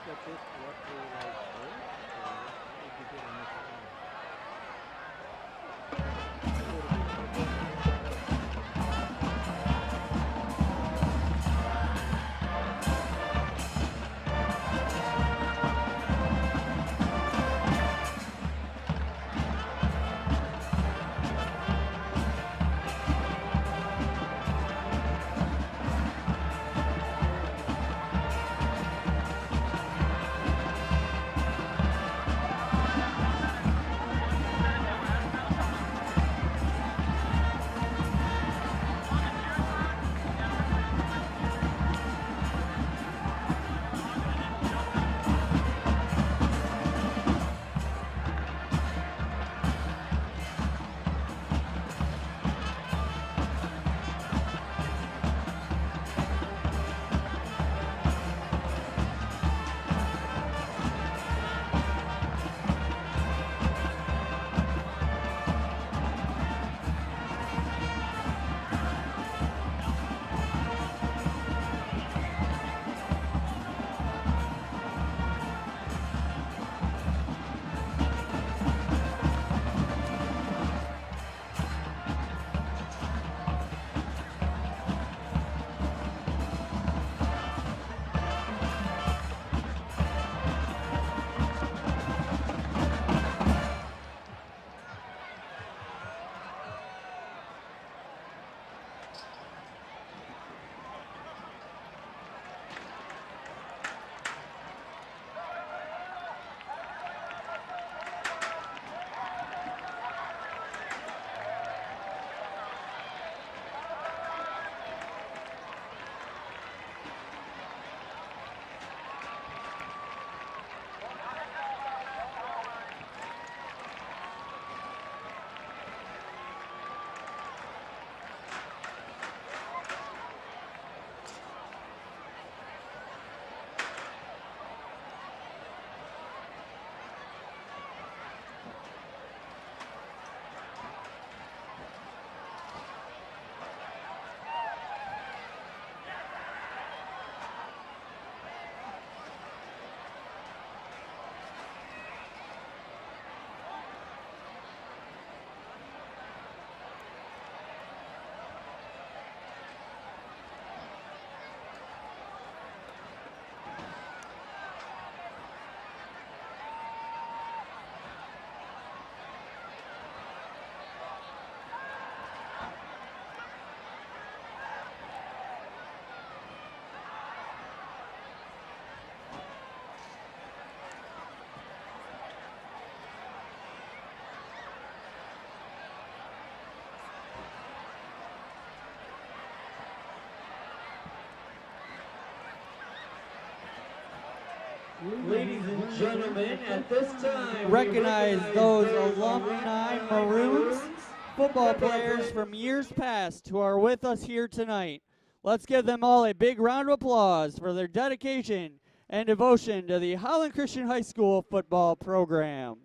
That's it. What we like first, or it depends on the time. Ladies and gentlemen, at this time, Recognize those alumni Maroons football players from years past who are with us here tonight. Let's give them all a big round of applause for their dedication and devotion to the Holland Christian High School football program.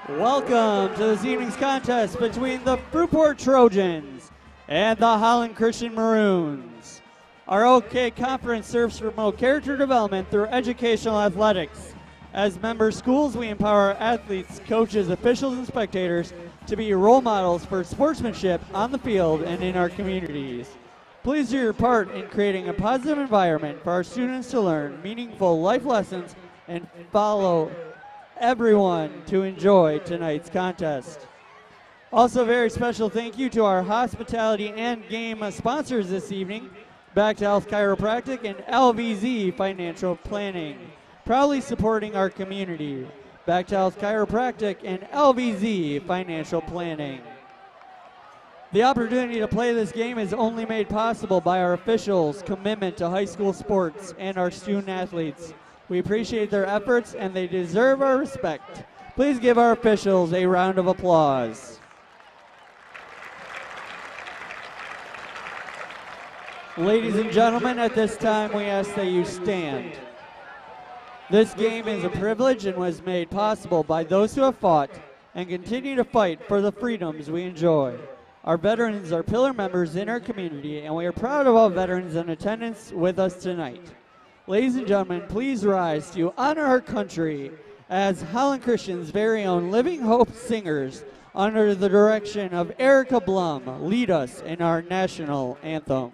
Welcome to this evening's contest between the Fruitport Trojans and the Holland Christian Maroons. Our OK Conference serves to promote character development through educational athletics. As member schools, we empower athletes, coaches, officials, and spectators to be role models for sportsmanship on the field and in our communities. Please do your part in creating a positive environment for our students to learn meaningful life lessons and follow everyone to enjoy tonight's contest. Also, a very special thank you to our hospitality and game sponsors this evening, Back to Health Chiropractic and LVZ Financial Planning, proudly supporting our community. Back to Health Chiropractic and LVZ Financial Planning. The opportunity to play this game is only made possible by our officials' commitment to high school sports and our student athletes. We appreciate their efforts and they deserve our respect. Please give our officials a round of applause. Ladies and gentlemen, at this time we ask that you stand. This game is a privilege and was made possible by those who have fought and continue to fight for the freedoms we enjoy. Our veterans are pillar members in our community, and we are proud of all veterans in attendance with us tonight. Ladies and gentlemen, please rise to honor our country as Holland Christian's very own Living Hope singers under the direction of Erica Blum lead us in our national anthem.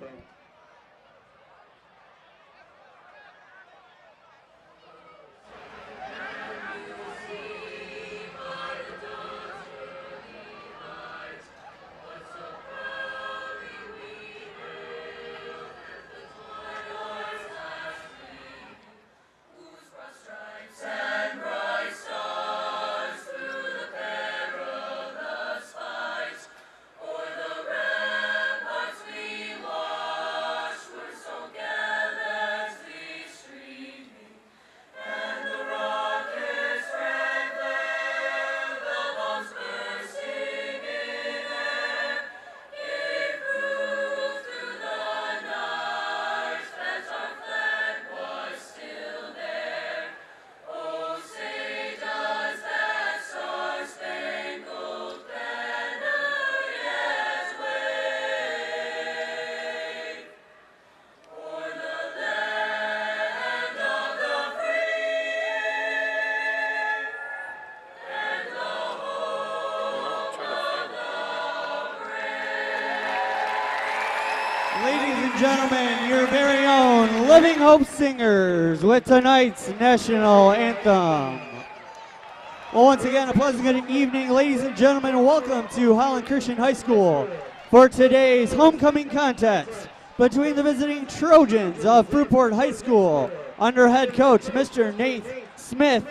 Gentlemen, your very own Living Hope singers with tonight's national anthem. Well, once again, a pleasant good evening, ladies and gentlemen. Welcome to Holland Christian High School for today's homecoming contest between the visiting Trojans of Fruitport High School under head coach Mr. Nate Smith.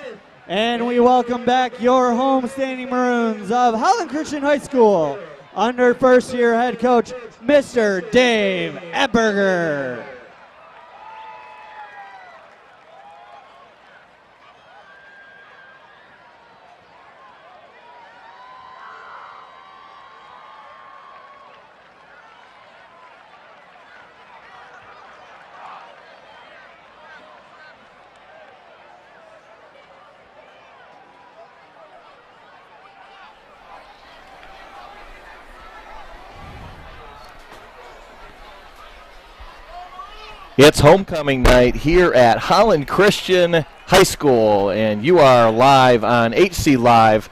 And we welcome back your homestanding Maroons of Holland Christian High School under first-year head coach, Mr. Dave Eberger. It's homecoming night here at Holland Christian High School, and you are live on HCLive.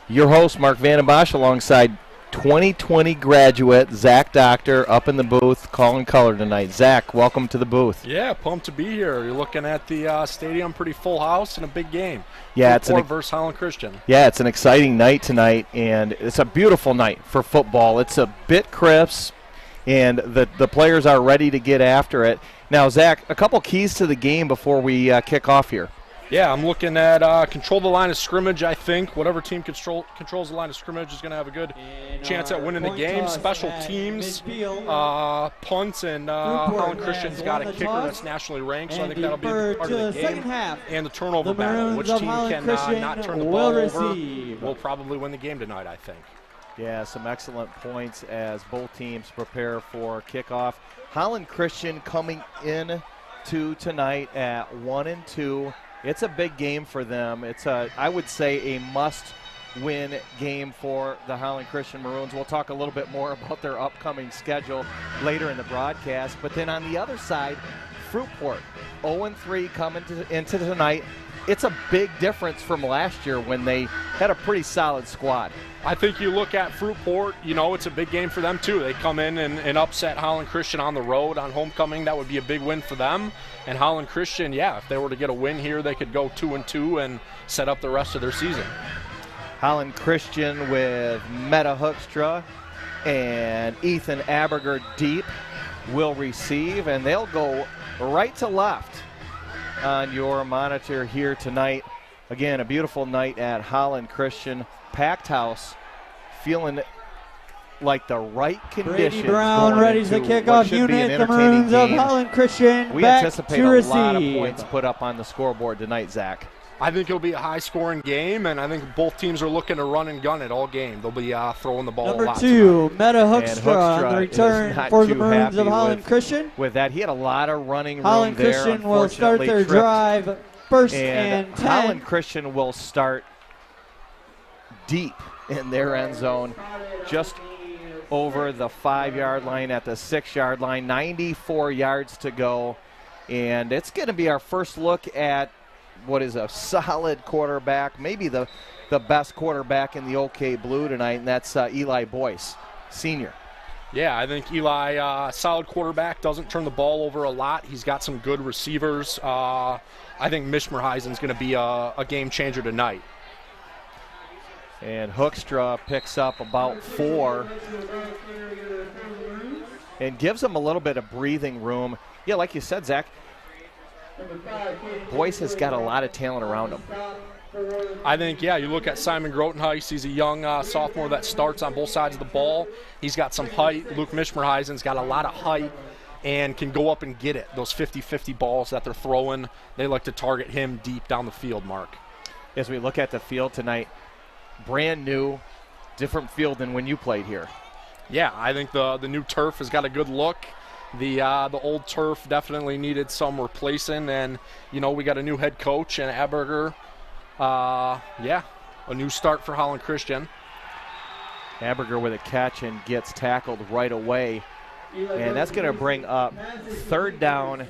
Your host, Mark Vandenbosch, alongside 2020 graduate Zach Doctor up in the booth calling color tonight. Zach, welcome to the booth. Yeah, pumped to be here. You're looking at the stadium, pretty full house and a big game. Yeah, Fruitport versus Holland Christian. Yeah, it's an exciting night tonight, and it's a beautiful night for football. It's a bit crisp, and the players are ready to get after it. Now, Zach, a couple keys to the game before we kick off here. Yeah, I'm looking at control the line of scrimmage, I think. Whatever team controls the line of scrimmage is going to have a good chance at winning the game. Special teams, punts, and Holland Christian's got a kicker that's nationally ranked, so I think that'll be a big part of the game. And the turnover battle. Which team can not turn the ball over will probably win the game tonight, I think. Yeah, some excellent points as both teams prepare for kickoff. Holland Christian coming in to tonight at 1-2. It's a big game for them. It's I would say a must-win game for the Holland Christian Maroons. We'll talk a little bit more about their upcoming schedule later in the broadcast. But then on the other side, Fruitport, 0-3 coming into tonight. It's a big difference from last year when they had a pretty solid squad. I think you look at Fruitport, it's a big game for them too. They come in and upset Holland Christian on the road on homecoming. That would be a big win for them. And Holland Christian, yeah, if they were to get a win here, they could go 2-2 and set up the rest of their season. Holland Christian with Meta Hookstra and Ethan Aberger deep will receive, and they'll go right to left on your monitor here tonight. Again, a beautiful night at Holland Christian. Packed house, feeling like the right conditions. Brady Brown ready to kick off unit. The Maroons of Holland Christian we back anticipate to a receive. lot of points put up on the scoreboard tonight, Zach. I think it'll be a high-scoring game, and I think both teams are looking to run and gun it all game. They'll be throwing the ball a lot. Number 2, Meta Hookstra on the return for the Maroons of Holland Christian. With that, he had a lot of running room Holland there. Christian will start their drive first and 10. Holland Christian will start deep in their end zone, just over the 5-yard line at the 6-yard line, 94 yards to go. And it's going to be our first look at what is a solid quarterback, maybe the best quarterback in the OK Blue tonight, and that's Eli Boyce, senior. Yeah, I think Eli, solid quarterback, doesn't turn the ball over a lot. He's got some good receivers. I think Mishmerheisen's going to be a game changer tonight. And Hookstra picks up about 4 and gives him a little bit of breathing room. Yeah, like you said, Zach, Boyce has got a lot of talent around him. I think, yeah, you look at Simon Grotenhuis. He's a young sophomore that starts on both sides of the ball. He's got some height. Luke Mishmerheisen's got a lot of height and can go up and get it. Those 50-50 balls that they're throwing, they like to target him deep down the field, Mark. As we look at the field tonight, brand new, different field than when you played here. Yeah, I think the new turf has got a good look. The old turf definitely needed some replacing, and we got a new head coach and Aberger. Yeah, a new start for Holland Christian. Aberger with a catch and gets tackled right away, and that's going to bring up 3rd down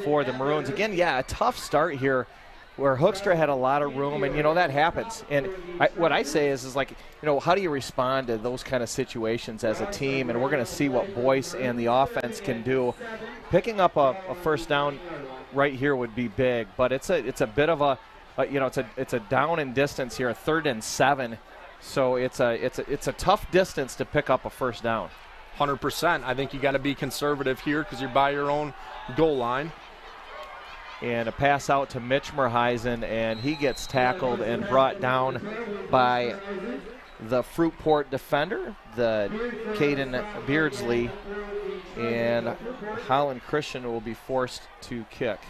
for the Maroons. Again, yeah, a tough start here, where Hookstra had a lot of room, and that happens. And what I say is like, how do you respond to those kind of situations as a team? And we're going to see what Boyce and the offense can do. Picking up a first down right here would be big, but it's a bit of a it's a down in distance here, 3rd and 7. So it's a tough distance to pick up a first down. 100%. I think you got to be conservative here because you're by your own goal line. And a pass out to Mitch Merheisen, and he gets tackled and brought down by the Fruitport defender, the Caden Beardsley, and Holland Christian will be forced to kick.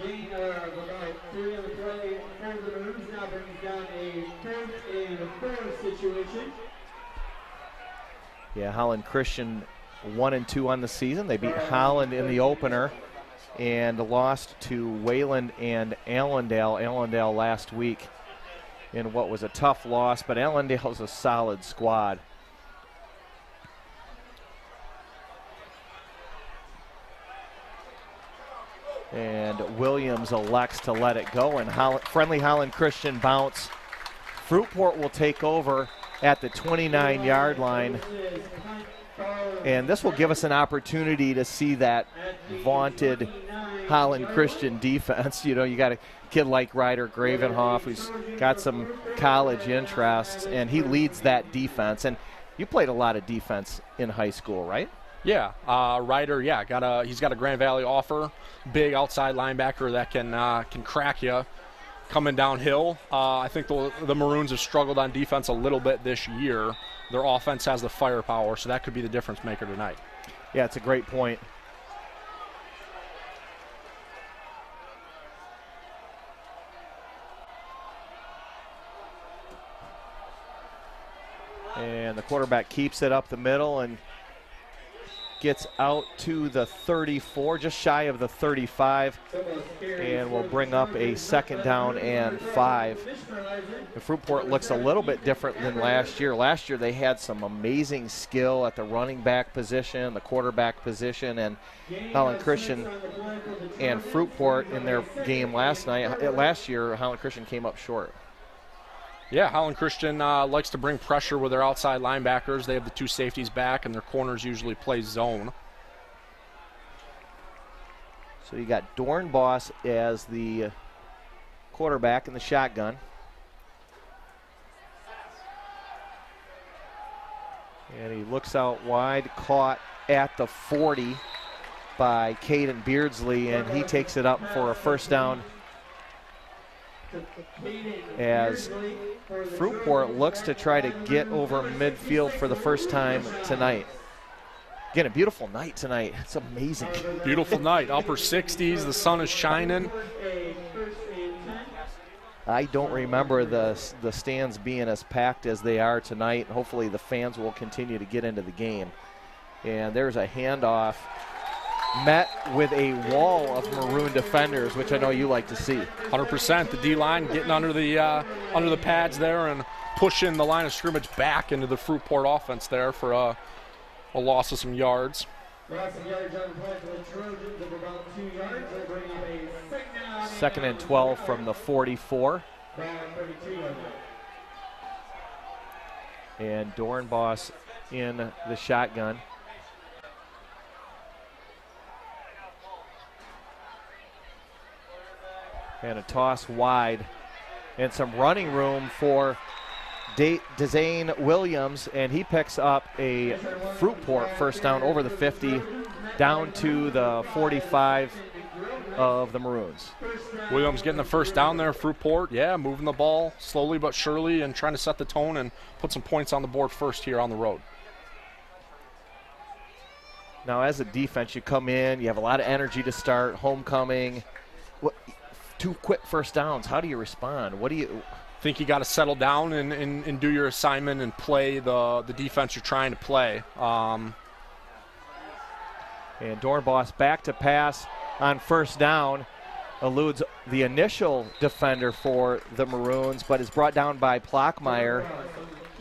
Gain of about 3 on the play for the Maroons. Now brings down a 3rd and 4 situation. Yeah, Holland Christian 1-2 on the season. They beat Holland in the opener and lost to Wayland and Allendale last week in what was a tough loss, but Allendale's a solid squad. And Williams elects to let it go, and friendly Holland Christian bounce. Fruitport will take over at the 29-yard line, and this will give us an opportunity to see that vaunted Holland Christian defense. You know, you got a kid like Ryder Gravenhoff who's got some college interests, and he leads that defense. And you played a lot of defense in high school, right? Yeah, Ryder, yeah, he's got a Grand Valley offer, big outside linebacker that can crack you coming downhill. I think the Maroons have struggled on defense a little bit this year. Their offense has the firepower, so that could be the difference maker tonight. Yeah, it's a great point. And the quarterback keeps it up the middle and gets out to the 34, just shy of the 35, and will bring up a 2nd down and 5. The Fruitport looks a little bit different than last year. Last year they had some amazing skill at the running back position, the quarterback position, and Holland Christian and Fruitport in their game last year, Holland Christian came up short. Yeah, Holland Christian likes to bring pressure with their outside linebackers. They have the 2 safeties back, and their corners usually play zone. So you got Dornbos as the quarterback in the shotgun. And he looks out wide, caught at the 40 by Caden Beardsley, and he takes it up for a 1st down as Fruitport looks to try to get over midfield for the first time tonight. Again, a beautiful night tonight. It's amazing. Beautiful night. Upper 60s. The sun is shining. I don't remember the stands being as packed as they are tonight. Hopefully the fans will continue to get into the game. And there's a handoff met with a wall of Maroon defenders, which I know you like to see. 100%. The D-line getting under the pads there and pushing the line of scrimmage back into the Fruitport offense there for a loss of some yards. Loss of yards on the play for the Trojans of about 2 yards. They'll bring up a 2nd and 12 from the 44. And Dornbos in the shotgun. And a toss wide, and some running room for Dezane Williams, and he picks up a Fruitport 1st down over the 50, down to the 45 of the Maroons. Williams getting the 1st down there, Fruitport, yeah, moving the ball slowly but surely and trying to set the tone and put some points on the board first here on the road. Now as a defense, you come in, you have a lot of energy to start, homecoming. 2 quick 1st downs. How do you respond? What do you think? You got to settle down and do your assignment and play the defense you're trying to play. And Dornbos back to pass on 1st down, eludes the initial defender for the Maroons, but is brought down by Plockmeyer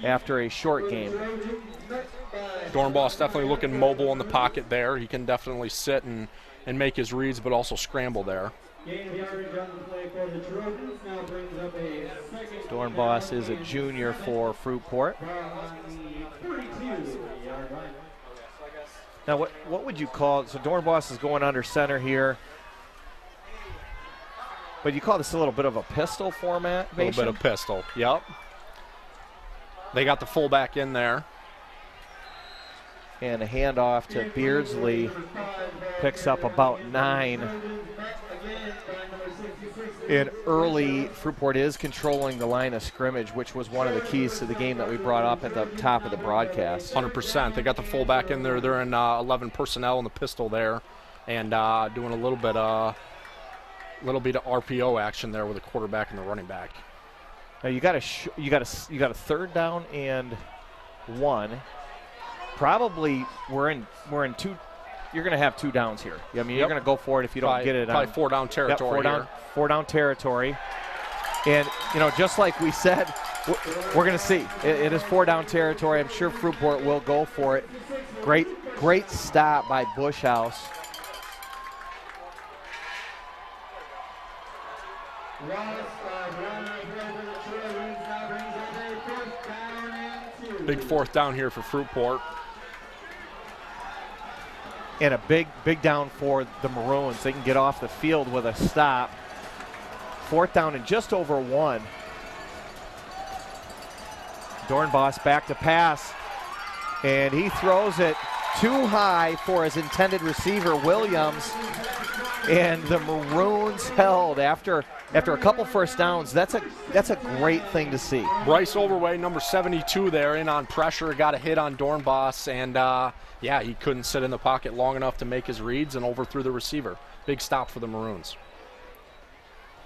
after a short game. Dornbos definitely looking mobile in the pocket there. He can definitely sit and make his reads, but also scramble there. Dornbos is a junior for Fruitport. Now, what would you call it? So Dornbos is going under center here. But you call this a little bit of a pistol format? A little bit of pistol, yep. They got the fullback in there. And a handoff to Beardsley. Picks up about 9. And early, Fruitport is controlling the line of scrimmage, which was one of the keys to the game that we brought up at the top of the broadcast. 100%. They got the fullback in there. They're in 11 personnel in the pistol there, and doing a little bit of RPO action there with the quarterback and the running back. Now you got a 3rd down and 1. Probably we're in 2. You're going to have 2 downs here. I mean, you're going to go for it if you don't get it. Probably 4 down territory. Yep, 4 down territory. And, you know, just like we said, we're going to see. It is 4 down territory. I'm sure Fruitport will go for it. Great stop by Bushhouse. Big 4th down here for Fruitport. And a big down for the Maroons. They can get off the field with a stop. 4th down and just over 1. Dornbos back to pass. And he throws it too high for his intended receiver, Williams. And the Maroons held after a couple 1st downs. That's a great thing to see. Bryce Overway, number 72 there, in on pressure, got a hit on Dornbos, and yeah, he couldn't sit in the pocket long enough to make his reads and overthrew the receiver. Big stop for the Maroons.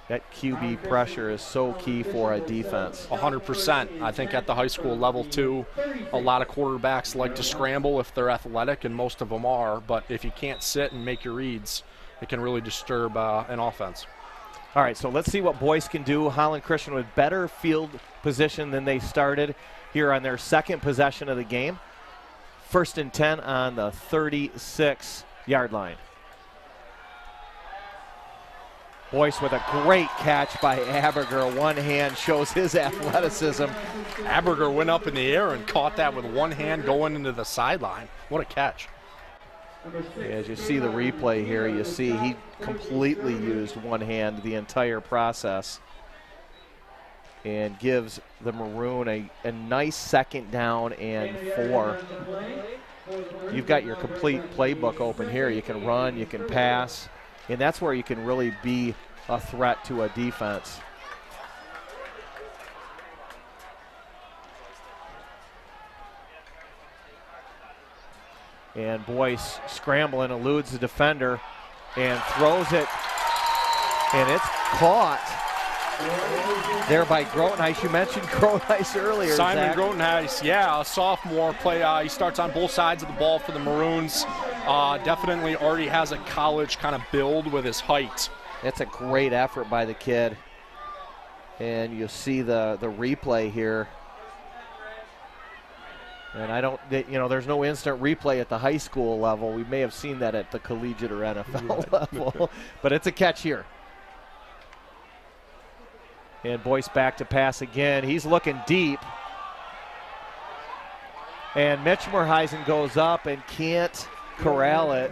That QB pressure is so key for a defense. 100%. I think at the high school level, too, a lot of quarterbacks like to scramble if they're athletic, and most of them are, but if you can't sit and make your reads, it can really disturb an offense. All right, so let's see what Boyce can do. Holland Christian with better field position than they started here on their 2nd possession of the game. 1st and 10 on the 36-yard line. Boyce with a great catch by Aberger. One hand shows his athleticism. Aberger went up in the air and caught that with one hand going into the sideline. What a catch. As you see the replay here, you see he completely used one hand the entire process and gives the Maroon a nice 2nd down and 4. You've got your complete playbook open here. You can run, you can pass, and that's where you can really be a threat to a defense. And Boyce scrambling, eludes the defender and throws it, and it's caught there by Grotenheis. You mentioned Grotenheis earlier. Simon Grotenheis, yeah, a sophomore play. He starts on both sides of the ball for the Maroons. Definitely already has a college kind of build with his height. It's a great effort by the kid. And you'll see the replay here. And there's no instant replay at the high school level. We may have seen that at the collegiate or NFL level, but it's a catch here. And Boyce back to pass again. He's looking deep. And Mitch Morheisen goes up and can't corral it.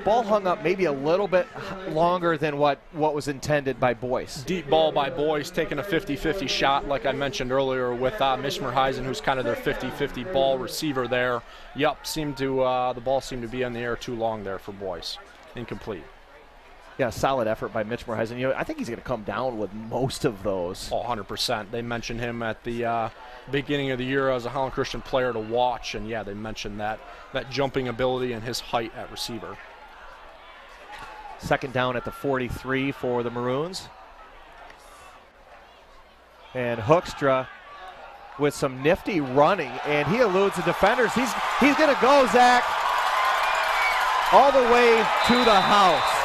Ball hung up maybe a little bit longer than what was intended by Boyce. Deep ball by Boyce, taking a 50-50 shot, like I mentioned earlier, with Mitch Morheisen, who's kind of their 50-50 ball receiver there. Yup, the ball seemed to be in the air too long there for Boyce. Incomplete. Yeah, solid effort by Mitch Morheisen. I think he's going to come down with most of those. Oh, 100%. They mentioned him at the beginning of the year as a Holland Christian player to watch, and yeah, they mentioned that jumping ability and his height at receiver. 2nd down at the 43 for the Maroons. And Hoekstra with some nifty running, and he eludes the defenders. He's going to go, Zach, all the way to the house.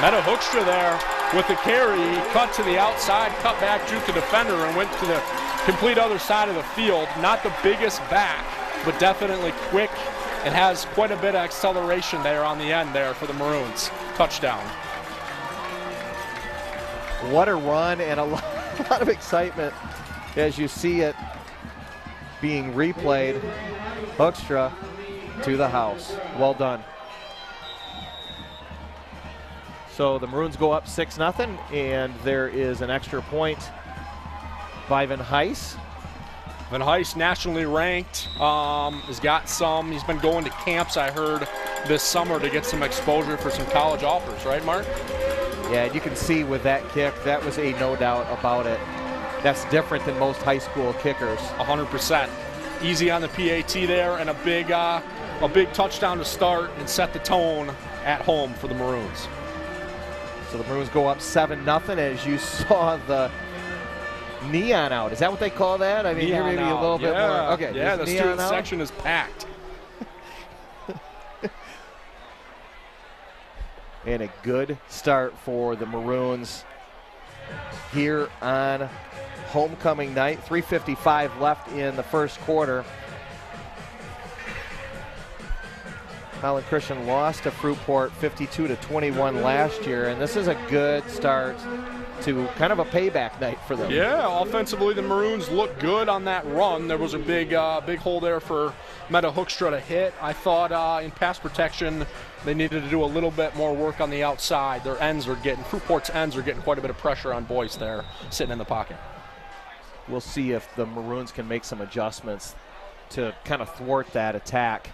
Meta Hoekstra there with the carry. He cut to the outside, cut back, juked the defender, and went to the complete other side of the field. Not the biggest back, but definitely quick and has quite a bit of acceleration there on the end there for the Maroons. Touchdown. What a run and a lot of excitement as you see it being replayed. Hoekstra to the house. Well done. So the Maroons go up 6-0, and there is an extra point by Van Heis. Van Heist, nationally ranked, he's been going to camps, I heard, this summer to get some exposure for some college offers, right, Mark? Yeah, and you can see with that kick, that was a no doubt about it. That's different than most high school kickers. 100%. Easy on the PAT there, and a big touchdown to start and set the tone at home for the Maroons. So the Maroons go up 7-0 as you saw the neon out. Is that what they call that? I mean, neon maybe out. A little bit more. Okay. Yeah, the student out section is packed. And a good start for the Maroons here on homecoming night. 3:55 left in the first quarter. Holland Christian lost to Fruitport 52-21 last year, and this is a good start to kind of a payback night for them. Yeah, offensively the Maroons look good on that run. There was a big hole there for Meta Hoekstra to hit. I thought in pass protection they needed to do a little bit more work on the outside. Fruitport's ends are getting quite a bit of pressure on Boyce there, sitting in the pocket. We'll see if the Maroons can make some adjustments to kind of thwart that attack.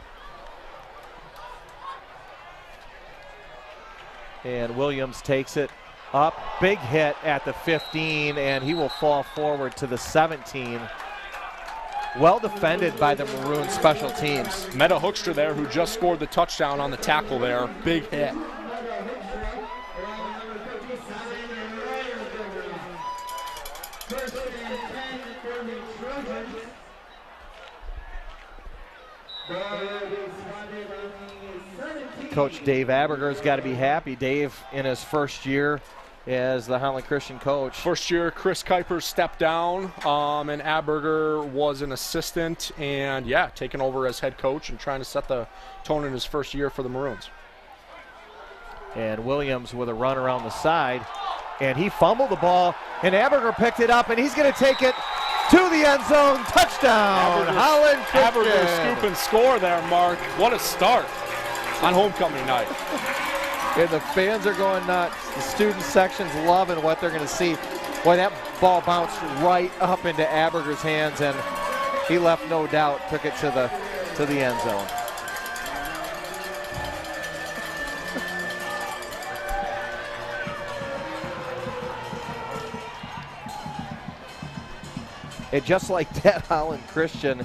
And Williams takes it up. Big hit at the 15, and he will fall forward to the 17. Well defended by the Maroon special teams. Meta Hoekstra there, who just scored the touchdown on the tackle there. Big hit. Coach Dave Aberger's got to be happy. Dave in his first year as the Holland Christian coach. First year, Chris Kuiper stepped down, and Aberger was an assistant, and yeah, taking over as head coach and trying to set the tone in his first year for the Maroons. And Williams with a run around the side, and he fumbled the ball, and Aberger picked it up, and he's going to take it to the end zone. Touchdown, Holland Christian. Aberger scoop and score there, Mark. What a start on homecoming night. And the fans are going nuts. The student section's loving what they're going to see. Boy, that ball bounced right up into Aberger's hands, and he left no doubt, took it to the end zone. And just like that, Holland Christian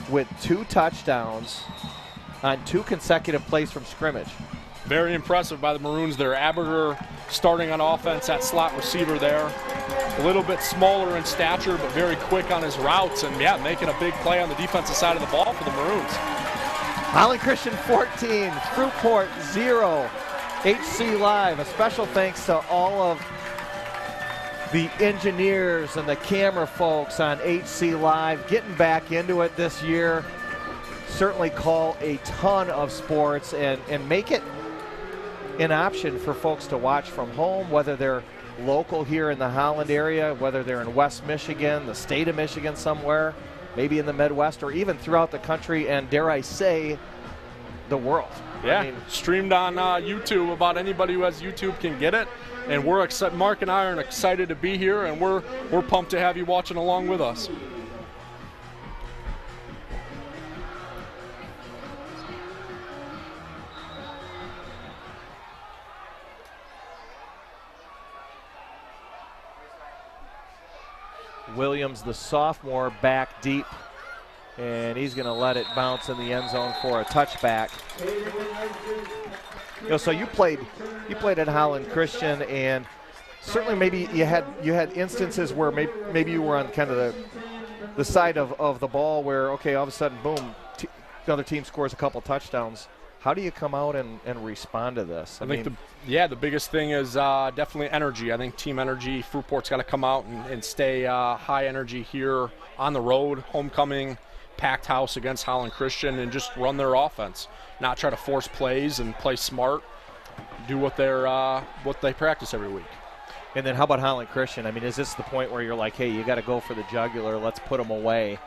with 2 touchdowns on 2 consecutive plays from scrimmage. Very impressive by the Maroons there. Aberger starting on offense at slot receiver there. A little bit smaller in stature, but very quick on his routes, and yeah, making a big play on the defensive side of the ball for the Maroons. Holland Christian 14, Fruitport 0. HCLive, a special thanks to all of the engineers and the camera folks on HCLive getting back into it this year. Certainly call a ton of sports and make it an option for folks to watch from home, whether they're local here in the Holland area, whether they're in West Michigan, the state of Michigan somewhere, maybe in the Midwest, or even throughout the country, and dare I say, the world. Yeah, I mean, streamed on YouTube. About anybody who has YouTube can get it, and we're excited. Mark and I are excited to be here, and we're pumped to have you watching along with us. Williams, the sophomore, back deep, and he's going to let it bounce in the end zone for a touchback. You know, so you played at Holland Christian, and certainly maybe you had instances where maybe you were on kind of the side of the ball where, okay, all of a sudden, boom, the other team scores a couple touchdowns. How do you come out and respond to this? I think the biggest thing is definitely energy. I think team energy. Fruitport's got to come out and stay high energy here on the road, homecoming, packed house against Holland Christian, and just run their offense. Not try to force plays and play smart. Do what they practice every week. And then how about Holland Christian? I mean, is this the point where you're like, hey, you got to go for the jugular, let's put them away?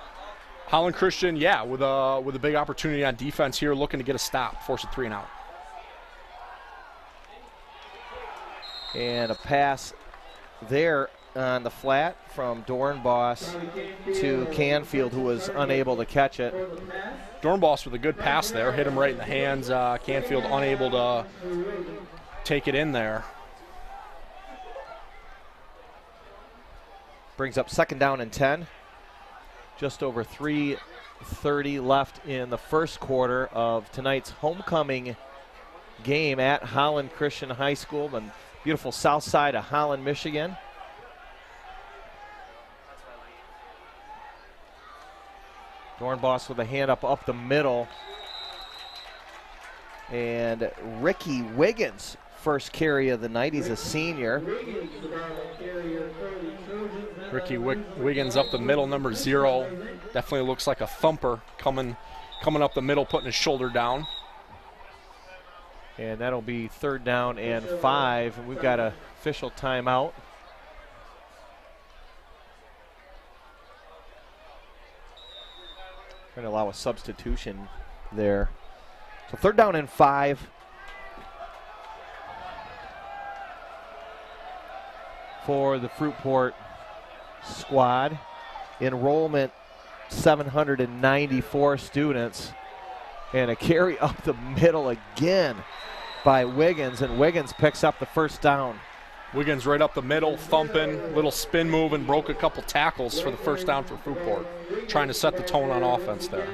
Holland Christian, yeah, with a big opportunity on defense here, looking to get a stop, force a 3 and out. And a pass there on the flat from Dornbos to Canfield, who was unable to catch it. Dornbos with a good pass there, hit him right in the hands. Canfield unable to take it in there. Brings up 2nd down and 10. Just over 3:30 left in the first quarter of tonight's homecoming game at Holland Christian High School, the beautiful south side of Holland, Michigan. Dornbos with a hand up the middle. And Ricky Wiggins, first carry of the night. He's a senior. Ricky Wiggins up the middle, number 0. Definitely looks like a thumper coming up the middle, putting his shoulder down. And that'll be 3rd down and 5. And we've got an official timeout. Trying to allow a substitution there. So 3rd down and 5. For the Fruitport squad. Enrollment 794 students. And a carry up the middle again by Wiggins, and Wiggins picks up the 1st down. Wiggins right up the middle, thumping, little spin move, and broke a couple tackles for the 1st down for Fruitport. Trying to set the tone on offense there.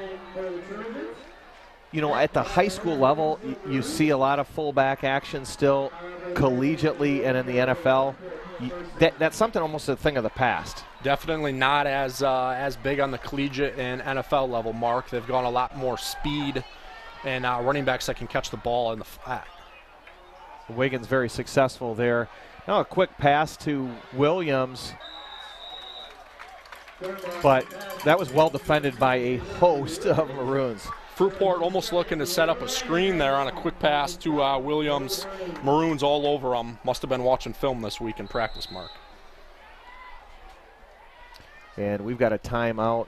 You know, at the high school level, you see a lot of fullback action still collegiately and in the NFL. That's something almost a thing of the past. Definitely not as big on the collegiate and NFL level, Mark. They've gone a lot more speed and running backs that can catch the ball in the flat. Wiggins very successful there. Now a quick pass to Williams, but that was well defended by a host of Maroons. Fruitport almost looking to set up a screen there on a quick pass to Williams. Maroons all over him. Must have been watching film this week in practice, Mark. And we've got a timeout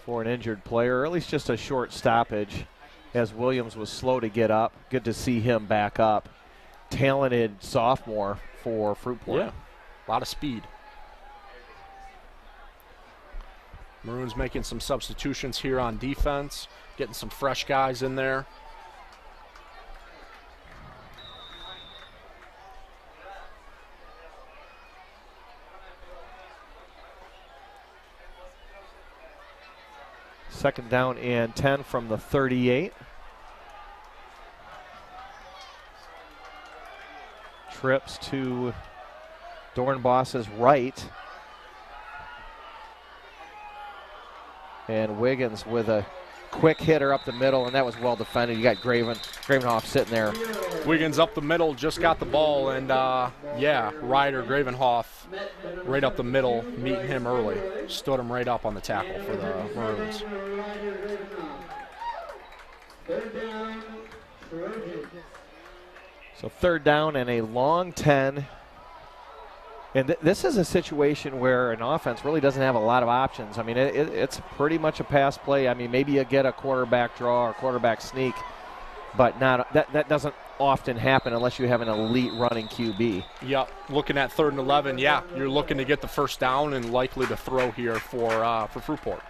for an injured player, or at least just a short stoppage, as Williams was slow to get up. Good to see him back up. Talented sophomore for Fruitport. Yeah, a lot of speed. Maroons making some substitutions here on defense, getting some fresh guys in there. Second down and 10 from the 38. Trips to Dornbos's right. And Wiggins with a quick hitter up the middle, and that was well defended. You got Gravenhoff sitting there. Wiggins up the middle, just got the ball, and yeah, Ryder Gravenhoff right up the middle, meeting him early. Stood him right up on the tackle for the Maroons. So 3rd down and a long 10. And this is a situation where an offense really doesn't have a lot of options. I mean, it's pretty much a pass play. I mean, maybe you get a quarterback draw or quarterback sneak, but not that doesn't often happen unless you have an elite running QB. Yep, looking at 3rd and 11, yeah, you're looking to get the 1st down and likely to throw here for Fruitport.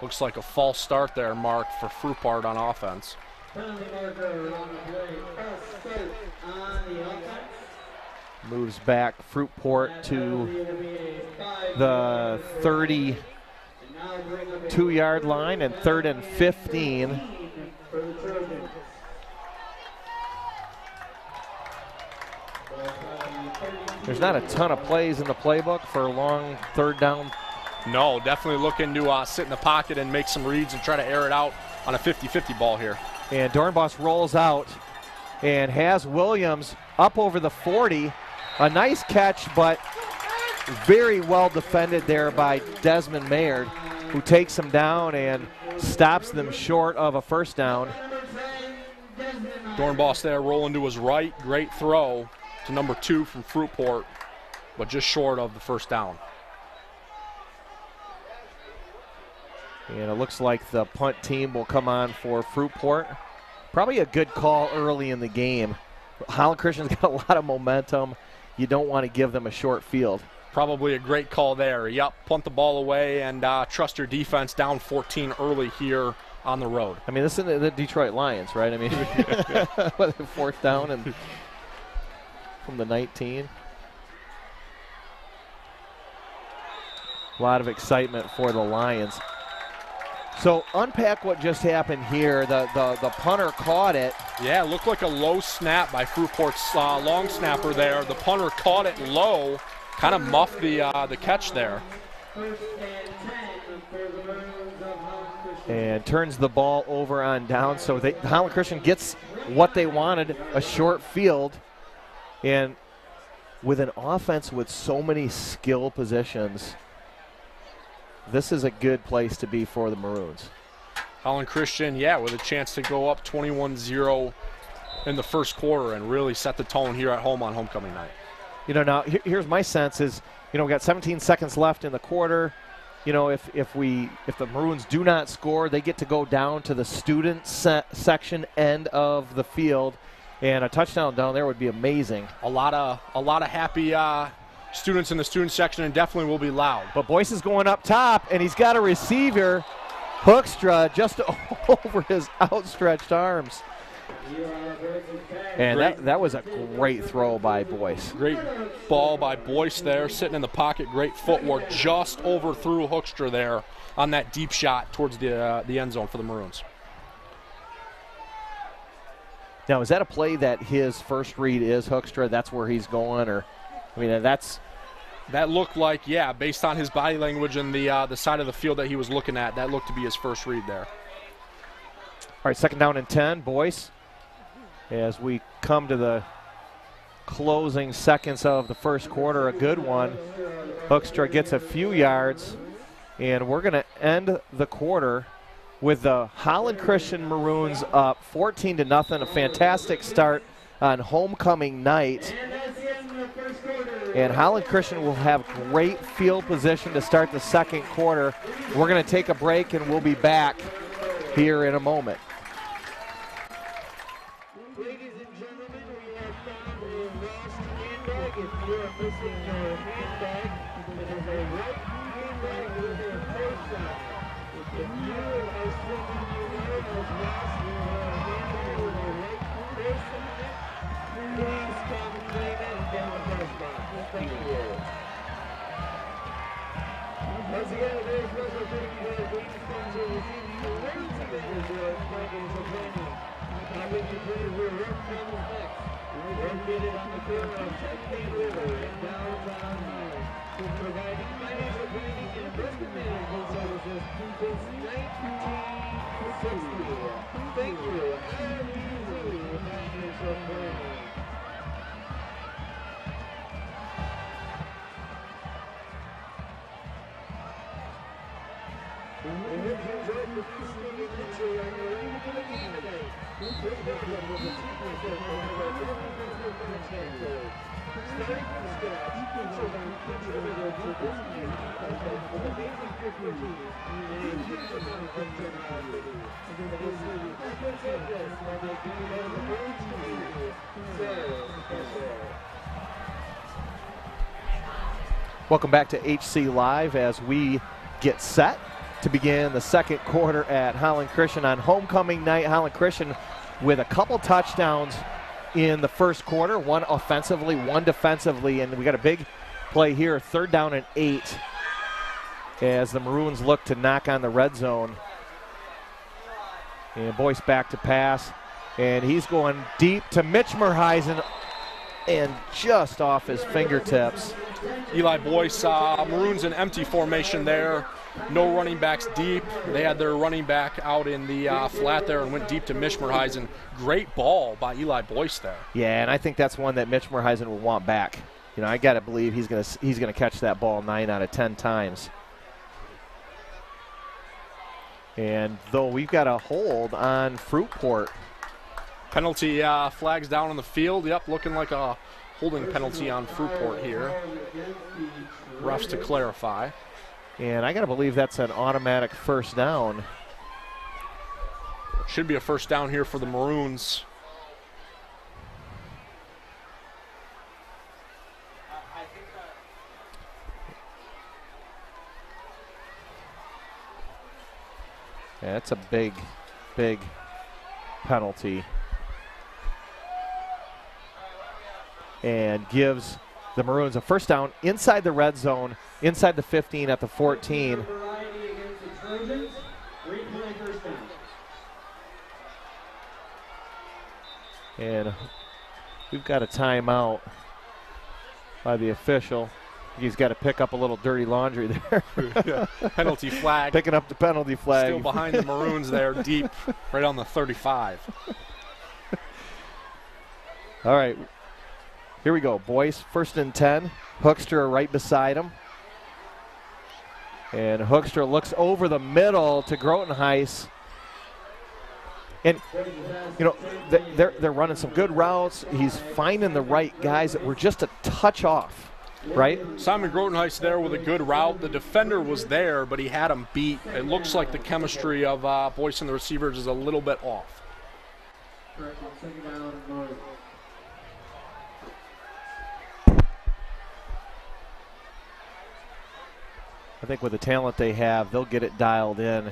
Looks like a false start there, Mark, for Fruitport on offense. Moves back Fruitport to the 32-yard line, and 3rd and 15. There's not a ton of plays in the playbook for a long 3rd down. No, definitely looking to sit in the pocket and make some reads and try to air it out on a 50-50 ball here. And Dornbos rolls out and has Williams up over the 40. A nice catch, but very well defended there by Desmond Maynard, who takes him down and stops them short of a 1st down. Dornbos there rolling to his right. Great throw to number 2 from Fruitport, but just short of the 1st down. And it looks like the punt team will come on for Fruitport. Probably a good call early in the game. Holland Christian's got a lot of momentum. You don't want to give them a short field. Probably a great call there. Yep, punt the ball away and trust your defense down 14 early here on the road. I mean, this is the Detroit Lions, right? I mean, 4th down and from the 19. A lot of excitement for the Lions. So unpack what just happened here. The punter caught it. Yeah, it looked like a low snap by Fruitport's long snapper there. The punter caught it low, kind of muffed the catch there. And turns the ball over on down. So Holland Christian gets what they wanted, a short field. And with an offense with so many skill positions, this is a good place to be for the Maroons. Holland Christian, yeah, with a chance to go up 21-0 in the first quarter and really set the tone here at home on homecoming night. You know, now here's my sense is, you know, we got 17 seconds left in the quarter. You know, if the Maroons do not score, they get to go down to the student section end of the field, and a touchdown down there would be amazing. A lot of happy students in the student section, and definitely will be loud. But Boyce is going up top, and he's got a receiver, Hoekstra, just over his outstretched arms. And that was a great throw by Boyce. Great ball by Boyce there, sitting in the pocket. Great footwork, just overthrew Hoekstra there on that deep shot towards the end zone for the Maroons. Now, is that a play that his first read is Hoekstra? That's where he's going, or I mean, that looked like, yeah, based on his body language and the side of the field that he was looking at, that looked to be his first read there. All right, 2nd down and 10, Boyce. As we come to the closing seconds of the first quarter, a good one. Hoekstra gets a few yards, and we're going to end the quarter with the Holland Christian Maroons up 14-0. A fantastic start on homecoming night. And Holland Christian will have great field position to start the second quarter. We're going to take a break, and we'll be back here in a moment. Ladies and gentlemen, we have found a lost handbag. If you are missing your handbag, it is a white handbag with a face on it. If you are someone you know has lost your handbag with a white face on it, please come claim it down the press box. Thank you. Once again, today's special thank you to the sponsor receiving the Maroons Advantage Franklin's Opinion. Happy to play where work comes next. Located on the corner of Chesapeake River in downtown Holland. Been providing financial planning and investment management services since 1960. Thank you, LUZ Financial Planning. We hope you enjoyed the listening and entry on your way to the game tonight. Starting from scratch, each of them contributed to this year's contest with amazing expertise and a huge amount of generosity. It is through the efforts of this that they do know the Maroons community so special. Welcome back to HC Live as we get set to begin the second quarter at Holland Christian on homecoming night. Holland Christian with a couple touchdowns in the first quarter, one offensively, one defensively, and we got a big play here, 3rd down and 8, as the Maroons look to knock on the red zone. And Boyce back to pass, and he's going deep to Mitch Merheisen, and just off his fingertips. Eli Boyce, Maroons in empty formation there. No running backs deep. They had their running back out in the flat there and went deep to Mitch Merheisen. Great ball by Eli Boyce there. Yeah, and I think that's one that Mitch Merheisen will want back. You know, I got to believe he's gonna catch that ball 9 out of 10 times. And though we've got a hold on Fruitport. Penalty flags down on the field. Yep, looking like a holding penalty on Fruitport here. Refs to clarify. And I got to believe that's an automatic first down. Should be a first down here for the Maroons. Yeah, that's a big, big penalty. And gives the Maroons a first down inside the red zone, inside the 15 at the 14. And we've got a timeout by the official. He's got to pick up a little dirty laundry there. Yeah. Penalty flag. Picking up the penalty flag. Still behind the Maroons there, deep, right on the 35. All right. Here we go. Boyce, 1st and 10. Hoekstra right beside him. And Hoekstra looks over the middle to Grotenhuis. And, you know, they're running some good routes. He's finding the right guys that were just a touch off, right? Simon Grotenhuis there with a good route. The defender was there, but he had him beat. It looks like the chemistry of Boyce and the receivers is a little bit off. I think with the talent they have, they'll get it dialed in.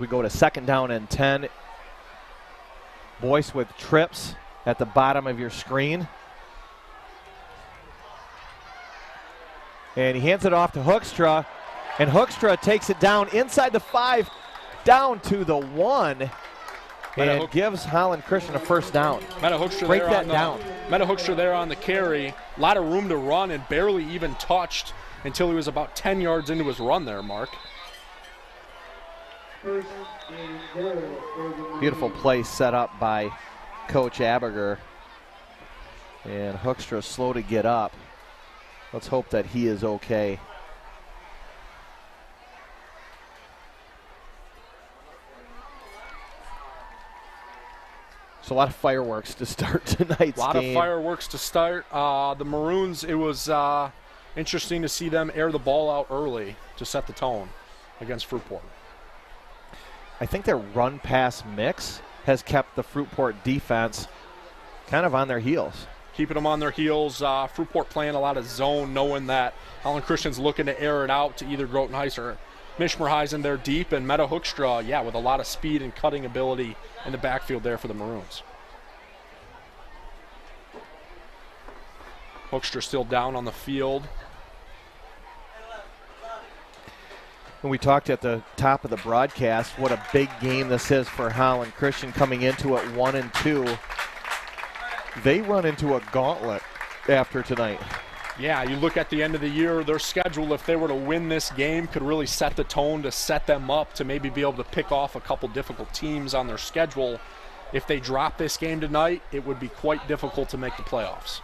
We go to 2nd down and 10. Boyce with trips at the bottom of your screen. And he hands it off to Hoekstra. And Hoekstra takes it down inside the 5, down to the 1. And gives Holland Christian a first down. Break that down. Meta Hoekstra there on the carry. A lot of room to run and barely even touched until he was about 10 yards into his run there, Mark. Beautiful play set up by Coach Aberger. And Hoekstra slow to get up. Let's hope that he is okay. So a lot of fireworks to start tonight's game. A lot of fireworks to start. The Maroons, it was interesting to see them air the ball out early to set the tone against Fruitport. I think their run-pass mix has kept the Fruitport defense kind of on their heels. Keeping them on their heels. Fruitport playing a lot of zone, knowing that Holland Christian's looking to air it out to either Grotenhuis or Mishmerheisen there deep. And Meta Hoekstra, yeah, with a lot of speed and cutting ability in the backfield there for the Maroons. Hoekstra still down on the field. When we talked at the top of the broadcast, what a big game this is for Holland Christian coming into it 1-2. They run into a gauntlet after tonight. Yeah, you look at the end of the year, their schedule, if they were to win this game, could really set the tone to set them up to maybe be able to pick off a couple difficult teams on their schedule. If they drop this game tonight, it would be quite difficult to make the playoffs.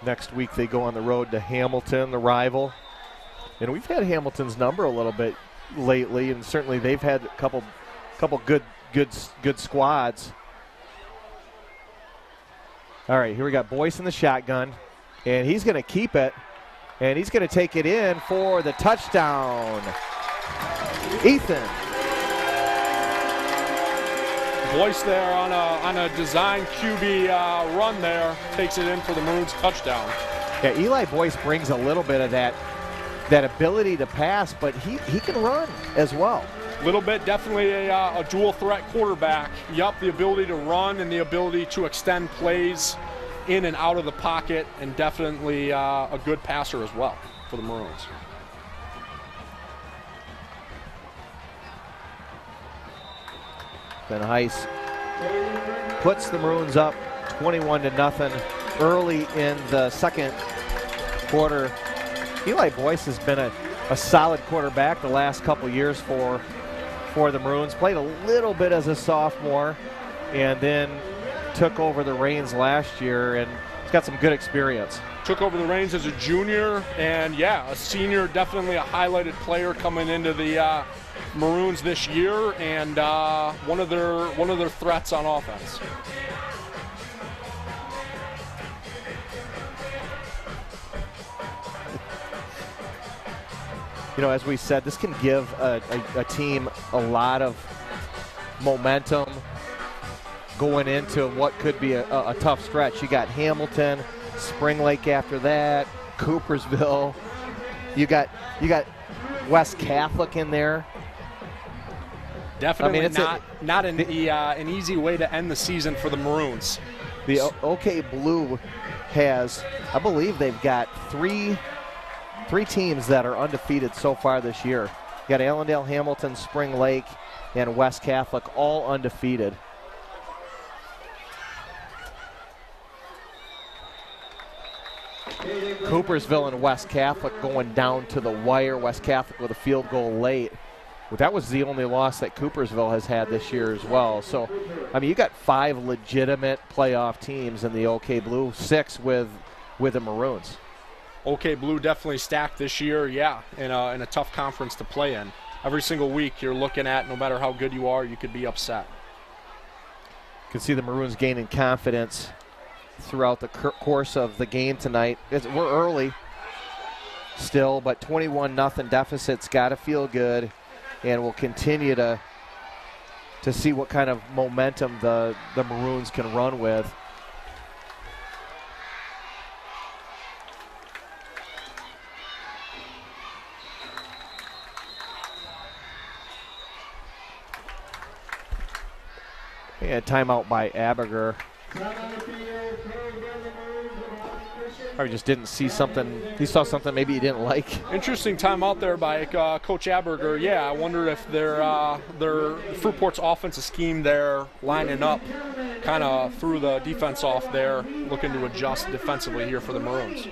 Next week they go on the road to Hamilton, the rival. And we've had Hamilton's number a little bit lately, and certainly they've had a couple good squads. All right, here we got Boyce in the shotgun, and he's going to keep it, and he's going to take it in for the touchdown. Ethan. Boyce there on a design QB run there, takes it in for the Maroons touchdown. Yeah, Eli Boyce brings a little bit of that ability to pass, but he can run as well. A little bit, definitely a dual threat quarterback. Yup, the ability to run and the ability to extend plays in and out of the pocket, and definitely a good passer as well for the Maroons. Then Heiss puts the Maroons up 21-0 early in the second quarter. Eli Boyce has been a solid quarterback the last couple years for the Maroons. Played a little bit as a sophomore and then took over the reins last year, and he's got some good experience. Took over the reins as a junior, and yeah, a senior, definitely a highlighted player coming into the Maroons this year, and one of their threats on offense. You know, as we said, this can give a team a lot of momentum going into what could be a tough stretch. You got Hamilton, Spring Lake after that, Coopersville. You got West Catholic in there. Definitely not an easy way to end the season for the Maroons. The OK Blue has, I believe they've got three teams that are undefeated so far this year. You got Allendale, Hamilton, Spring Lake, and West Catholic, all undefeated. Coopersville and West Catholic going down to the wire. West Catholic with a field goal late. Well, that was the only loss that Coopersville has had this year as well. So, I mean, you got 5 legitimate playoff teams in the OK Blue, 6 with the Maroons. OK Blue definitely stacked this year, yeah, in a tough conference to play in. Every single week you're looking at, no matter how good you are, you could be upset. You can see the Maroons gaining confidence throughout the course of the game tonight. We're early still, but 21-0 deficit's got to feel good, and we'll continue to see what kind of momentum the Maroons can run with. And timeout by Abiger. Or just didn't see something. He saw something maybe he didn't like. Interesting timeout there by Coach Abiger. Yeah, I wonder if their Fruitport's offensive scheme there lining up kind of threw the defense off there, looking to adjust defensively here for the Maroons.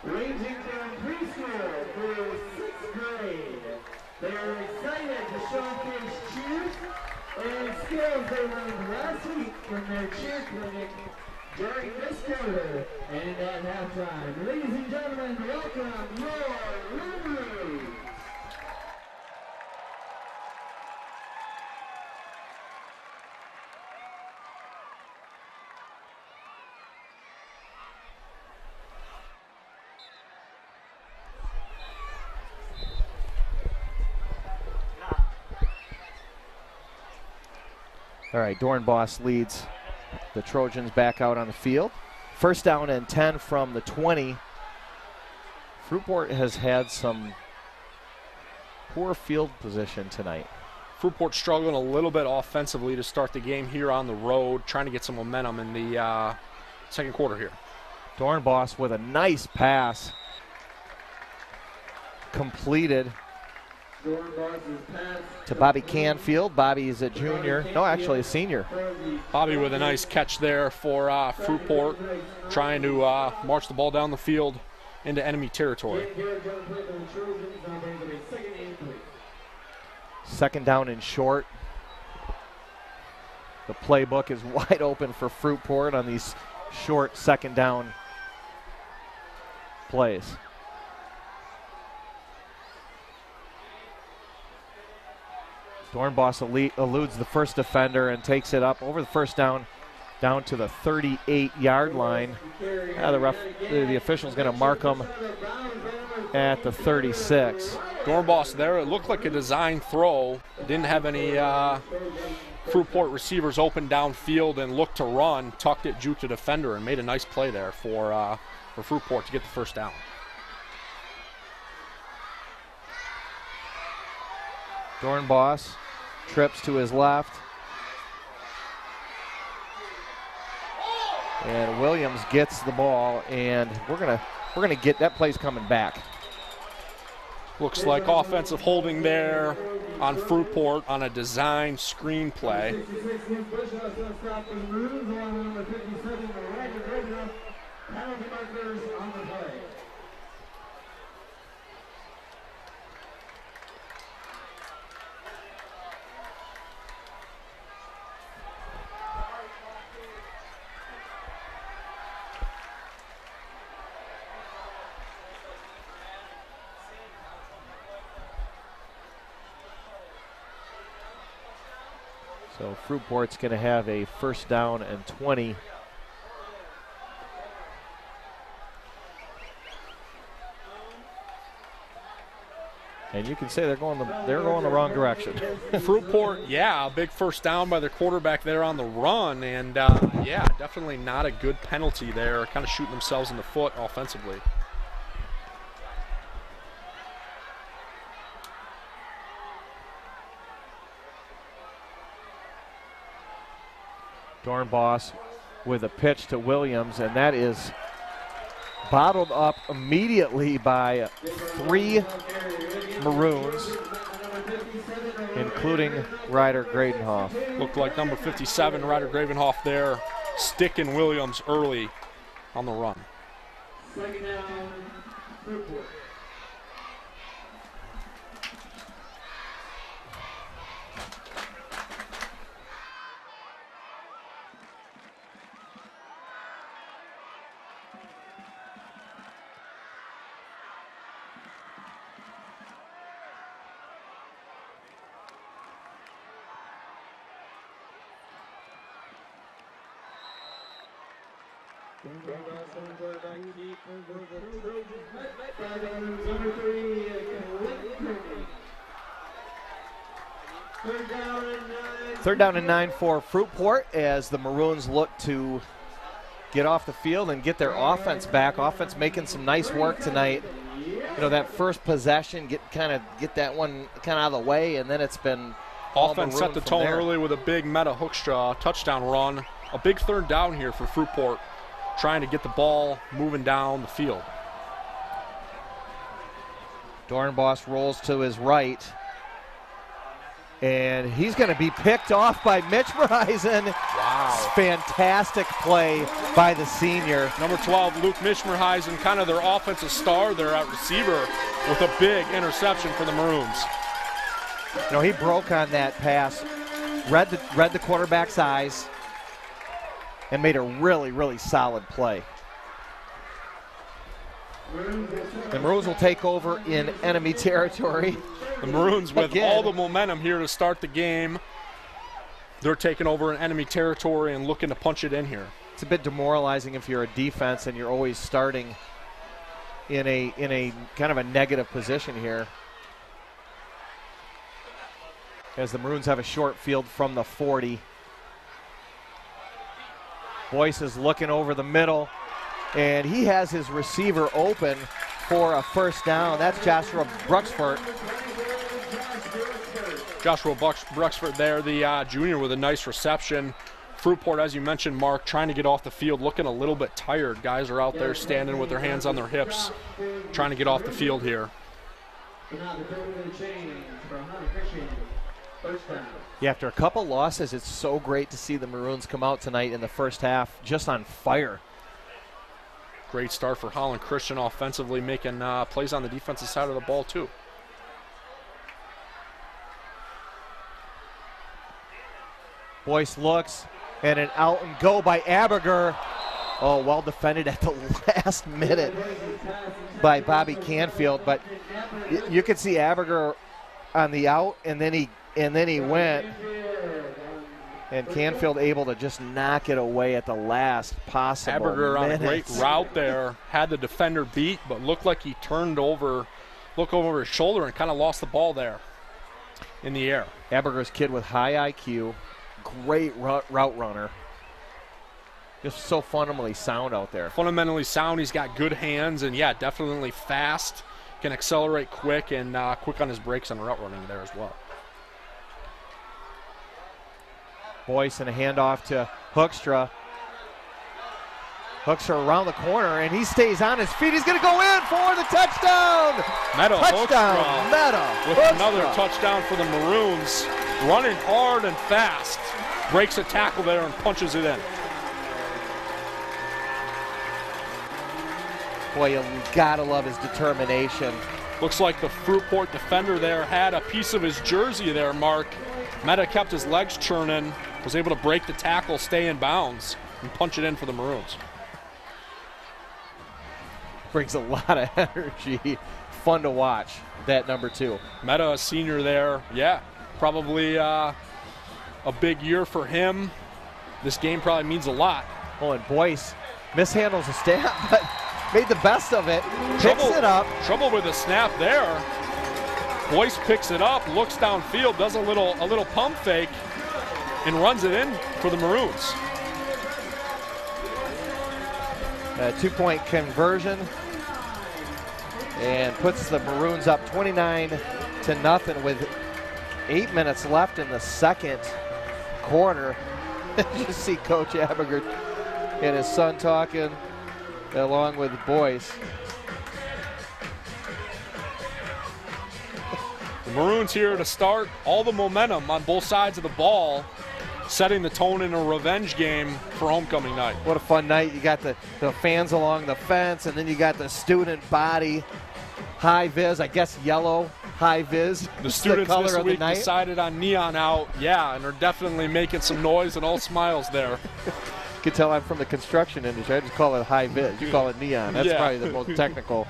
Ranging from preschool through 6th grade. They are excited to showcase cheers and skills they learned last week from their cheer clinic during this quarter and at halftime. Ladies and gentlemen, welcome your Maroons. All right, Dornbos leads the Trojans back out on the field. First down and 10 from the 20. Fruitport has had some poor field position tonight. Fruitport struggling a little bit offensively to start the game here on the road, trying to get some momentum in the second quarter here. Dornbos with a nice pass completed to Bobby Canfield. Bobby is a junior. No, actually a senior. Bobby with a nice catch there for Fruitport, trying to march the ball down the field into enemy territory. Second down and short. The playbook is wide open for Fruitport on these short second down plays. Dornbos eludes the first defender and takes it up over the first down to the 38-yard line. The official's going to mark them at the 36. Dornbos there, it looked like a design throw. Didn't have any Fruitport receivers open downfield and looked to run, tucked it, juked a defender, and made a nice play there for Fruitport to get the first down. Dornbos trips to his left. And Williams gets the ball, and we're gonna get that play's coming back. Looks like offensive holding there on Fruitport on a design screen play. So Fruitport's going to have a first down and 20. And you can say they're going the wrong direction. Fruitport, yeah, a big first down by their quarterback there on the run, and yeah, definitely not a good penalty there. Kind of shooting themselves in the foot offensively. Dornbos with a pitch to Williams, and that is bottled up immediately by 3 Maroons, including Ryder Gradenhoff. Looked like number 57, Ryder Gravenhoff there, sticking Williams early on the run. Second down, Fruitport. Third down and 9 for Fruitport as the Maroons look to get off the field and get their offense back. Offense making some nice work tonight. You know, that first possession, get that one kind of out of the way, and then it's been offense set the tone early with a big Meta Hoekstra touchdown run. A big third down here for Fruitport, trying to get the ball moving down the field. Dornbos rolls to his right, and he's going to be picked off by Mitch Merheisen. Wow. Fantastic play by the senior. Number 12, Luke Mitchmerheisen, kind of their offensive star there at receiver, with a big interception for the Maroons. You know, he broke on that pass, read the quarterback's eyes, and made a really, really solid play. The Maroons will take over in enemy territory. The Maroons with Again. all the momentum here to start the game. They're taking over in enemy territory and looking to punch it in here. It's a bit demoralizing if you're a defense and you're always starting in a kind of a negative position here. As the Maroons have a short field from the 40. Boyce is looking over the middle, and he has his receiver open for a first down. That's Joshua Bruxford. Joshua Bruxford there, the junior, with a nice reception. Fruitport, as you mentioned, Mark, trying to get off the field, looking a little bit tired. Guys are out there standing with their hands on their hips, trying to get off the field here. Yeah, after a couple losses, it's so great to see the Maroons come out tonight in the first half just on fire. Great start for Holland Christian offensively, making plays on the defensive side of the ball too. Boyce looks, and an out and go by Aberger. Oh, well defended at the last minute by Bobby Canfield, but you could see Aberger on the out, and then he went, and Canfield able to just knock it away at the last possible Aberger on a great minutes. route there, had the defender beat, but looked like he looked over his shoulder and kind of lost the ball there in the air. Aberger's kid with high IQ, great route runner. Just so fundamentally sound out there. Fundamentally sound, he's got good hands, and yeah, definitely fast, can accelerate quick, and quick on his brakes on route running there as well. Boyce and a handoff to Hoekstra. Hoekstra around the corner, and he stays on his feet. He's going to go in for the touchdown. Touchdown, Meta. With another touchdown for the Maroons. Running hard and fast. Breaks a tackle there and punches it in. Boy, you gotta love his determination. Looks like the Fruitport defender there had a piece of his jersey there, Mark. Meta kept his legs churning, was able to break the tackle, stay in bounds, and punch it in for the Maroons. Brings a lot of energy. Fun to watch, that number 2. Meta, a senior there. Yeah, probably a big year for him. This game probably means a lot. Oh, and Boyce mishandles a snap, but made the best of it. Picks it up. Trouble with the snap there. Boyce picks it up, looks downfield, does a little pump fake, and runs it in for the Maroons. A 2-point conversion and puts the Maroons up 29-0 with 8 minutes left in the second quarter. You see Coach Abiger and his son talking along with Boyce. The Maroons here to start, all the momentum on both sides of the ball, setting the tone in a revenge game for homecoming night. What a fun night. You got the fans along the fence, and then you got the student body, high vis, I guess yellow, high vis. The students color this of the week night. decided on neon out, yeah, and they're definitely making some noise and all smiles there. You can tell I'm from the construction industry. I just call it high vis. You call it neon. That's Yeah. probably the most technical.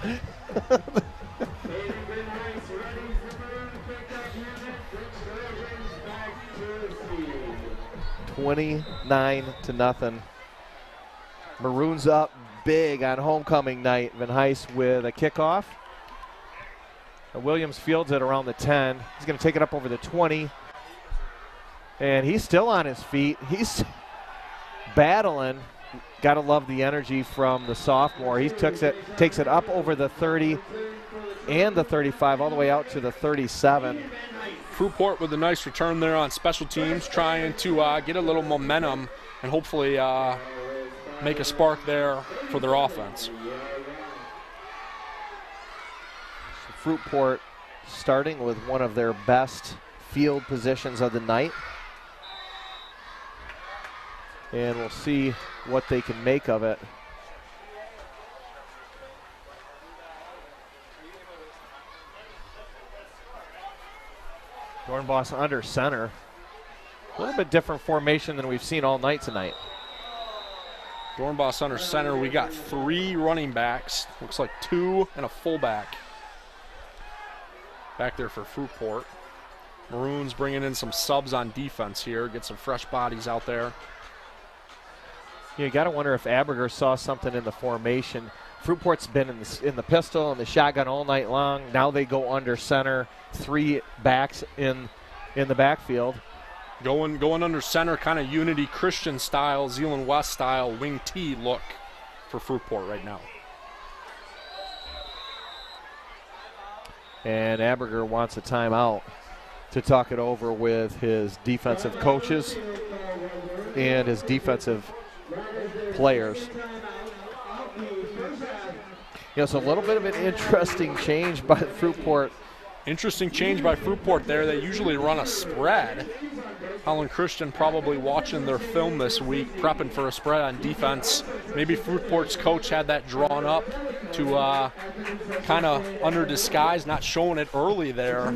29-0. Maroons up big on homecoming night. Van Heist with a kickoff. Williams fields it around the 10. He's going to take it up over the 20. And he's still on his feet. He's battling. Got to love the energy from the sophomore. He takes it up over the 30 and the 35, all the way out to the 37. Fruitport with a nice return there on special teams, trying to get a little momentum and hopefully make a spark there for their offense. Fruitport starting with one of their best field positions of the night. And we'll see what they can make of it. Dornbos under center. A little bit different formation than we've seen all night tonight. Dornbos under center. We got 3 running backs. Looks like 2 and a fullback back there for Fruitport. Maroons bringing in some subs on defense here. Get some fresh bodies out there. You got to wonder if Abiger saw something in the formation. Fruitport's been in the pistol and the shotgun all night long. Now they go under center. 3 backs in the backfield. Going under center, kind of Unity Christian style, Zeeland West style, wing T look for Fruitport right now. And Abiger wants a timeout to talk it over with his defensive coaches and his defensive players. It's a little bit of an interesting change by Fruitport. Interesting change by Fruitport there. They usually run a spread. Holland Christian probably watching their film this week, prepping for a spread on defense. Maybe Fruitport's coach had that drawn up to kind of under disguise, not showing it early there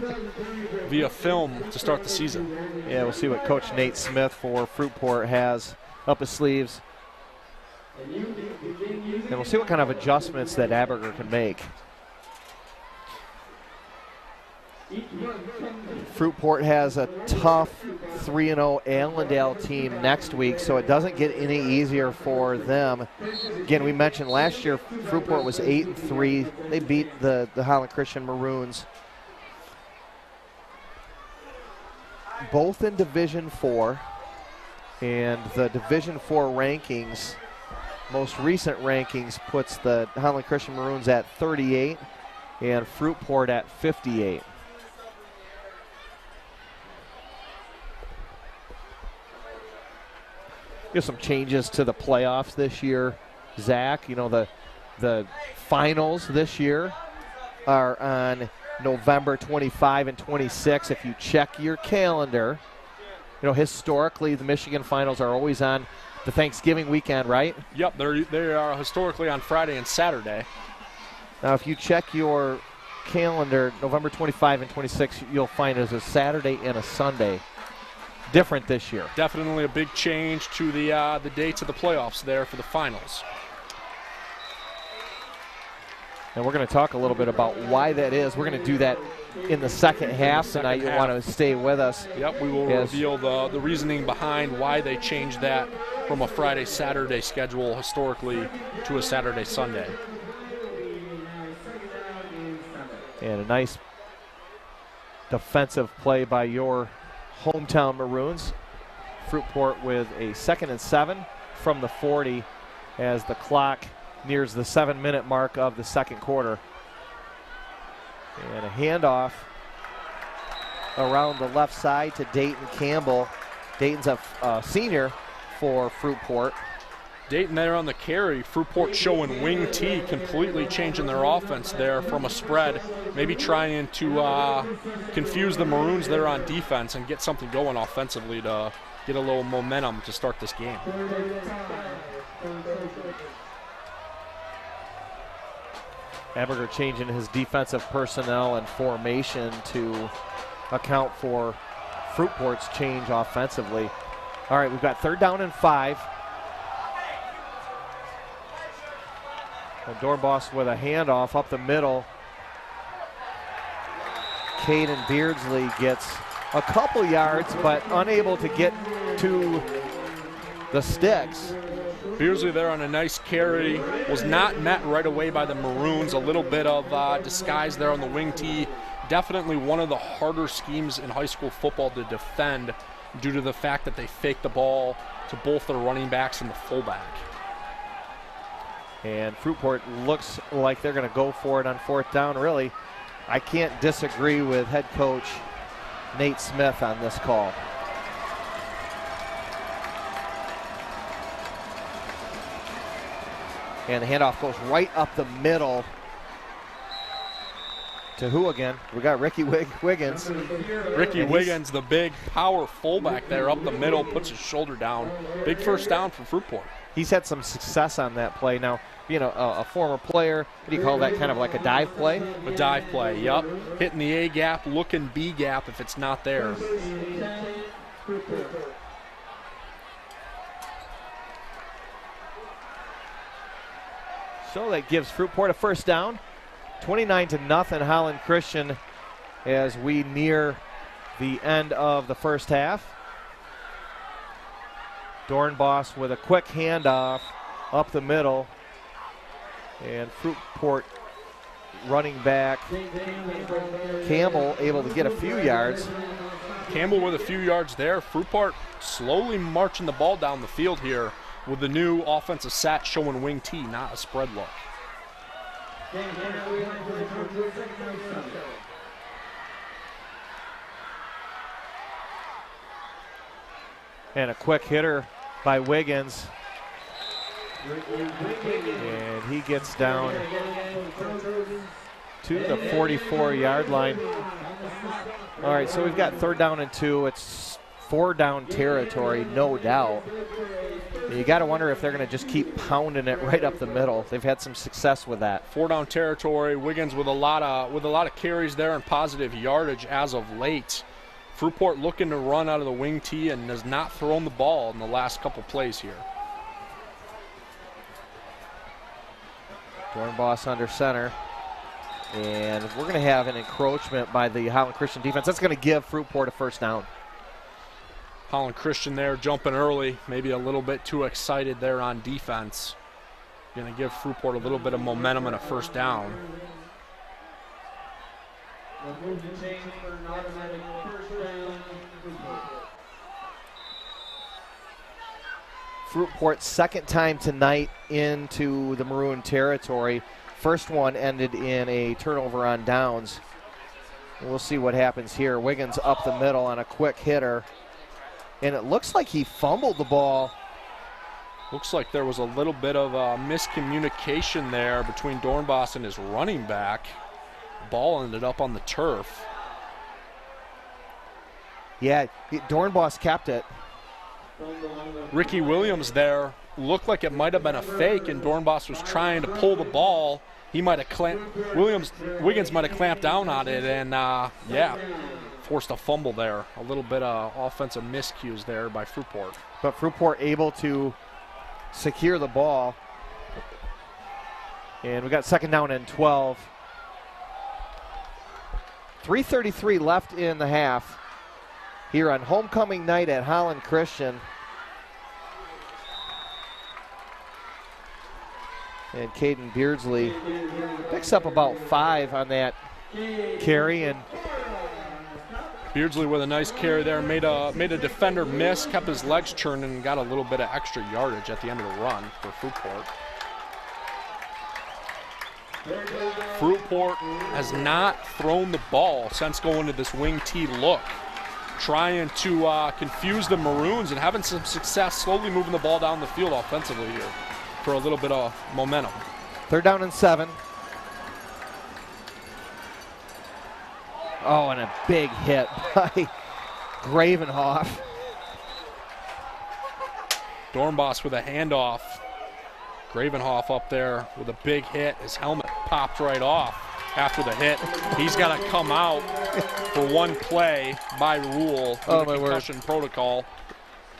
via film to start the season. Yeah, we'll see what Coach Nate Smith for Fruitport has up his sleeves. And we'll see what kind of adjustments that Abiger can make. Fruitport has a tough 3-0 Allendale team next week, so it doesn't get any easier for them. Again, we mentioned last year Fruitport was 8-3. They beat the Holland Christian Maroons. Both in Division 4, and the Division 4 rankings, most recent rankings, puts the Holland Christian Maroons at 38 and Fruitport at 58. There's some changes to the playoffs this year, Zach. You know, the finals this year are on November 25 and 26. If you check your calendar, you know, historically the Michigan finals are always on the Thanksgiving weekend, right? Yep, they are historically on Friday and Saturday. Now, if you check your calendar, November 25 and 26, you'll find it's a Saturday and a Sunday. Different this year. Definitely a big change to the dates of the playoffs there for the finals. And we're going to talk a little bit about why that is. We're going to do that in the second half tonight. You'll want to stay with us. Yep, we will reveal the reasoning behind why they changed that from a Friday-Saturday schedule historically to a Saturday-Sunday. And a nice defensive play by your hometown Maroons. Fruitport with a 2nd and 7 from the 40 as the clock nears the 7-minute mark of the second quarter. And a handoff around the left side to Dayton Campbell. Dayton's a senior for Fruitport. Dayton there on the carry. Fruitport showing wing T, completely changing their offense there from a spread, maybe trying to confuse the Maroons there on defense and get something going offensively to get a little momentum to start this game. Hamburger changing his defensive personnel and formation to account for Fruitport's change offensively. All right, we've got 3rd down and 5. And Dornbos with a handoff up the middle. Caden Beardsley gets a couple yards, but unable to get to the sticks. Beardsley there on a nice carry, was not met right away by the Maroons. A little bit of disguise there on the wing T. Definitely one of the harder schemes in high school football to defend due to the fact that they fake the ball to both their running backs and the fullback. And Fruitport looks like they're going to go for it on 4th down. Really, I can't disagree with head coach Nate Smith on this call. And the handoff goes right up the middle. To who again? We got Ricky Wiggins. Ricky Wiggins, the big power fullback there up the middle, puts his shoulder down. Big first down for Fruitport. He's had some success on that play. Now, being a former player, what do you call that, kind of like a dive play? A dive play, yep. Hitting the A gap, looking B gap if it's not there. So that gives Fruitport a first down. 29-0 Holland Christian as we near the end of the first half. Dornbos with a quick handoff up the middle. And Fruitport running back Campbell able to get a few yards. Campbell with a few yards there. Fruitport slowly marching the ball down the field here with the new offensive set showing wing T, not a spread look. And a quick hitter by Wiggins. And he gets down to the 44-yard line. All right, so we've got 3rd down and 2. It's 4-down territory, no doubt. You got to wonder if they're going to just keep pounding it right up the middle. They've had some success with that. 4-down territory. Wiggins with a lot of carries there and positive yardage as of late. Fruitport looking to run out of the wing T and has not thrown the ball in the last couple plays here. Dornbos under center. And we're going to have an encroachment by the Holland Christian defense. That's going to give Fruitport a first down. Holland Christian there jumping early, maybe a little bit too excited there on defense. Going to give Fruitport a little bit of momentum and a first down. Fruitport's 2nd time tonight into the Maroon territory. First one ended in a turnover on downs. We'll see what happens here. Wiggins up the middle on a quick hitter. And it looks like he fumbled the ball. Looks like there was a little bit of miscommunication there between Dornbos and his running back. Ball ended up on the turf. Yeah, Dornbos kept it. Ricky Williams there looked like it might have been a fake, and Dornbos was trying to pull the ball. He might have Wiggins might have clamped down on it, and forced a fumble there. A little bit of offensive miscues there by Fruitport. But Fruitport able to secure the ball. And we got 2nd down and 12. 3:33 left in the half here on homecoming night at Holland Christian. And Caden Beardsley picks up about 5 on that carry, and Beardsley with a nice carry there, made a defender miss, kept his legs churning, and got a little bit of extra yardage at the end of the run for Fruitport. Fruitport has not thrown the ball since going to this wing T look, trying to confuse the Maroons and having some success slowly moving the ball down the field offensively here for a little bit of momentum. 3rd down and 7. Oh, and a big hit by Gravenhoff. Dornbos with a handoff. Gravenhoff up there with a big hit. His helmet popped right off after the hit. He's got to come out for one play by rule with the concussion protocol.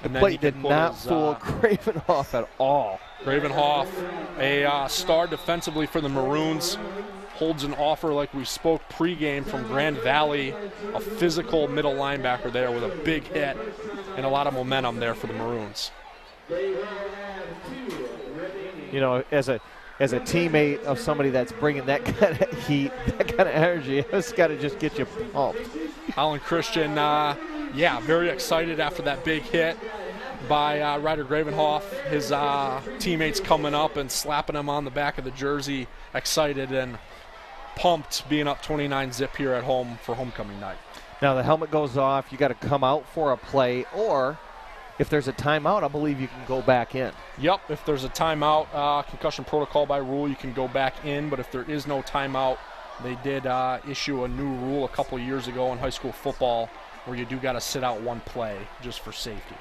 And the play did not fool Gravenhoff at all. Gravenhoff, a star defensively for the Maroons, holds an offer like we spoke pregame from Grand Valley, a physical middle linebacker there with a big hit and a lot of momentum there for the Maroons. You know, as a teammate of somebody that's bringing that kind of heat, that kind of energy, it's got to just get you pumped. Holland Christian, very excited after that big hit by Ryder Gravenhoff. His teammates coming up and slapping him on the back of the jersey, excited and pumped being up 29-zip here at home for homecoming night. Now the helmet goes off. You got to come out for a play, or if there's a timeout, I believe you can go back in. Yep, if there's a timeout, concussion protocol by rule, you can go back in. But if there is no timeout, they did issue a new rule a couple years ago in high school football where you do got to sit out one play just for safety.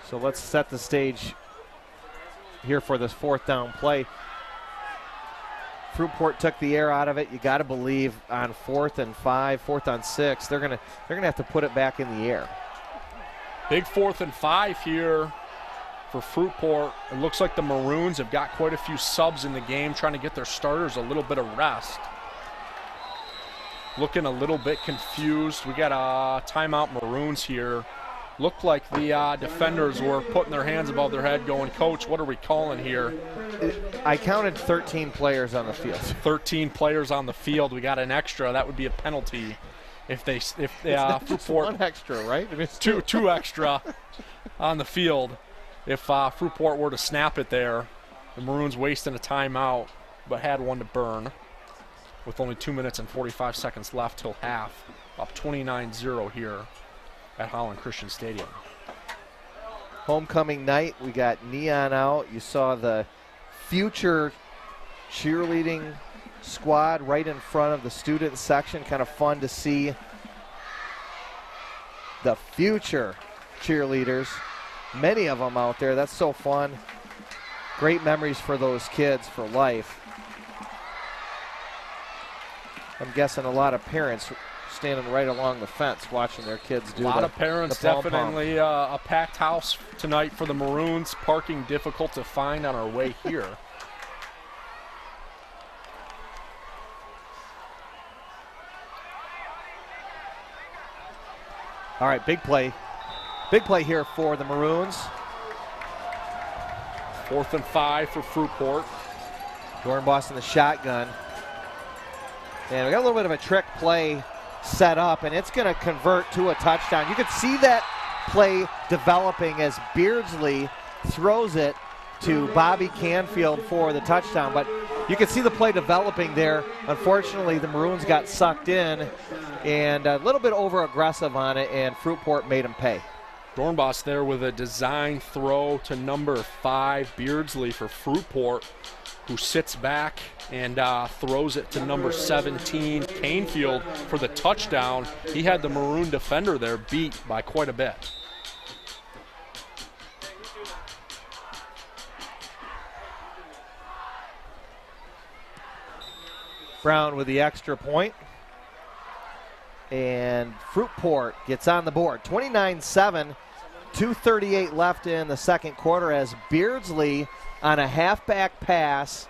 So let's set the stage here for this 4th down play. Fruitport took the air out of it. You got to believe on 4th and 5, 4th and 6, they're gonna have to put it back in the air. Big 4th and 5 here for Fruitport. It looks like the Maroons have got quite a few subs in the game, trying to get their starters a little bit of rest. Looking a little bit confused. We got a timeout Maroons here. Looked like the defenders were putting their hands above their head going, Coach, what are we calling here? I counted 13 players on the field. 13 players on the field. We got an extra. That would be a penalty if Fruitport, one extra, right? I mean, it's two extra on the field. If Fruitport were to snap it there, the Maroons wasting a timeout, but had one to burn with only 2 minutes and 45 seconds left till half. Up 29-0 here at Holland Christian Stadium. Homecoming night, we got neon out. You saw the future cheerleading squad right in front of the student section. Kind of fun to see the future cheerleaders. Many of them out there. That's so fun. Great memories for those kids for life. I'm guessing a lot of parents standing right along the fence watching their kids do that. A lot of parents, definitely a packed house tonight for the Maroons. Parking difficult to find on our way here. All right, big play. Big play here for the Maroons. 4th and 5 for Fruitport. Dornbos in the shotgun. And we got a little bit of a trick play set up, and it's going to convert to a touchdown. You could see that play developing as Beardsley throws it to Bobby Canfield for the touchdown, but you can see the play developing there. Unfortunately, the Maroons got sucked in and a little bit over aggressive on it, and Fruitport made them pay. Dornbos there with a design throw to number 5, Beardsley for Fruitport, who sits back and throws it to number 17, Canfield, for the touchdown. He had the Maroon defender there beat by quite a bit. Brown with the extra point. And Fruitport gets on the board. 29-7, 2:38 left in the second quarter as Beardsley on a halfback pass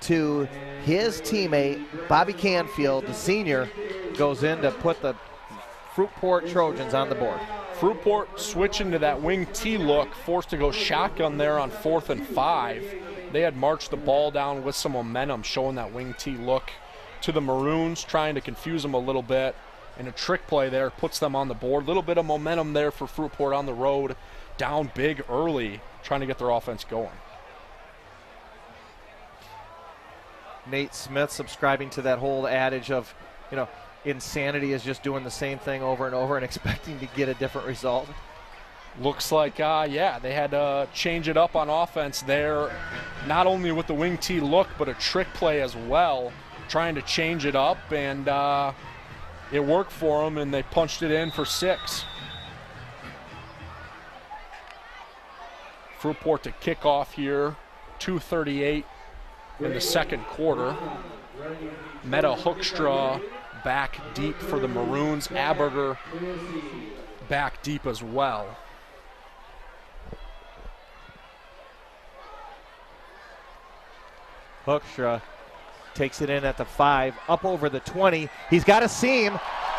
to his teammate, Bobby Canfield, the senior, goes in to put the Fruitport Trojans on the board. Fruitport switching to that wing T look, forced to go shotgun there on 4th and 5. They had marched the ball down with some momentum, showing that wing T look to the Maroons, trying to confuse them a little bit. And a trick play there puts them on the board. A little bit of momentum there for Fruitport on the road, down big early, trying to get their offense going. Nate Smith subscribing to that whole adage of, insanity is just doing the same thing over and over and expecting to get a different result. Looks like, they had to change it up on offense there, not only with the wing T look, but a trick play as well, trying to change it up, and it worked for them, and they punched it in for 6. Fruitport to kick off here, 2:38 in the second quarter. Meta Hoekstra back deep for the Maroons. Aberger back deep as well. Hoekstra takes it in at the 5, up over the 20. He's got a seam,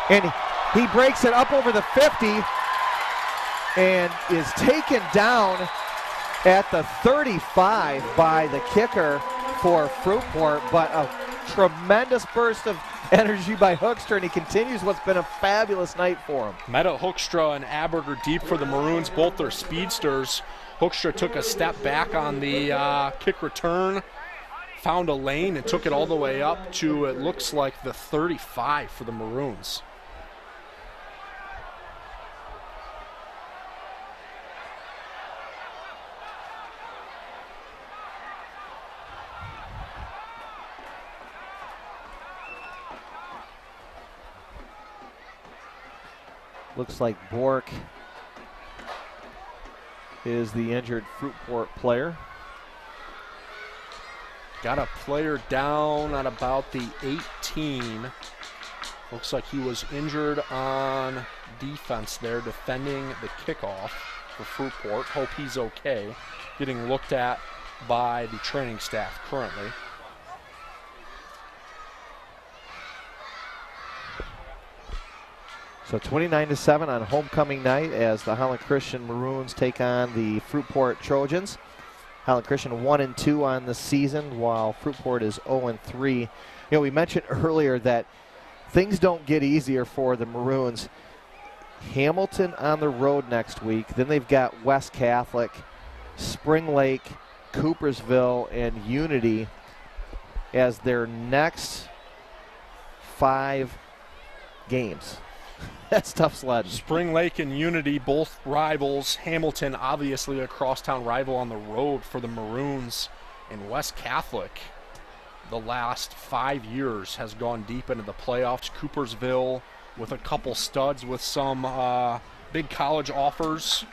and he breaks it up over the 50 and is taken down at the 35 by the kicker for Fruitport, but a tremendous burst of energy by Hoekstra, and he continues what's been a fabulous night for him. Meta Hoekstra and Aberger deep for the Maroons, both their speedsters. Hoekstra took a step back on the kick return, found a lane and took it all the way up to, it looks like, the 35 for the Maroons. Looks like Bork is the injured Fruitport player. Got a player down at about the 18. Looks like he was injured on defense there, defending the kickoff for Fruitport. Hope he's okay. Getting looked at by the training staff currently. So 29-7 on homecoming night as the Holland Christian Maroons take on the Fruitport Trojans. Holland Christian 1-2 on the season, while Fruitport is 0-3. We mentioned earlier that things don't get easier for the Maroons. Hamilton on the road next week. Then they've got West Catholic, Spring Lake, Coopersville, and Unity as their next 5 games. That's tough sledding. Spring Lake and Unity, both rivals. Hamilton, obviously a crosstown rival on the road for the Maroons. And West Catholic, the last 5 years, has gone deep into the playoffs. Coopersville with a couple studs with some big college offers,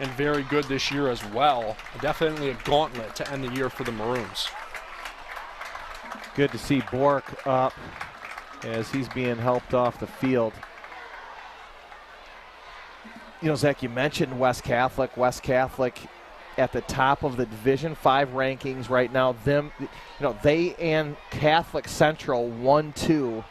and very good this year as well. Definitely a gauntlet to end the year for the Maroons. Good to see Bork up as he's being helped off the field. Zach, you mentioned West Catholic. West Catholic at the top of the Division 5 rankings right now. They and Catholic Central 1-2.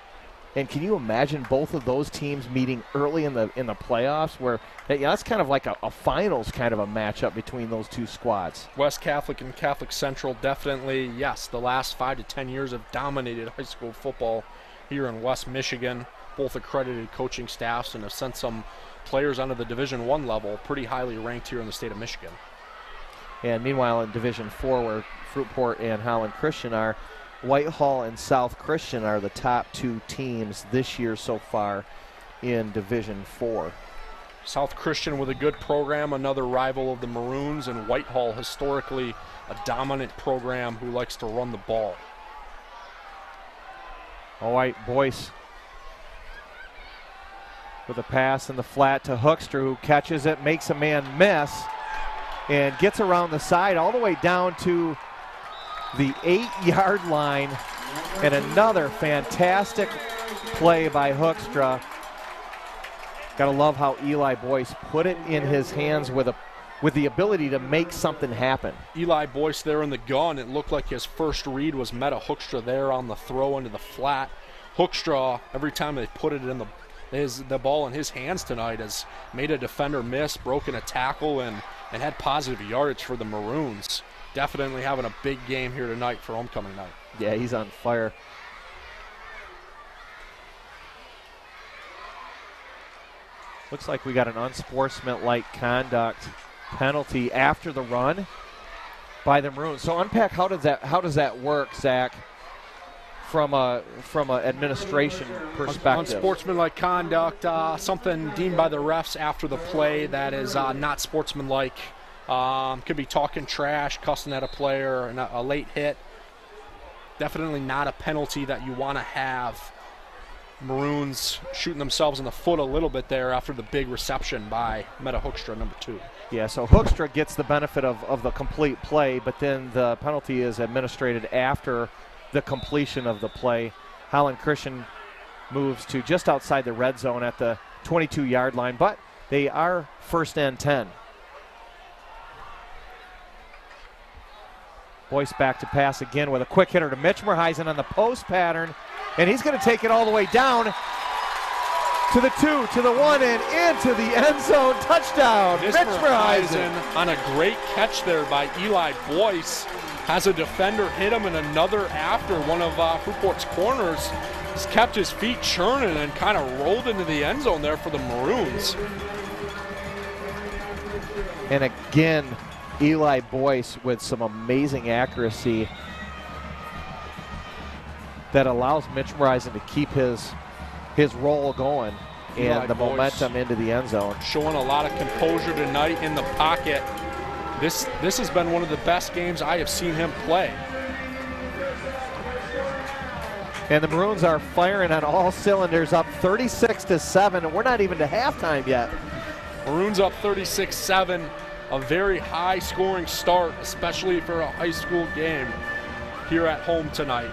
And can you imagine both of those teams meeting early in the playoffs, where that's kind of like a finals kind of a matchup between those two squads? West Catholic and Catholic Central definitely, yes, the last 5 to 10 years have dominated high school football here in West Michigan. Both accredited coaching staffs and have sent some players onto the Division I level, pretty highly ranked here in the state of Michigan. And meanwhile in Division 4, where Fruitport and Holland Christian are, Whitehall and South Christian are the top 2 teams this year so far in Division 4. South Christian with a good program, another rival of the Maroons, and Whitehall historically a dominant program who likes to run the ball. All right, Boyce with a pass in the flat to Hoekstra, who catches it, makes a man miss, and gets around the side all the way down to the 8-yard line. And another fantastic play by Hoekstra. Gotta love how Eli Boyce put it in his hands with a with the ability to make something happen. Eli Boyce there in the gun. It looked like his first read was Meta Hoekstra there on the throw into the flat. Hoekstra, every time they put it in the ball in his hands tonight, has made a defender miss, broken a tackle, and had positive yardage for the Maroons. Definitely having a big game here tonight for homecoming night. Yeah, he's on fire. Looks like we got an unsportsmanlike conduct penalty after the run by the Maroons. So unpack, how does that work, Zach, from a administration perspective? Unsportsmanlike conduct, something deemed by the refs after the play that is not sportsmanlike. Could be talking trash, cussing at a player, a late hit. Definitely not a penalty that you want to have. Maroons shooting themselves in the foot a little bit there after the big reception by Meta Hoekstra, number 2. Yeah, so Hoekstra gets the benefit of the complete play, but then the penalty is administered after the completion of the play. Holland Christian moves to just outside the red zone at the 22-yard line, but they are first and 10. Boyce back to pass again with a quick hitter to Mitch Merheisen on the post pattern, and he's going to take it all the way down to the 2, to the 1, and into the end zone. Touchdown, Mitch Merheisen. On a great catch there by Eli Boyce. Has a defender hit him and another after one of Fruitport's corners. He's kept his feet churning and kind of rolled into the end zone there for the Maroons. And again, Eli Boyce with some amazing accuracy that allows Mitch Merheisen to keep his roll going and the momentum into the end zone. Showing a lot of composure tonight in the pocket. This has been one of the best games I have seen him play. And the Maroons are firing on all cylinders, up 36-7, and we're not even to halftime yet. Maroons up 36-7, a very high scoring start, especially for a high school game here at home tonight.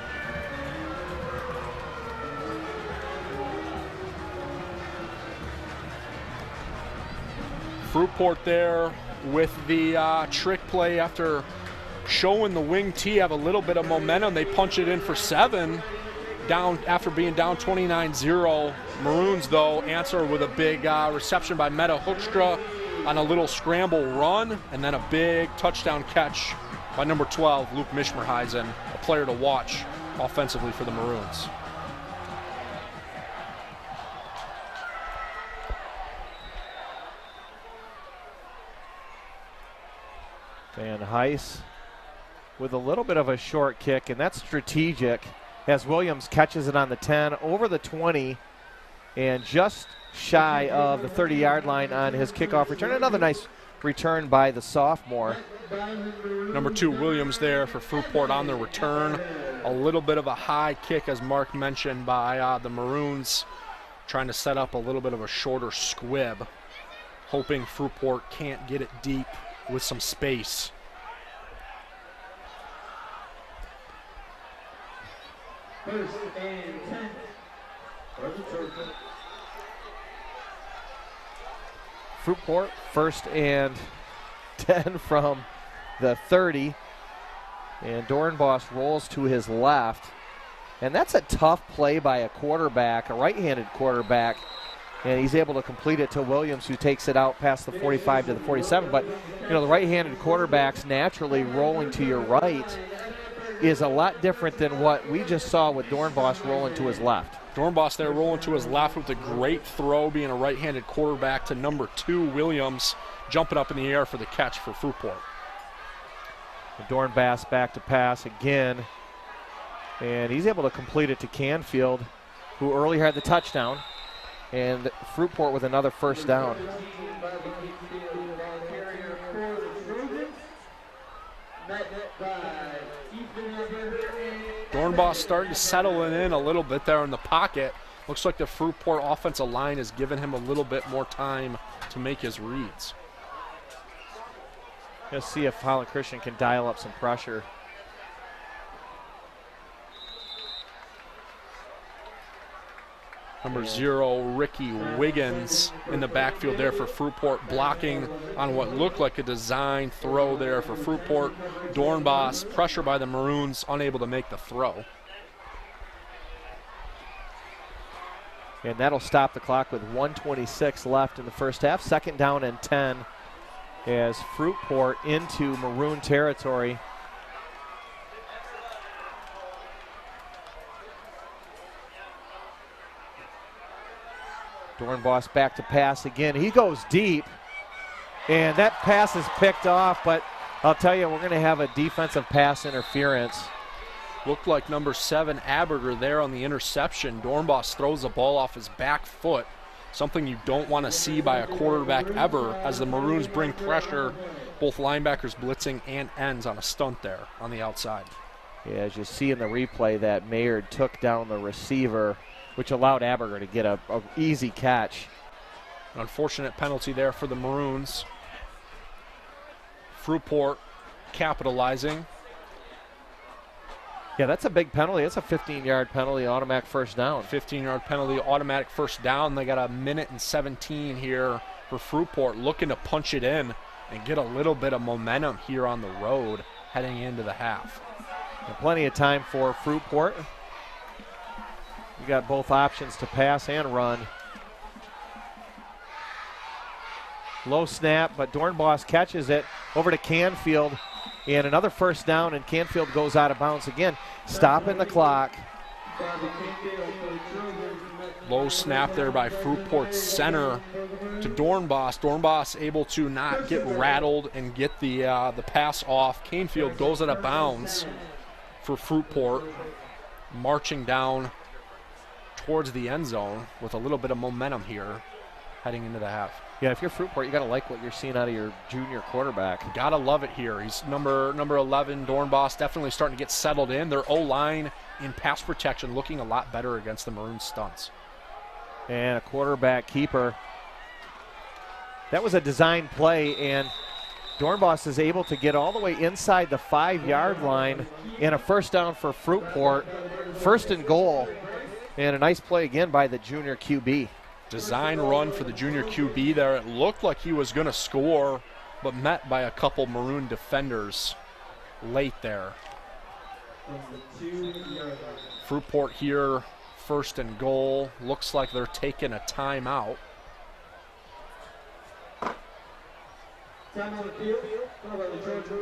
Fruitport there with the trick play after showing the wing tee have a little bit of momentum. They punch it in for 7 down after being down 29-0. Maroons, though, answer with a big reception by Meta Hoekstra on a little scramble run, and then a big touchdown catch by number 12, Luke Mishmerheisen, a player to watch offensively for the Maroons. Van Heis with a little bit of a short kick, and that's strategic as Williams catches it on the 10, over the 20, and just shy of the 30-yard line on his kickoff return. Another nice return by the sophomore. Number 2, Williams there for Fruitport on the return. A little bit of a high kick, as Mark mentioned, by the Maroons, trying to set up a little bit of a shorter squib, hoping Fruitport can't get it deep with some space. First and 10 for the Turkey. Fruitport first and 10 from the 30, and Dornbos rolls to his left, and that's a tough play by a quarterback, a right-handed quarterback, and he's able to complete it to Williams, who takes it out past the 45 to the 47. But you know, the right-handed quarterbacks naturally rolling to your right is a lot different than what we just saw with Dornbos rolling to his left. Dornbos there rolling to his left with a great throw, being a right-handed quarterback, to number 2, Williams, jumping up in the air for the catch for Fruitport. Dornbos back to pass again, and he's able to complete it to Canfield, who earlier had the touchdown, and Fruitport with another first down. Dornbos starting to settle in a little bit there in the pocket. Looks like the Fruitport offensive line has given him a little bit more time to make his reads. Let's see if Holland Christian can dial up some pressure. Number 0, Ricky Wiggins in the backfield there for Fruitport, blocking on what looked like a design throw there for Fruitport. Dornbos, pressure by the Maroons, unable to make the throw. And that'll stop the clock with 1:26 left in the first half. 2nd down and 10 as Fruitport into Maroon territory. Dornbos back to pass again. He goes deep, and that pass is picked off, but I'll tell you, we're going to have a defensive pass interference. Looked like number 7, Aberger, there on the interception. Dornbos throws the ball off his back foot, something you don't want to see by a quarterback ever, as the Maroons bring pressure, both linebackers blitzing and ends on a stunt there on the outside. Yeah, as you see in the replay, that Maynard took down the receiver, which allowed Aberger to get a easy catch. An unfortunate penalty there for the Maroons. Fruitport capitalizing. Yeah, that's a big penalty. That's a 15-yard penalty, automatic first down. 15-yard penalty, automatic first down. They got a 1:17 here for Fruitport, looking to punch it in and get a little bit of momentum here on the road heading into the half. And plenty of time for Fruitport. You got both options to pass and run. Low snap, but Dornbos catches it over to Canfield. And another first down, and Canfield goes out of bounds again, stopping the clock. Low snap there by Fruitport's center to Dornbos. Dornbos able to not get rattled and get the pass off. Canfield goes out of bounds for Fruitport, marching down towards the end zone with a little bit of momentum here heading into the half. Yeah, if you're Fruitport, you got to like what you're seeing out of your junior quarterback. Gotta love it here. He's number 11, Dornbos, definitely starting to get settled in. Their O-line in pass protection looking a lot better against the Maroon stunts. And a quarterback keeper. That was a design play, and Dornbos is able to get all the way inside the 5-yard line, and a first down for Fruitport. 1st and goal, and a nice play again by the junior QB. Design run for the junior QB there. It looked like he was going to score, but met by a couple Maroon defenders late there. Fruitport here, 1st and goal. Looks like they're taking a timeout.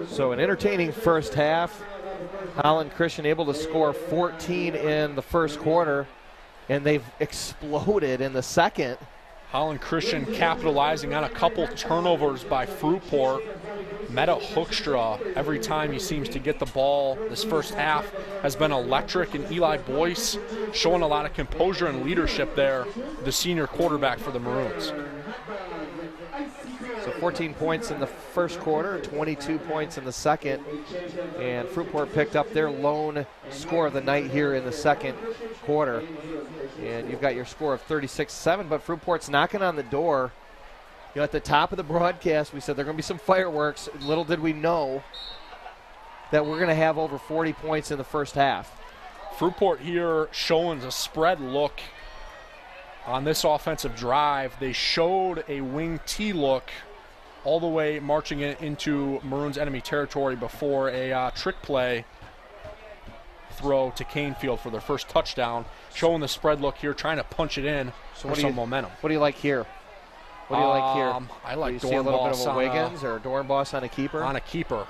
So an entertaining first half. Holland Christian able to score 14 in the first quarter, and they've exploded in the second. Holland Christian capitalizing on a couple turnovers by Fruitport. Meta Hoekstra, every time he seems to get the ball this first half, has been electric, and Eli Boyce showing a lot of composure and leadership there, the senior quarterback for the Maroons. So 14 points in the first quarter, 22 points in the second, and Fruitport picked up their lone score of the night here in the second quarter. And you've got your score of 36-7, but Fruitport's knocking on the door. You know, at the top of the broadcast, we said there are going to be some fireworks. Little did we know that we're going to have over 40 points in the first half. Fruitport here showing a spread look on this offensive drive. They showed a wing T look all the way marching into Maroons enemy territory before a trick play throw to Canefield for their first touchdown. Showing the spread look here, trying to punch it in for some momentum. What do you like here? What do you like here? I like do you see a little bit of a Dornbos Wiggins or Dornbos on a keeper? On a keeper.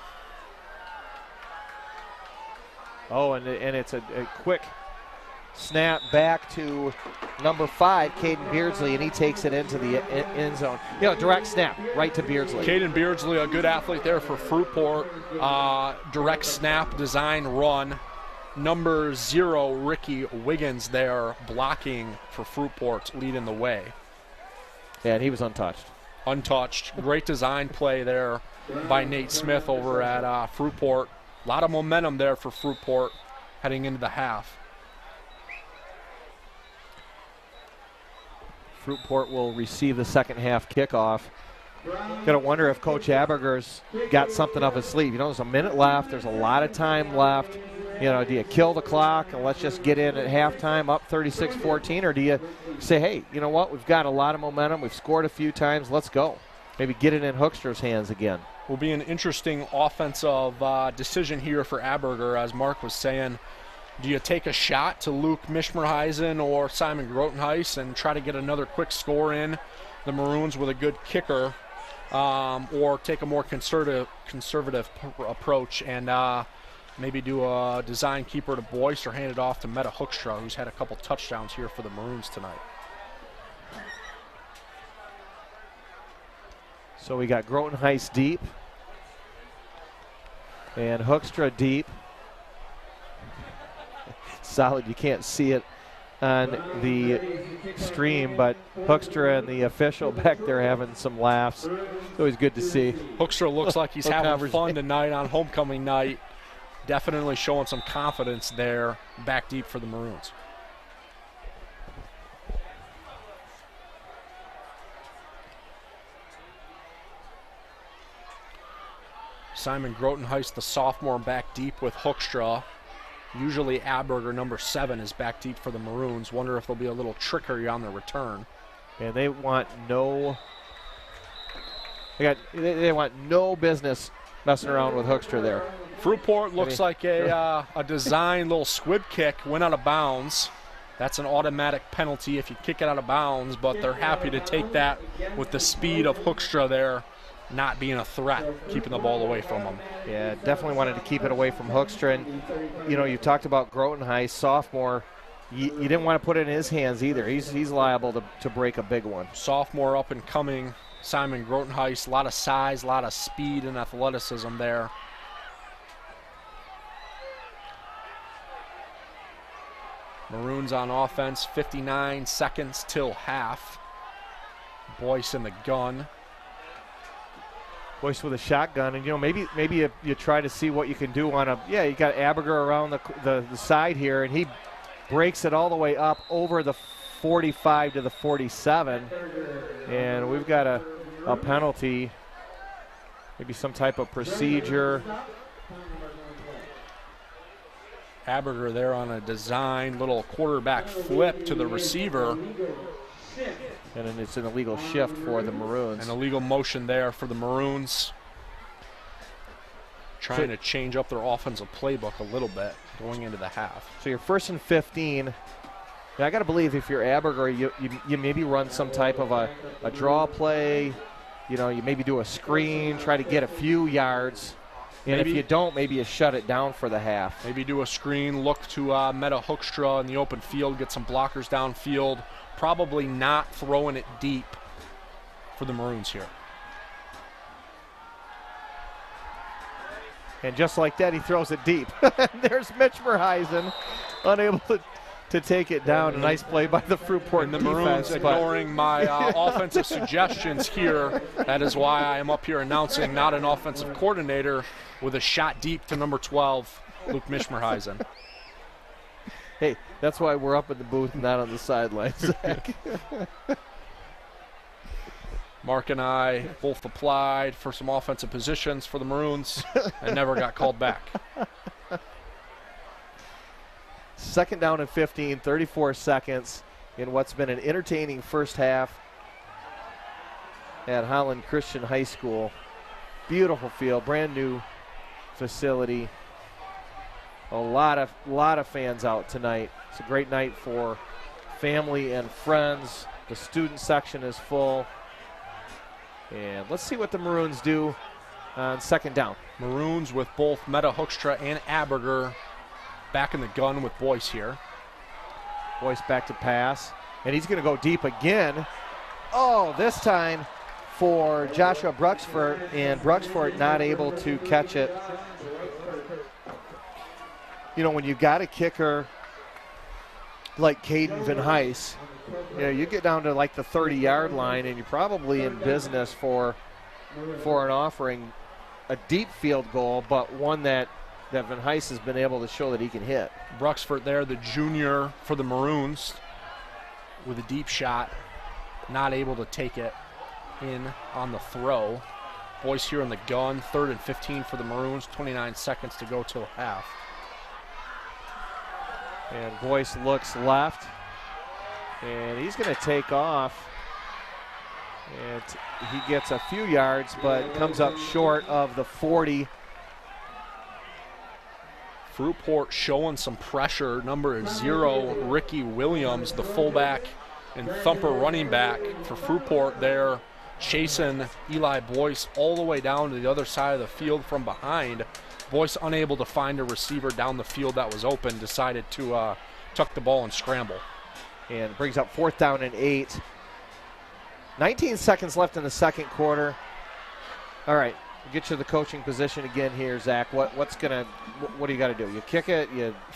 Oh, and it's a quick snap back to number 5, Caden Beardsley, and he takes it into the end zone. You know, direct snap right to Beardsley. Caden Beardsley, a good athlete there for Fruitport. Direct snap, design, run. Number 0, Ricky Wiggins there blocking for Fruitport, leading the way. Yeah, and he was untouched. Untouched. Great design play there by Nate Smith over at Fruitport. A lot of momentum there for Fruitport heading into the half. Fruitport will receive the second half kickoff. Gonna wonder if Coach Aberger's got something up his sleeve. You know, there's a minute left. There's a lot of time left. do you kill the clock and let's just get in at halftime up 36-14, or do you say, hey, you know what, we've got a lot of momentum, we've scored a few times, let's go. Maybe get it in Hoekstra's hands again. Will be an interesting offensive decision here for Aberger, as Mark was saying. Do you take a shot to Luke Mishmerheisen or Simon Grotenhuis and try to get another quick score in the Maroons with a good kicker, or take a more conservative approach and maybe do a design keeper to Boyce or hand it off to Meta Hoekstra, who's had a couple touchdowns here for the Maroons tonight? So we got Grotenhuis deep and Hoekstra deep. Solid, you can't see it on the stream, but Hoekstra and the official back there having some laughs. It's always good to see. Hoekstra looks like he's having fun tonight on homecoming night. Definitely showing some confidence there back deep for the Maroons. Simon Grotenhuis, the sophomore, back deep with Hoekstra. Usually Aberger, number 7, is back deep for the Maroons. Wonder if there'll be a little trickery on the return. And they want no they want no business messing around with Hoekstra there. Fruitport looks like a design little squib kick, went out of bounds. That's an automatic penalty if you kick it out of bounds, but they're happy to take that with the speed of Hoekstra there, not being a threat, keeping the ball away from him. Yeah, definitely wanted to keep it away from Hoekstra. And, you talked about Grotenhuis, sophomore. You didn't want to put it in his hands either. He's liable to break a big one. Sophomore up and coming, Simon Grotenhuis, a lot of size, a lot of speed and athleticism there. Maroons on offense, 59 seconds till half. Boyce in the gun. Boyce with a shotgun, and maybe you try to see what you can do on you got Aberger around the side here, and he breaks it all the way up over the 45 to the 47, and we've got a penalty, maybe some type of procedure. Aberger there on a design little quarterback flip to the receiver. And then it's an illegal shift for the Maroons. An illegal motion there for the Maroons. Trying to change up their offensive playbook a little bit going into the half. So you're 1st and 15. Now I got to believe if you're Aberger, you maybe run some type of a draw play. You maybe do a screen, try to get a few yards. And if you don't, maybe you shut it down for the half. Maybe do a screen, look to Meta Hoekstra in the open field, get some blockers downfield. Probably not throwing it deep for the Maroons here. And just like that, he throws it deep. There's Mishmerheisen, unable to take it down. A nice play by the Fruitport and the defense, Maroons ignoring my offensive suggestions here. That is why I am up here announcing not an offensive coordinator with a shot deep to number 12, Luke Mishmerheisen. Hey, that's why we're up in the booth and not on the sidelines, Zach. Mark and I both applied for some offensive positions for the Maroons and never got called back. 2nd down and 15, 34 seconds in what's been an entertaining first half at Holland Christian High School. Beautiful field, brand new facility. A lot of fans out tonight. It's a great night for family and friends. The student section is full. And let's see what the Maroons do on 2nd down. Maroons with both Meta Hoekstra and Aberger back in the gun with Boyce here. Boyce back to pass. And he's going to go deep again. Oh, this time for Joshua Bruxford, and Bruxford not able to catch it. When you got a kicker like Caden Van Heis, you get down to like the 30-yard line, and you're probably in business for an offering a deep field goal, but one that Van Heis has been able to show that he can hit. Bruxford there, the junior for the Maroons, with a deep shot, not able to take it in on the throw. Boyce here in the gun, 3rd and 15 for the Maroons, 29 seconds to go till half. And Boyce looks left. And he's going to take off. And he gets a few yards, but comes up short of the 40. Fruitport showing some pressure. Number 0, Ricky Williams, the fullback and thumper running back for Fruitport there, chasing Eli Boyce all the way down to the other side of the field from behind. Boyce unable to find a receiver down the field that was open, decided to tuck the ball and scramble. And brings up 4th down and 8. 19 seconds left in the second quarter. All right, we'll get you the coaching position again here, Zach. What do you got to do? You kick it?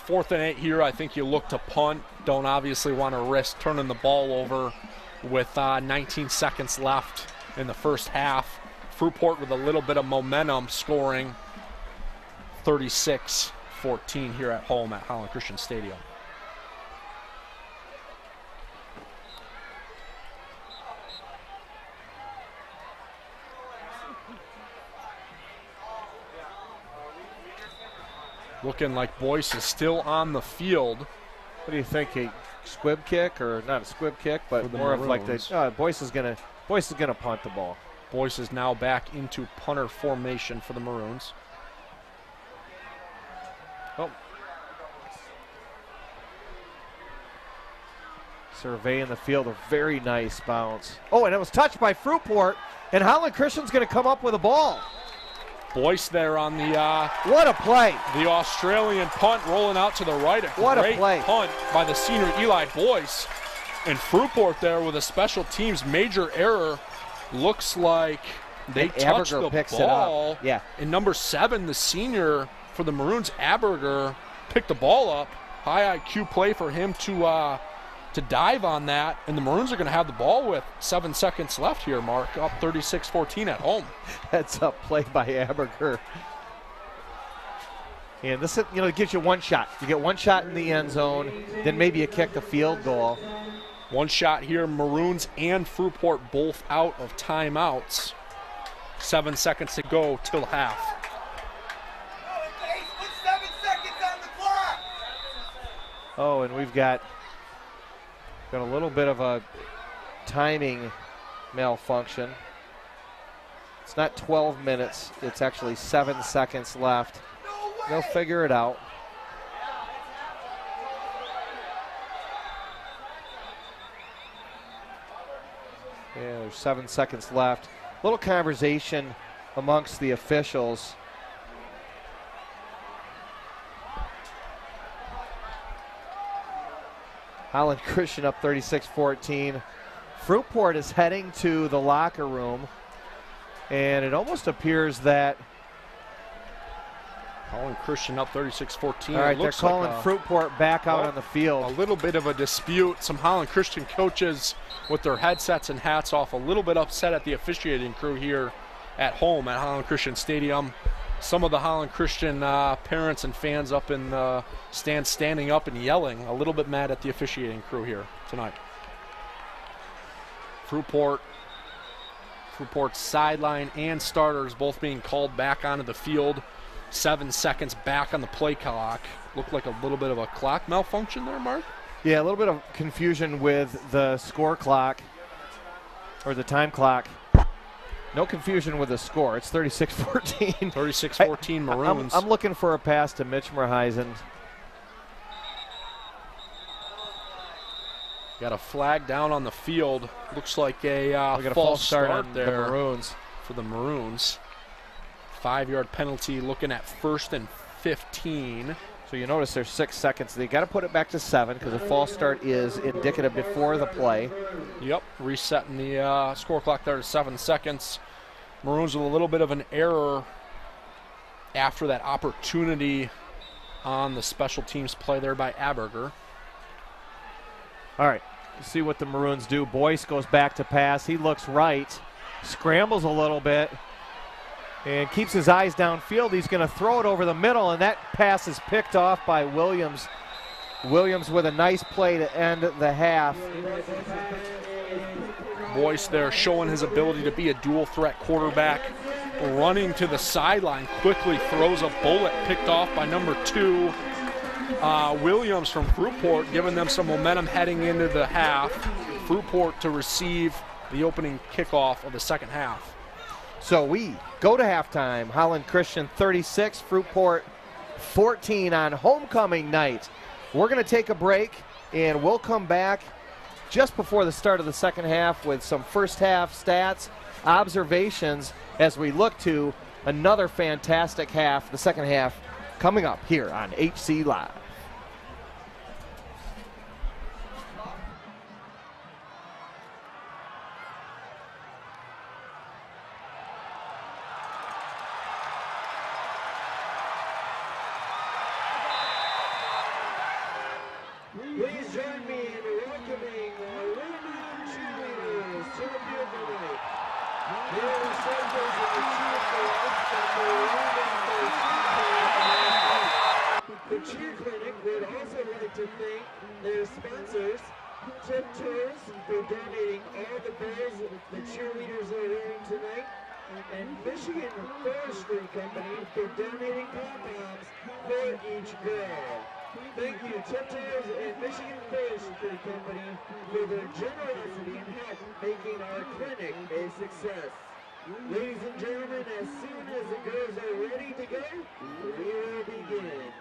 4th and 8 here. I think you look to punt. Don't obviously want to risk turning the ball over with 19 seconds left in the first half. Fruitport with a little bit of momentum, scoring 36-14 here at home at Holland Christian Stadium. Looking like Boyce is still on the field. What do you think? A squib kick, or not a squib kick, but more of like the Boyce is gonna punt the ball. Boyce is now back into punter formation for the Maroons. Oh. Surveying the field, a very nice bounce. Oh, and it was touched by Fruitport, and Holland Christian's going to come up with a ball. Boyce there on the what a play! The Australian punt rolling out to the right. What a play! Punt by the senior Eli Boyce, and Fruitport there with a special teams major error. Looks like they touched the ball. Yeah. And number 7, the senior for the Maroons, Aberger, picked the ball up. High IQ play for him to dive on that, and the Maroons are going to have the ball with 7 seconds left here, Mark, up 36-14 at home. That's a play by Aberger. And this, it gives you one shot. You get one shot in the end zone, then maybe you kick the field goal. One shot here, Maroons and Fruitport both out of timeouts. 7 seconds to go till half. Oh, and we've got a little bit of a timing malfunction. It's not 12 minutes. It's actually 7 seconds left. They'll figure it out. Yeah, there's 7 seconds left. A little conversation amongst the officials. Holland Christian up 36-14. Fruitport is heading to the locker room, and it almost appears that Holland Christian up 36-14. All right, they're calling Fruitport back out on the field. A little bit of a dispute. Some Holland Christian coaches with their headsets and hats off, a little bit upset at the officiating crew here at home at Holland Christian Stadium. Some of the Holland Christian parents and fans up in the stands standing up and yelling, a little bit mad at the officiating crew here tonight. Fruitport's sideline and starters both being called back onto the field. 7 seconds back on the play clock. Looked like a little bit of a clock malfunction there, Mark? Yeah, a little bit of confusion with the score clock, or the time clock. No confusion with the score. It's 36-14. 36-14 Maroons. I'm looking for a pass to Mitch Merheisen. Got a flag down on the field. Looks like a false start on there the Maroons. For the Maroons. 5-yard penalty, looking at 1st and 15. So you notice there's 6 seconds. They got to put it back to 7 because a false start is indicative before the play. Yep, resetting the score clock there to 7 seconds. Maroons with a little bit of an error after that opportunity on the special teams play there by Aberger. All right, let's see what the Maroons do. Boyce goes back to pass. He looks right, scrambles a little bit, and keeps his eyes downfield. He's going to throw it over the middle, and that pass is picked off by Williams. Williams with a nice play to end the half. Boyce there showing his ability to be a dual threat quarterback. Running to the sideline, quickly throws a bullet picked off by number 2, Williams from Fruitport, giving them some momentum heading into the half. Fruitport to receive the opening kickoff of the second half. So we go to halftime. Holland Christian 36, Fruitport 14 on homecoming night. We're going to take a break, and we'll come back just before the start of the second half with some first half stats, observations, as we look to another fantastic half, the second half, coming up here on HCLive. Please join me in welcoming the Renown cheerleaders to the field tonight. They are the soldiers of the cheer club that the The cheer clinic would also like to thank their sponsors, Tiptoes, for donating all the bells the cheerleaders are wearing tonight, and Michigan Forestry Company for donating pom-poms for each girl. Thank you, Tiptoes and Michigan Forestry Company, for their generosity and help making our clinic a success. Ladies and gentlemen, as soon as the girls are ready to go, we will begin.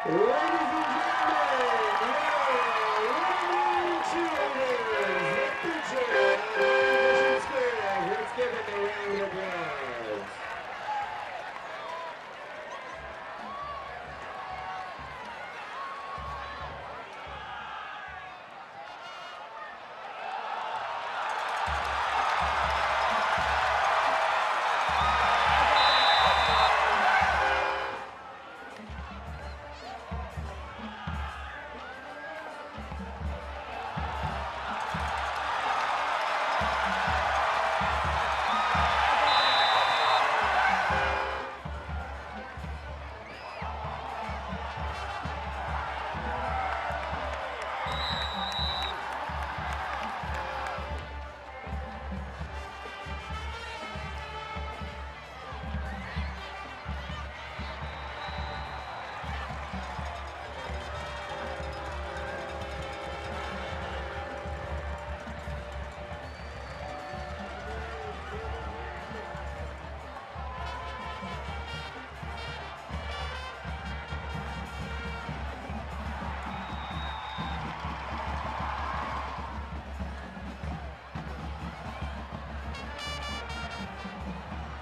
Ladies and gentlemen, your cheerleaders, the picture of Holland Christian. Let's give them a round of applause.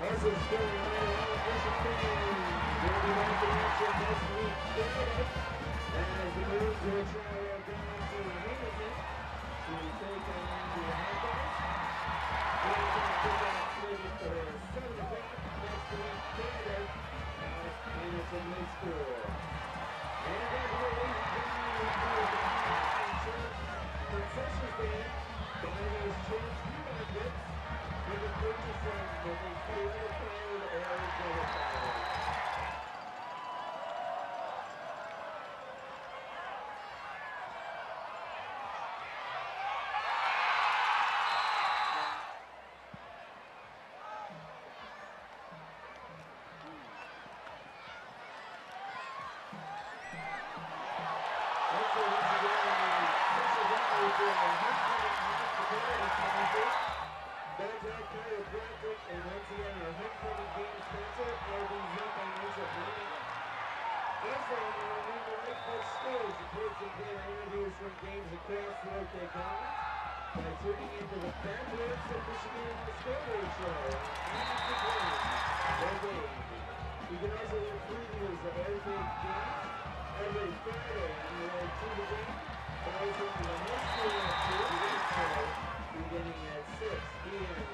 This is going on Christian fans. We'll be back in action next week, Friday, as the Maroons will travel down to Hamilton to take on the Hawkeyes. We'll pick up slated for 7 o'clock next week, Friday, at Hamilton High School. And that will lead down to the Church concession stand by those Church markets. For the purchase of the credit card or debit card. Chiropractic, and once again, our homecoming game sponsor, LBZ Financial Planning. Also, our member right foot schools supports and play interviews from games across the local college by tuning into the Fabulous of Michigan Scoreboard Show on you can also hear previews of every game every Friday on the way to the game. Also, to the high school show beginning at 6 p.m.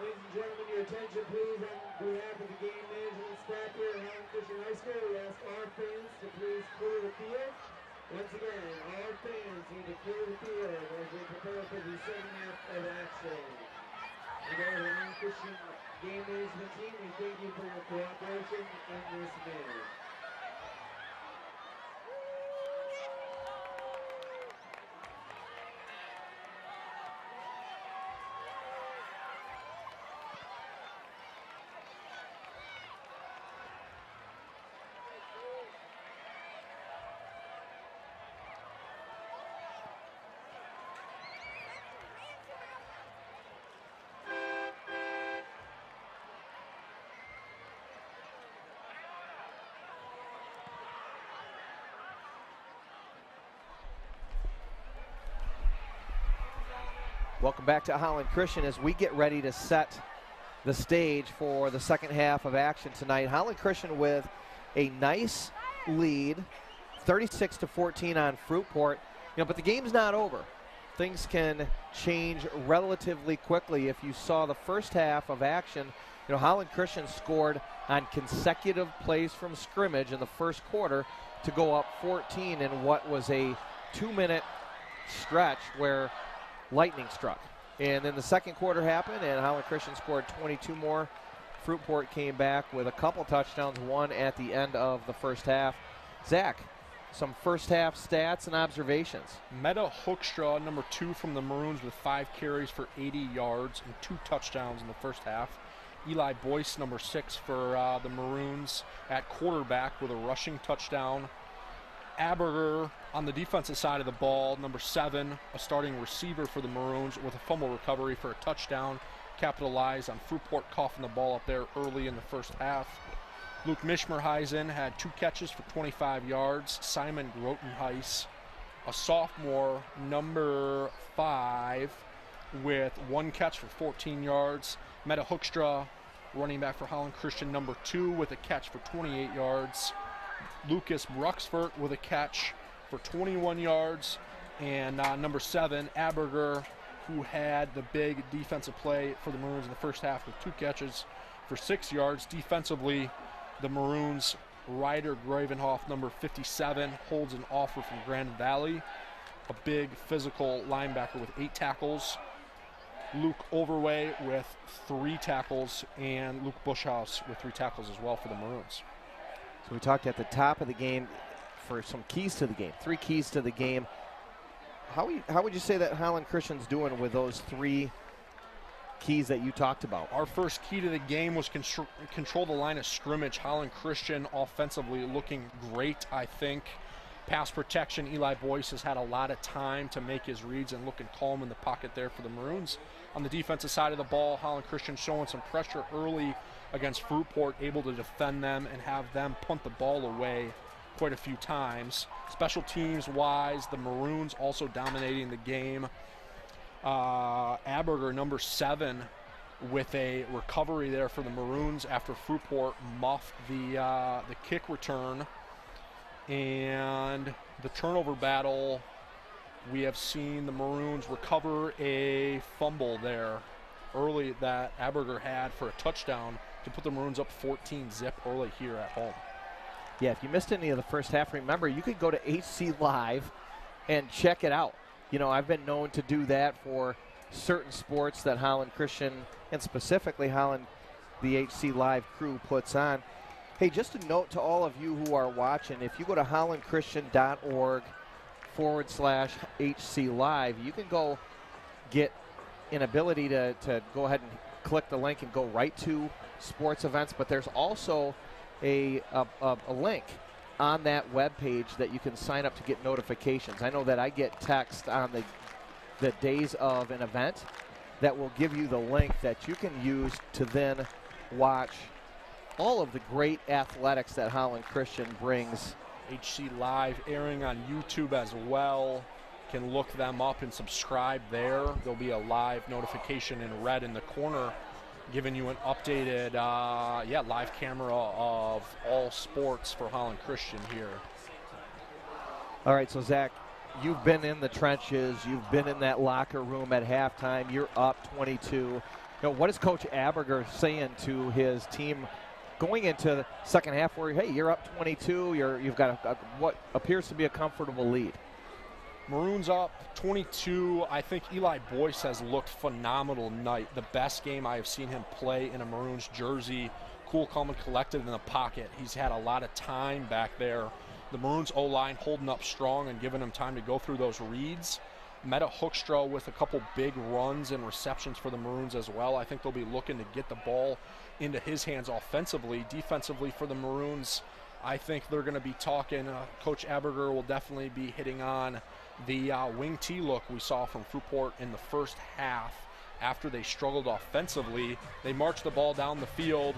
Ladies and gentlemen, your attention please on behalf of the game management staff here at Holland Christian High School. We ask all fans to please clear the field. Once again, all fans need to clear the field as we prepare for the second half of action. And as the Holland Christian game management team, we thank you for your cooperation in this manner. Welcome back to Holland Christian as we get ready to set the stage for the second half of action tonight. Holland Christian with a nice lead, 36-14 on Fruitport. But the game's not over. Things can change relatively quickly. If you saw the first half of action, Holland Christian scored on consecutive plays from scrimmage in the first quarter to go up 14 in what was a 2-minute stretch where lightning struck. And then the second quarter happened and Holland Christian scored 22 more. Fruitport came back with a couple touchdowns, one at the end of the first half. Zach, some first half stats and observations. Meta Hoekstra, number 2 from the Maroons, with 5 carries for 80 yards and 2 touchdowns in the first half. Eli Boyce, number 6 for the Maroons, at quarterback with a rushing touchdown. Aberger on the defensive side of the ball, number 7, a starting receiver for the Maroons, with a fumble recovery for a touchdown. Capitalized on Fruitport coughing the ball up there early in the first half. Luke Mishmerheisen had 2 catches for 25 yards. Simon Grotenhuis, a sophomore, number 5, with 1 catch for 14 yards. Meta Hoekstra, running back for Holland Christian, number 2, with a catch for 28 yards. Lucas Bruxfort with a catch for 21 yards. And number 7, Aberger, who had the big defensive play for the Maroons in the first half with 2 catches for 6 yards. Defensively, the Maroons, Ryder Gravenhoff, number 57, holds an offer from Grand Valley, a big physical linebacker with 8 tackles. Luke Overway with 3 tackles, and Luke Bushhouse with 3 tackles as well for the Maroons. So we talked at the top of the game for some keys to the game, 3 keys to the game. How would you say that Holland Christian's doing with those 3 keys that you talked about? Our first key to the game was control the line of scrimmage. Holland Christian offensively looking great, I think. Pass protection, Eli Boyce has had a lot of time to make his reads and looking calm in the pocket there for the Maroons. On the defensive side of the ball, Holland Christian showing some pressure early against Fruitport, able to defend them and have them punt the ball away quite a few times. Special teams wise, the Maroons also dominating the game. Aberger, number 7, with a recovery there for the Maroons after Fruitport muffed the kick return. And the turnover battle, we have seen the Maroons recover a fumble there early that Aberger had for a touchdown to put the Maroons up 14-zip early here at home. Yeah, if you missed any of the first half, remember, you could go to HCLive and check it out. I've been known to do that for certain sports that Holland Christian, and specifically Holland, the HCLive crew, puts on. Hey, just a note to all of you who are watching, if you go to hollandchristian.org/HCLive, you can go get an ability to go ahead and click the link and go right to sports events, but there's also a link on that web page that you can sign up to get notifications. I know that I get text on the days of an event that will give you the link that you can use to then watch all of the great athletics that Holland Christian brings. HCLive airing on YouTube as well. Can look them up and subscribe there. There'll be a live notification in red in the corner giving you an updated live camera of all sports for Holland Christian here. All right, so Zach, you've been in the trenches. You've been in that locker room at halftime. You're up 22. what is Coach Aberger saying to his team going into the second half where, hey, you're up 22, you've got what appears to be a comfortable lead? Maroons up 22. I think Eli Boyce has looked phenomenal tonight. The best game I have seen him play in a Maroons jersey. Cool, calm, and collected in the pocket. He's had a lot of time back there. The Maroons O-line holding up strong and giving him time to go through those reads. Meta Hoekstra with a couple big runs and receptions for the Maroons as well. I think they'll be looking to get the ball into his hands offensively. Defensively for the Maroons, I think they're going to be talking. Coach Aberger will definitely be hitting on the wing T look we saw from Fruitport in the first half. After they struggled offensively, they marched the ball down the field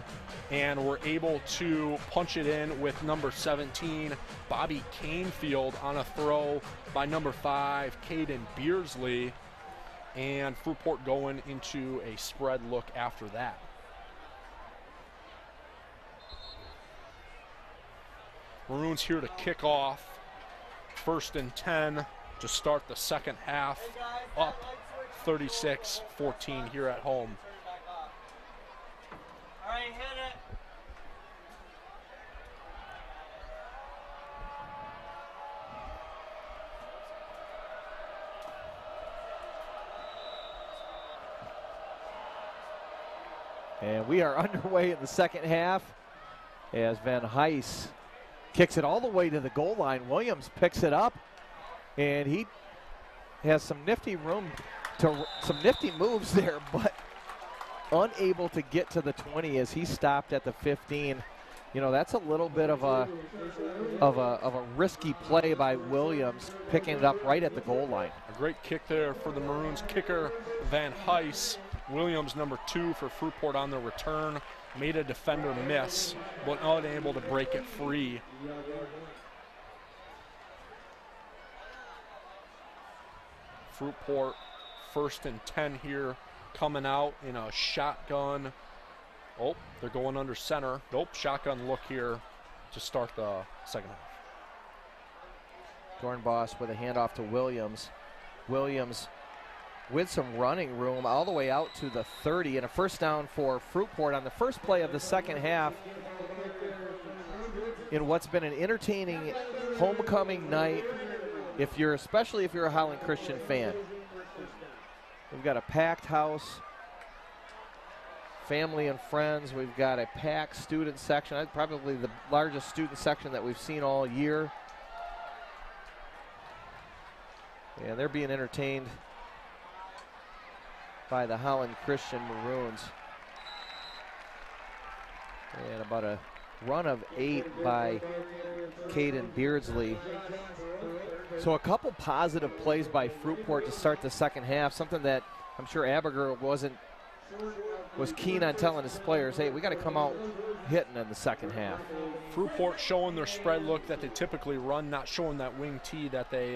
and were able to punch it in with number 17, Bobby Canefield, on a throw by number 5, Caden Beardsley, and Fruitport going into a spread look after that. Maroons here to kick off. 1st and 10 to start the second half, up 36-14 here at home. All right, hit it. And we are underway in the second half as Van Heijs kicks it all the way to the goal line. Williams picks it up, and he has some nifty moves there, but unable to get to the 20 as he stopped at the 15. You know, that's a little bit of a risky play by Williams, picking it up right at the goal line. A great kick there for the Maroons kicker, Van Heijs. Williams, number 2 for Fruitport on the return, made a defender miss, but unable to break it free. Fruitport 1st and 10 here, coming out in a shotgun. Oh, they're going under center. Nope, shotgun look here to start the second half. Dornbos with a handoff to Williams. Williams with some running room all the way out to the 30, and a first down for Fruitport on the first play of the second half in what's been an entertaining homecoming night, especially if you're a Holland Christian fan. We've got a packed house, family and friends. We've got a packed student section, probably the largest student section that we've seen all year. And they're being entertained by the Holland Christian Maroons. And about a run of 8 by Caden Beardsley. So a couple positive plays by Fruitport to start the second half, something that I'm sure Aberger was keen on telling his players, hey, we got to come out hitting in the second half. Fruitport showing their spread look that they typically run, not showing that wing T that they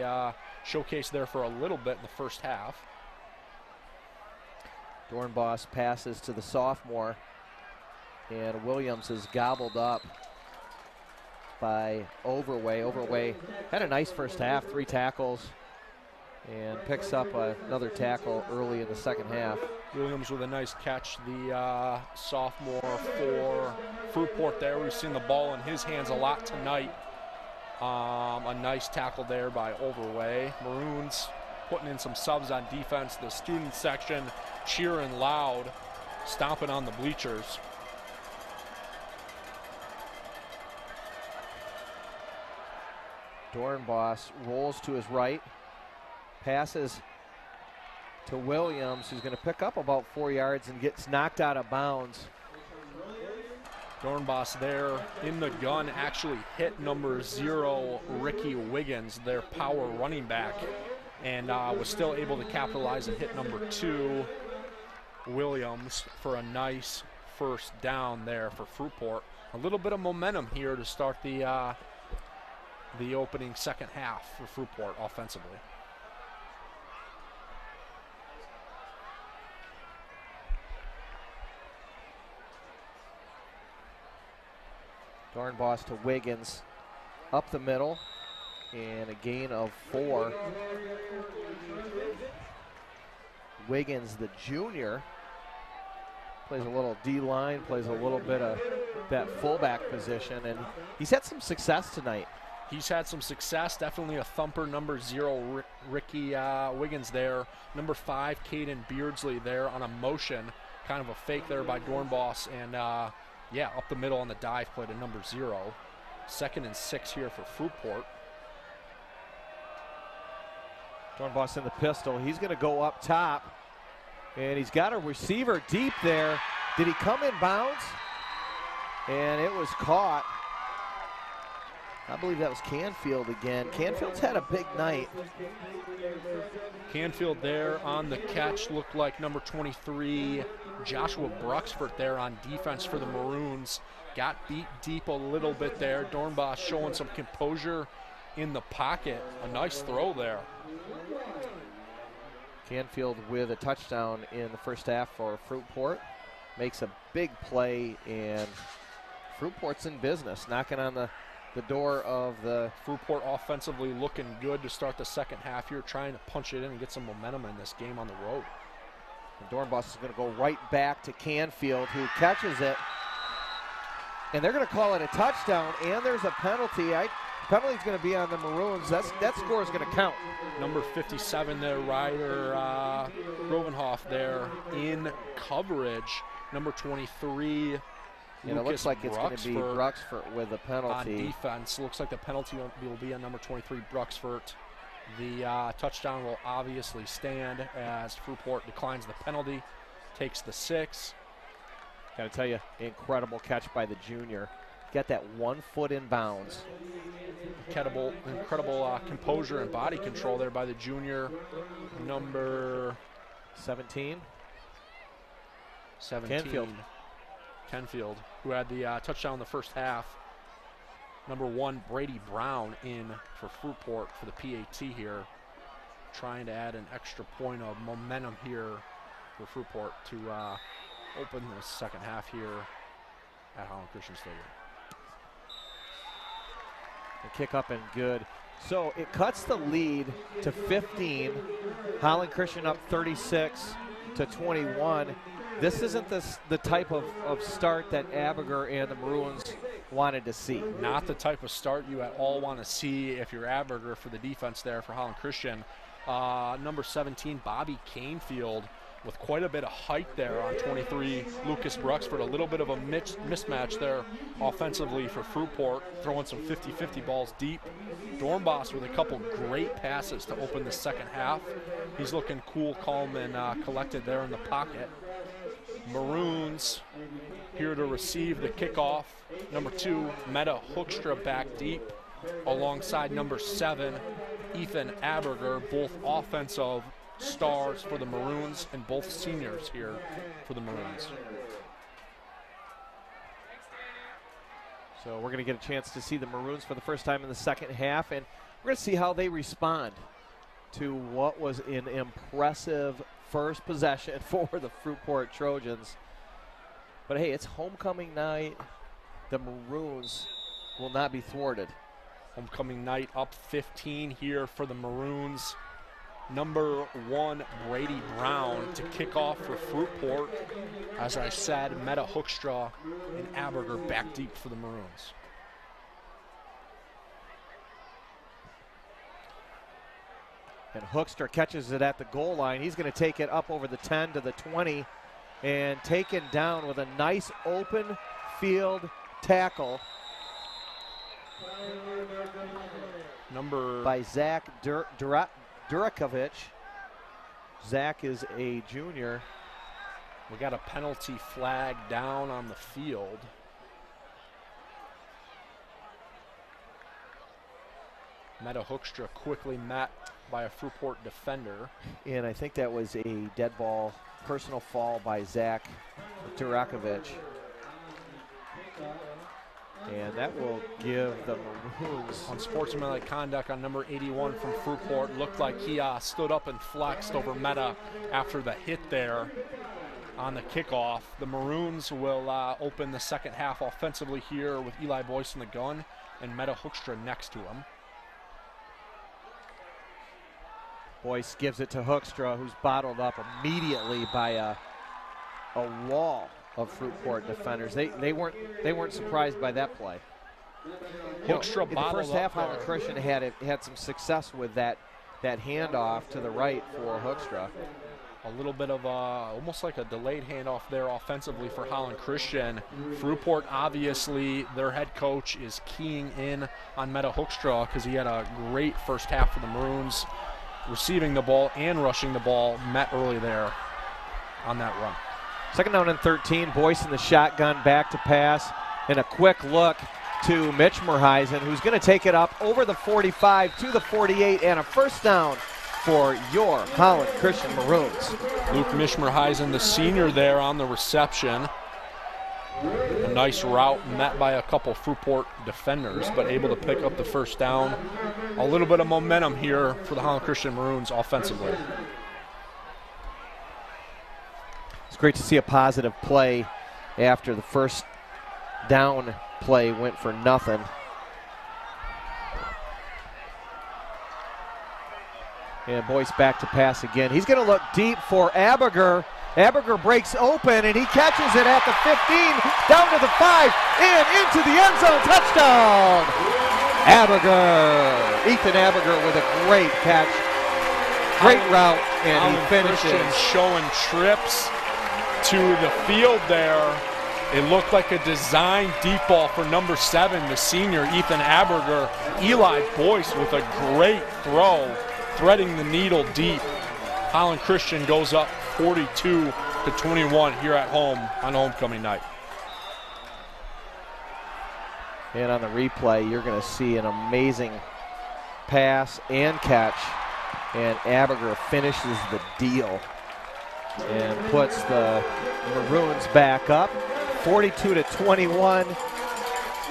showcased there for a little bit in the first half. Dornbos passes to the sophomore, and Williams is gobbled up by Overway. Overway had a nice first half, 3 tackles, and picks up another tackle early in the second half. Williams with a nice catch, the sophomore for Fruitport there. We've seen the ball in his hands a lot tonight. A nice tackle there by Overway. Maroons putting in some subs on defense. The student section cheering loud, stomping on the bleachers. Dornbos rolls to his right, passes to Williams, who's going to pick up about 4 yards and gets knocked out of bounds. Dornbos there in the gun actually hit number 0, Ricky Wiggins, their power running back, and was still able to capitalize and hit number 2, Williams, for a nice first down there for Fruitport. A little bit of momentum here to start the opening second half for Fruitport offensively. Dornbos to Wiggins, up the middle, and a gain of 4. Wiggins, the junior, Plays a little D-line, plays a little bit of that fullback position, and he's had some success tonight. He's had some success, definitely a thumper. Number 0, Ricky Wiggins there. Number 5, Caden Beardsley there on a motion, kind of a fake there by Dornbos, and yeah, up the middle on the dive play to number 0. 2nd and 6 here for Fruitport. Dornbos in the pistol. He's going to go up top, and he's got a receiver deep there. Did he come in bounds? And it was caught. I believe that was Canfield again. Canfield's had a big night. Canfield there on the catch, looked like number 23, Joshua Bruxford there on defense for the Maroons. Got beat deep a little bit there. Dornbos showing some composure in the pocket. A nice throw there. Canfield with a touchdown in the first half for Fruitport. Makes a big play, and Fruitport's in business, knocking on the door of the... Fruitport offensively looking good to start the second half here, trying to punch it in and get some momentum in this game on the road. And Dornbos is going to go right back to Canfield, who catches it. And they're going to call it a touchdown, and there's a penalty. Penalty's going to be on the Maroons. That score is going to count. Number 57 there, Ryder Grovenhoff there in coverage. Number 23, and it looks like it's going to be Bruxford with a penalty. On defense, looks like the penalty will be on number 23, Bruxford. The touchdown will obviously stand as Fruitport declines the penalty, takes the 6. Got to tell you, incredible catch by the junior. Got that 1 foot in bounds. Incredible composure and body control there by the junior. Number 17. Kenfield, who had the touchdown in the first half. Number 1, Brady Brown in for Fruitport for the PAT here. Trying to add an extra point of momentum here for Fruitport to open the second half here at Holland Christian Stadium. The kick up and good. So it cuts the lead to 15. Holland Christian up 36-21. This isn't the type of start that Abinger and the Maroons wanted to see. Not the type of start you at all want to see if you're Abinger for the defense there for Holland Christian. Number 17, Bobby Canfield, with quite a bit of height there on 23, Lucas Bruxford. A little bit of a mismatch there offensively for Fruitport, throwing some 50-50 balls deep. Dornbos with a couple great passes to open the second half. He's looking cool, calm, and collected there in the pocket. Maroons here to receive the kickoff. Number 2, Meta Hoekstra back deep alongside number 7, Ethan Abinger, both offensive stars for the Maroons and both seniors here for the Maroons. So we're going to get a chance to see the Maroons for the first time in the second half, and we're going to see how they respond to what was an impressive first possession for the Fruitport Trojans. But hey, it's homecoming night. The Maroons will not be thwarted. Homecoming night, up 15 here for the Maroons. Number 1, Brady Brown to kick off for Fruitport. As I said, Meta Hoekstra and Abinger back deep for the Maroons. And Hoekstra catches it at the goal line. He's going to take it up over the 10 to the 20 and taken down with a nice open field tackle by Zach Durakovic. Zach is a junior. We got a penalty flag down on the field. Meta Hoekstra quickly met by a Fruitport defender. And I think that was a dead ball, personal foul by Zach Durakovic. And that will give the Maroons. Unsportsmanlike conduct on number 81 from Fruitport. Looked like he stood up and flexed over Meta after the hit there on the kickoff. The Maroons will open the second half offensively here with Eli Boyce in the gun and Meta Hoekstra next to him. Boyce gives it to Hoekstra, who's bottled up immediately by a wall of Fruitport defenders. They weren't surprised by that play. Hoekstra In the bottled first half, up Holland there. Christian had some success with that handoff to the right for Hoekstra. A little bit of almost like a delayed handoff there offensively for Holland Christian. Fruitport, obviously, their head coach is keying in on Meta Hoekstra because he had a great first half for the Maroons, receiving the ball and rushing the ball, met early there on that run. 2nd down and 13. Boyce in the shotgun, back to pass, and a quick look to Mitch Merheisen, who's going to take it up over the 45 to the 48, and a first down for your Holland Christian Maroons. Luke Mishmerheisen, the senior there on the reception. A nice route met by a couple Fruitport defenders, but able to pick up the first down. A little bit of momentum here for the Holland Christian Maroons offensively. It's great to see a positive play after the first down play went for nothing. And Boyce back to pass again. He's going to look deep for Aberger. Aberger breaks open, and he catches it at the 15, down to the 5, and into the end zone. Touchdown! Aberger. Ethan Aberger with a great catch. Great route, and he finishes. Christian showing trips to the field there. It looked like a design deep ball for number 7, the senior, Ethan Aberger. Eli Boyce with a great throw, threading the needle deep. Holland Christian goes up 42-21 here at home on homecoming night. And on the replay, you're going to see an amazing pass and catch. And Aberger finishes the deal and puts the Maroons back up 42-21.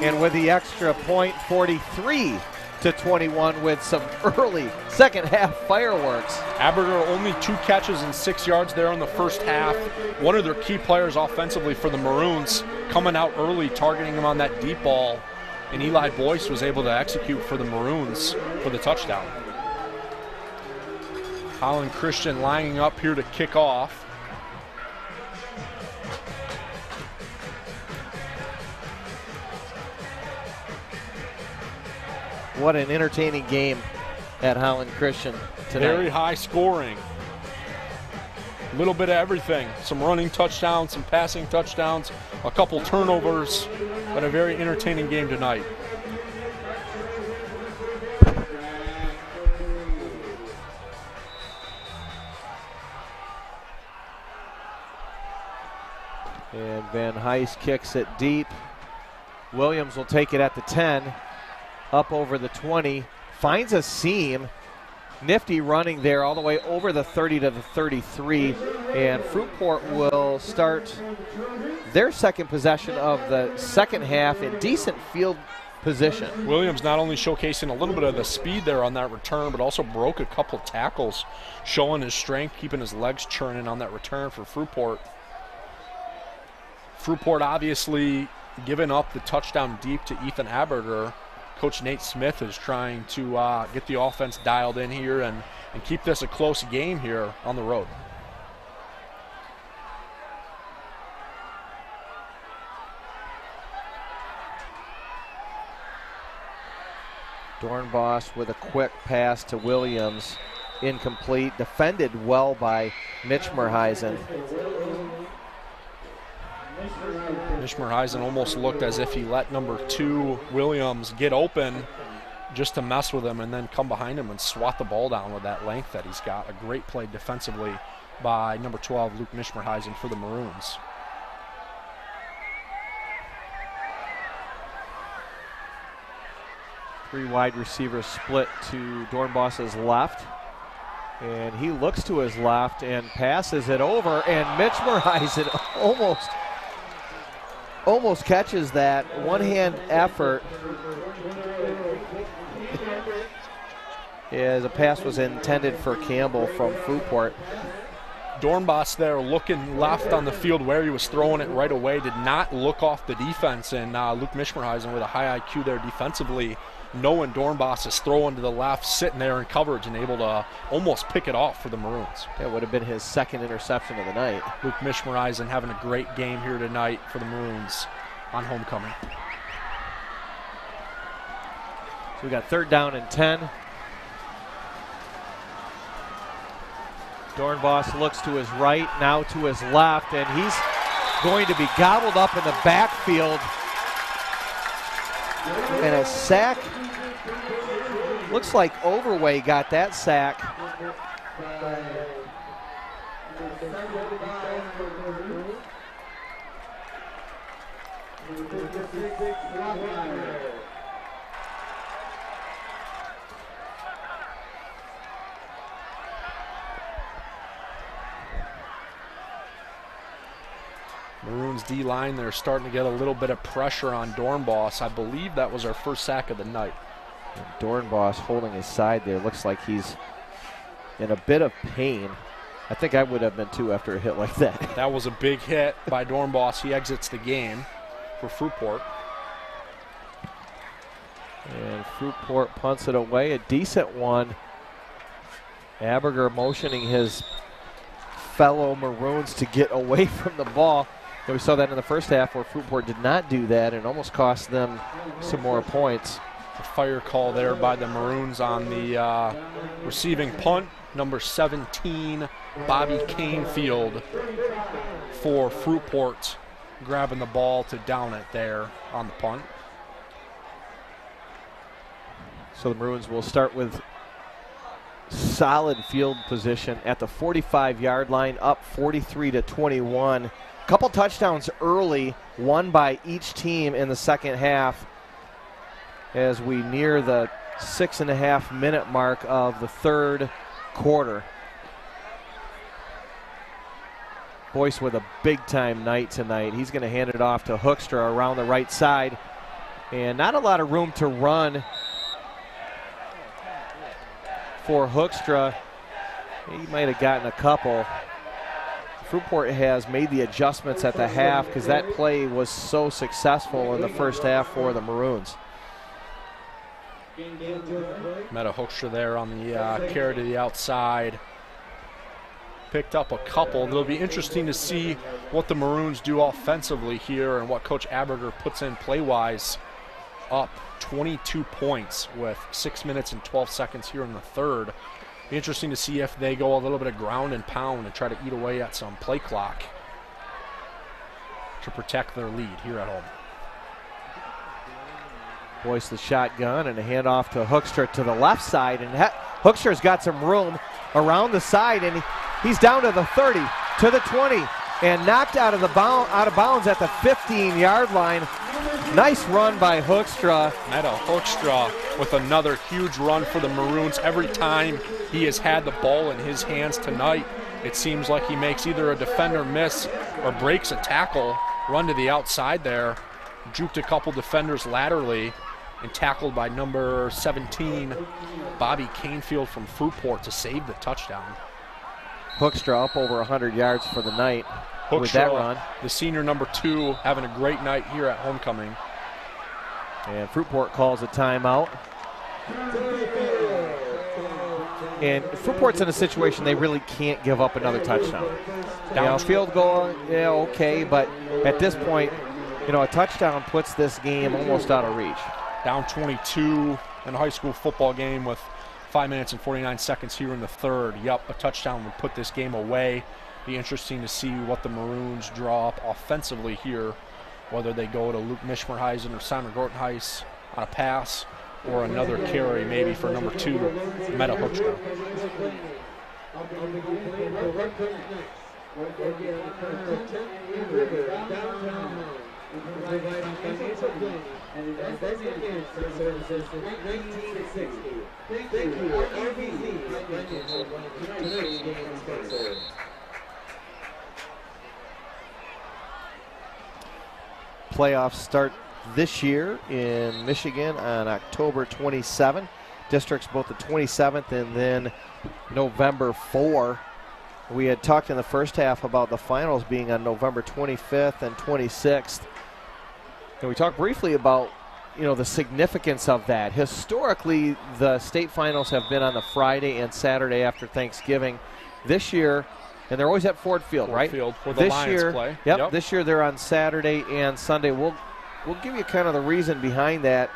And with the extra point, 43-21 with some early second half fireworks. Aberger only 2 catches and 6 yards there in the first half. One of their key players offensively for the Maroons coming out early, targeting him on that deep ball. And Eli Boyce was able to execute for the Maroons for the touchdown. Holland Christian lining up here to kick off. What an entertaining game at Holland Christian tonight. Very high scoring. A little bit of everything. Some running touchdowns, some passing touchdowns, a couple turnovers, but a very entertaining game tonight. And Van Heist kicks it deep. Williams will take it at the 10, up over the 20, finds a seam. Nifty running there all the way over the 30 to the 33, and Fruitport will start their second possession of the second half in decent field position. Williams not only showcasing a little bit of the speed there on that return, but also broke a couple tackles, showing his strength, keeping his legs churning on that return for Fruitport. Fruitport obviously giving up the touchdown deep to Ethan Aberger. Coach Nate Smith is trying to get the offense dialed in here and keep this a close game here on the road. Dornbos with a quick pass to Williams. Incomplete. Defended well by Mitch Merheisen. Mishmerheisen almost looked as if he let number 2 Williams get open just to mess with him and then come behind him and swat the ball down with that length that he's got. A great play defensively by number 12 Luke Mishmerheisen for the Maroons. Three wide receivers split to Dornbos's left. And he looks to his left and passes it over, and Mitch Merheisen almost catches that one-hand effort. Yeah, the pass was intended for Campbell from Fruitport. Dornbos there looking left on the field where he was throwing it right away, did not look off the defense, and Luke Mishmerheisen with a high IQ there defensively knowing Dornbos is throwing to the left, sitting there in coverage and able to almost pick it off for the Maroons. That would have been his second interception of the night. Luke Mishmareisen having a great game here tonight for the Maroons on homecoming. So we got 3rd down and 10. Dornbos looks to his right, now to his left, and he's going to be gobbled up in the backfield. And a sack. Looks like Overway got that sack. Maroons D-line, they're starting to get a little bit of pressure on Dornbos. I believe that was our first sack of the night. And Dornbos holding his side there. Looks like he's in a bit of pain. I think I would have been too after a hit like that. That was a big hit by Dornbos. He exits the game for Fruitport. And Fruitport punts it away, a decent one. Aberger motioning his fellow Maroons to get away from the ball. And we saw that in the first half where Fruitport did not do that and almost cost them some more points. A fire call there by the Maroons on the receiving punt. Number 17, Bobby Canefield for Fruitport, grabbing the ball to down it there on the punt. So the Maroons will start with solid field position at the 45-yard line, up 43-21. Couple touchdowns early, one by each team in the second half as we near the 6.5-minute mark of the third quarter. Boyce with a big-time night tonight. He's going to hand it off to Hoekstra around the right side. And not a lot of room to run for Hoekstra. He might have gotten a couple. Fruitport has made the adjustments at the half because that play was so successful in the first half for the Maroons. Meta Hoekstra there on the carry to the outside. Picked up a couple. It'll be interesting to see what the Maroons do offensively here and what Coach Aberger puts in play-wise. Up 22 points with 6 minutes and 12 seconds here in the third. Be interesting to see if they go a little bit of ground and pound and try to eat away at some play clock to protect their lead here at home. Boyce the shotgun and a handoff to Hoekstra to the left side, and Hoekstra's got some room around the side, and he's down to the 30, to the 20, and knocked out of bounds at the 15-yard line. Nice run by Hoekstra. Meta Hoekstra with another huge run for the Maroons. Every time he has had the ball in his hands tonight, it seems like he makes either a defender miss or breaks a tackle. Run to the outside there, juked a couple defenders laterally, and tackled by number 17, Bobby Canefield from Fruitport to save the touchdown. Hoekstra up over 100 yards for the night with that run. The senior number 2 having a great night here at homecoming. And Fruitport calls a timeout. And Fruitport's in a situation they really can't give up another touchdown. Field goal, yeah, okay, but at this point, a touchdown puts this game almost out of reach. Down 22 in a high school football game with 5 minutes and 49 seconds here in the third. Yup, a touchdown would put this game away. Be interesting to see what the Maroons draw up offensively here, whether they go to Luke Mishmareisen or Simon Gortenhuis on a pass or another carry maybe for number 2, Meta Hoekstra. Playoffs start this year in Michigan on October 27. Districts both the 27th and then November 4. We had talked in the first half about the finals being on November 25th and 26th. And we talked briefly about the significance of that. Historically, the state finals have been on the Friday and Saturday after Thanksgiving. This year, and they're always at Ford Field, right? Ford Field, where the Lions play. Yep, this year they're on Saturday and Sunday. We'll give you kind of the reason behind that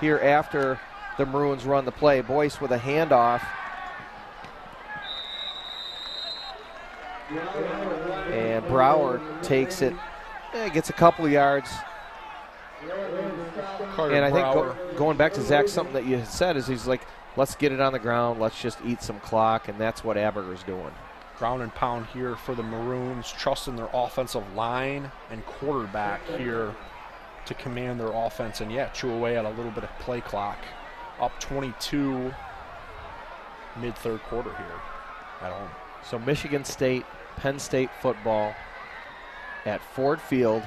here after the Maroons run the play. Boyce with a handoff. And Brower takes it, gets a couple of yards. And I think going back to Zach, something that you had said is he's like, let's get it on the ground, let's just eat some clock, and that's what Aberger's doing. Ground and pound here for the Maroons, trusting their offensive line and quarterback here to command their offense and, chew away at a little bit of play clock. Up 22 mid-third quarter here at home. So Michigan State, Penn State football at Ford Field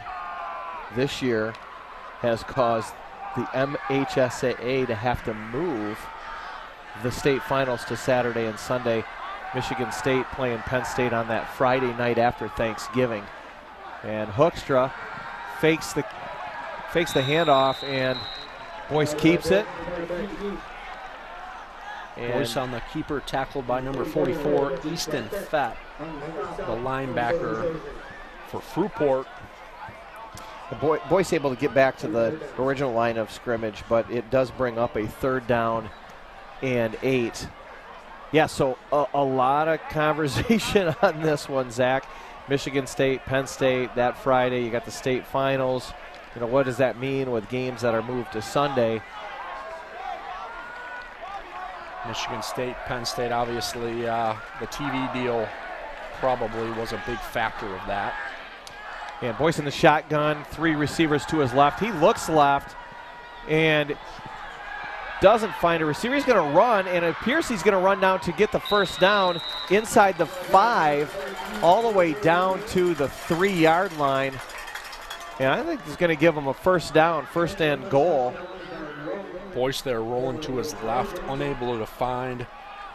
this year has caused the MHSAA to have to move the state finals to Saturday and Sunday. Michigan State playing Penn State on that Friday night after Thanksgiving. And Hoekstra fakes the handoff, and Boyce keeps it. And Boyce on the keeper, tackled by number 44, Easton Fett, the linebacker for Fruitport. Boyce able to get back to the original line of scrimmage, but it does bring up a 3rd down and 8. Yeah, so a lot of conversation on this one, Zach. Michigan State, Penn State, that Friday. You got the state finals. What does that mean with games that are moved to Sunday? Michigan State, Penn State, obviously the TV deal probably was a big factor of that. And Boyce in the shotgun, 3 receivers to his left. He looks left and doesn't find a receiver. He's going to run, and it appears he's going to run down to get the 1st down inside the 5, all the way down to the 3-yard line. And I think he's going to give him a 1st down, 1st and goal. Boyce there rolling to his left, unable to find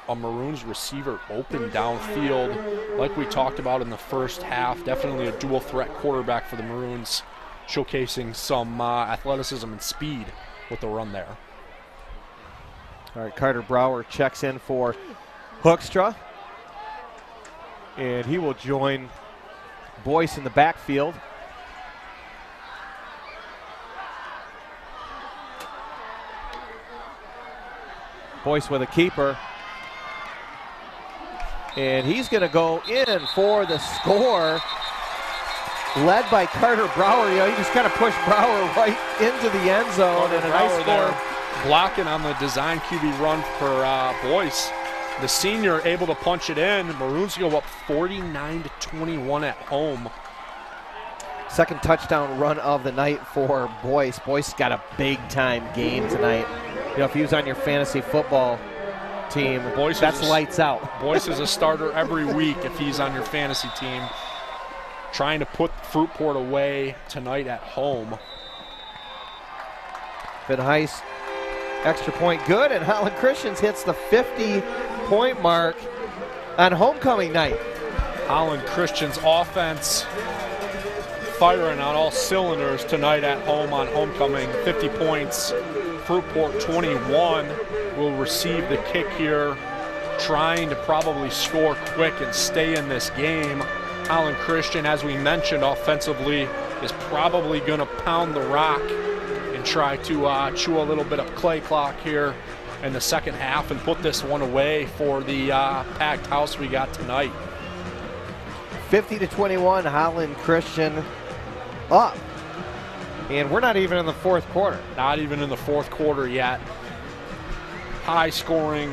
a Maroons receiver open downfield. Like we talked about in the first half, definitely a dual threat quarterback for the Maroons, showcasing some athleticism and speed with the run there. All right, Carter Brower checks in for Hoekstra, and he will join Boyce in the backfield. Boyce with a keeper. And he's going to go in for the score, led by Carter Brower. He just kind of pushed Brower right into the end zone, and a nice score. There, blocking on the design QB run for Boyce. The senior able to punch it in. Maroons go up 49-21 at home. Second touchdown run of the night for Boyce. Boyce got a big-time game tonight. If he was on your fantasy football team, that's lights out. Boyce is a starter every week if he's on your fantasy team. Trying to put Fruitport away tonight at home. Van Heist, extra point good, and Holland Christian hits the 50-point mark on homecoming night. Holland Christian's offense firing on all cylinders tonight at home on homecoming. 50 points. Fruitport 21 will receive the kick here, trying to probably score quick and stay in this game. Holland Christian, as we mentioned, offensively is probably going to pound the rock and try to chew a little bit of play clock here in the second half and put this one away for the packed house we got tonight. 50-21, Holland Christian up. And we're not even in the 4th quarter. Not even in the 4th quarter yet. High scoring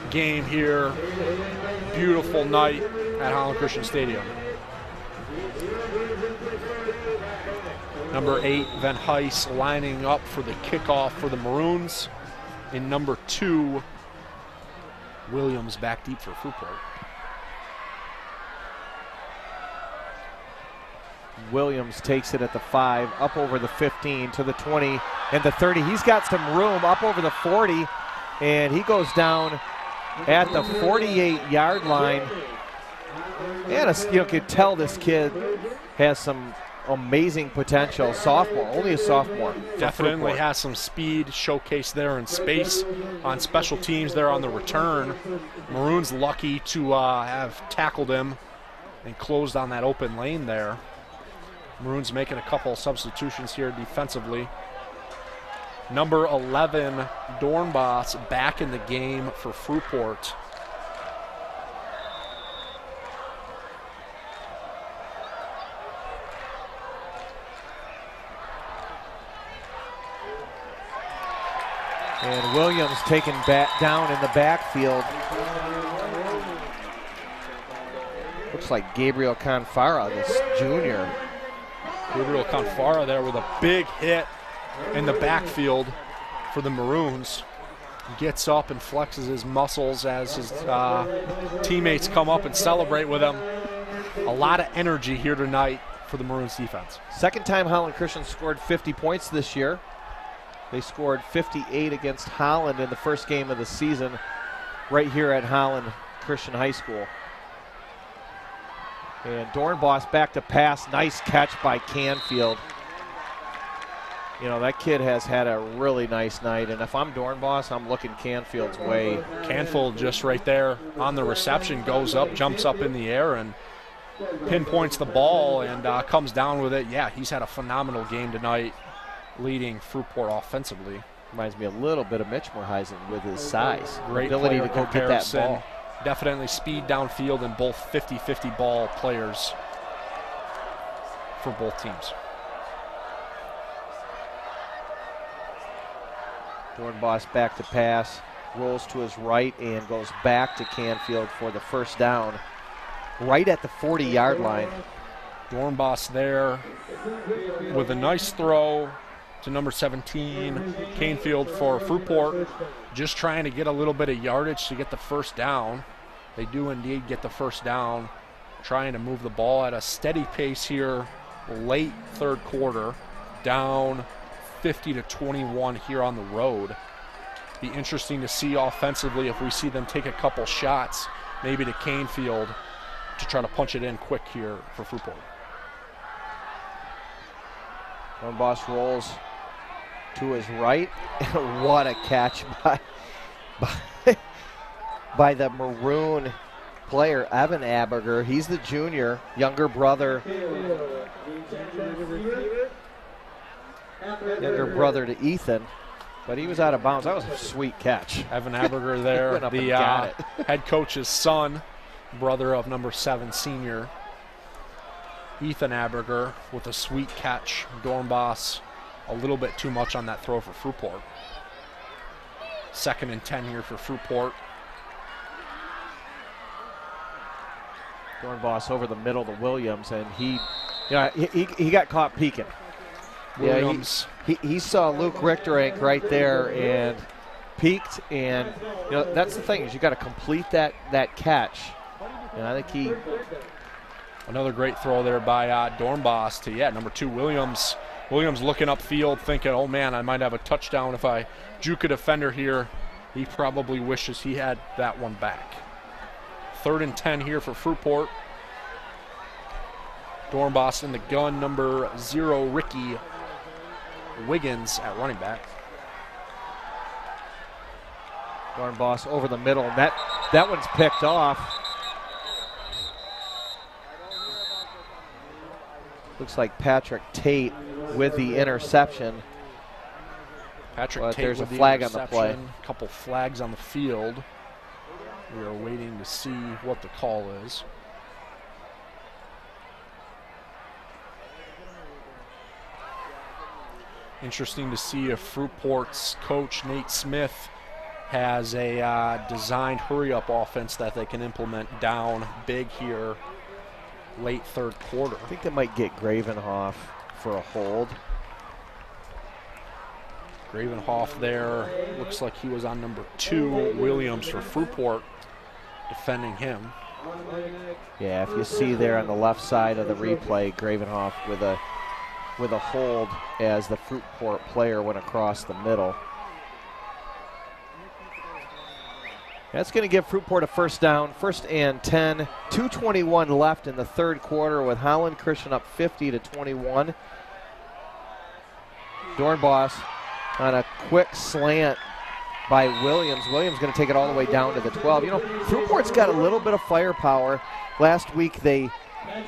game here. Beautiful night at Holland Christian Stadium. Number 8, Van Heist lining up for the kickoff for the Maroons. In number 2, Williams back deep for Fruitport. Williams takes it at the 5, up over the 15 to the 20 and the 30. He's got some room up over the 40, and he goes down at the 48-yard line. And you could tell this kid has some amazing potential. Sophomore, only a sophomore. Definitely has some speed showcased there in space on special teams there on the return. Maroons lucky to have tackled him and closed on that open lane there. Maroons making a couple substitutions here defensively. Number 11, Dornbos, back in the game for Fruitport. And Williams taken back down in the backfield. Looks like Gabriel Confara, this junior. Gabriel Confara there with a big hit in the backfield for the Maroons. He gets up and flexes his muscles as his teammates come up and celebrate with him. A lot of energy here tonight for the Maroons defense. Second time Holland Christian scored 50 points this year. They scored 58 against Holland in the first game of the season right here at Holland Christian High School. And Dornbos back to pass. Nice catch by Canfield. You know, that kid has had a really nice night, and if I'm Dornbos, I'm looking Canfield's way. Canfield just right there on the reception, goes up, jumps up in the air, and pinpoints the ball and comes down with it. Yeah, he's had a phenomenal game tonight, leading Fruitport offensively. Reminds me a little bit of Mitch Moorheisen with his size. Great ability to go get that ball. Definitely speed downfield and both 50-50 ball players for both teams. Dornbos back to pass, rolls to his right and goes back to Canfield for the first down, right at the 40-yard line. Dornbos there with a nice throw to number 17, Canfield for Fruitport, just trying to get a little bit of yardage to get the first down. They do indeed get the first down, trying to move the ball at a steady pace here, late third quarter, down 50-21 here on the road. Be interesting to see offensively if we see them take a couple shots, maybe to Canfield, to try to punch it in quick here for Fruitport. Dornbos rolls to his right. What a catch by the Maroon player, Evan Aberger. He's the junior, younger brother to Ethan, but he was out of bounds. That was a sweet catch. Evan Aberger there, the head coach's son, brother of number 7 senior Ethan Aberger, with a sweet catch. Dornbos a little bit too much on that throw for Fruitport. 2nd and 10 here for Fruitport. Dornbos over the middle to Williams, and he got caught peeking. Williams. Yeah, he saw Luke Richterink right there and peeked, and that's the thing, is you got to complete that catch. And I think he. Another great throw there by Dornbos to number 2 Williams. Williams looking upfield, thinking, oh man, I might have a touchdown if I juke a defender here. He probably wishes he had that one back. 3rd and 10 here for Fruitport. Dornbos in the gun, number 0, Ricky Wiggins at running back. Dornbos over the middle, and that one's picked off. Looks like Patrick Tate with the interception. Patrick Tate there's with a flag on the interception. play. A couple flags on the field. We are waiting to see what the call is. Interesting to see if Fruitport's coach, Nate Smith, has a designed hurry-up offense that they can implement down big here late third quarter. I think they might get Gravenhoff for a hold. Gravenhoff there, looks like he was on number 2, Williams for Fruitport, defending him. Yeah, if you see there on the left side of the replay, Gravenhoff with a hold as the Fruitport player went across the middle. That's going to give Fruitport a first down, 1st and 10. 2:21 left in the third quarter with Holland Christian up 50-21. Dornbos on a quick slant by Williams. Williams going to take it all the way down to the 12. You know, Fruitport's got a little bit of firepower. Last week they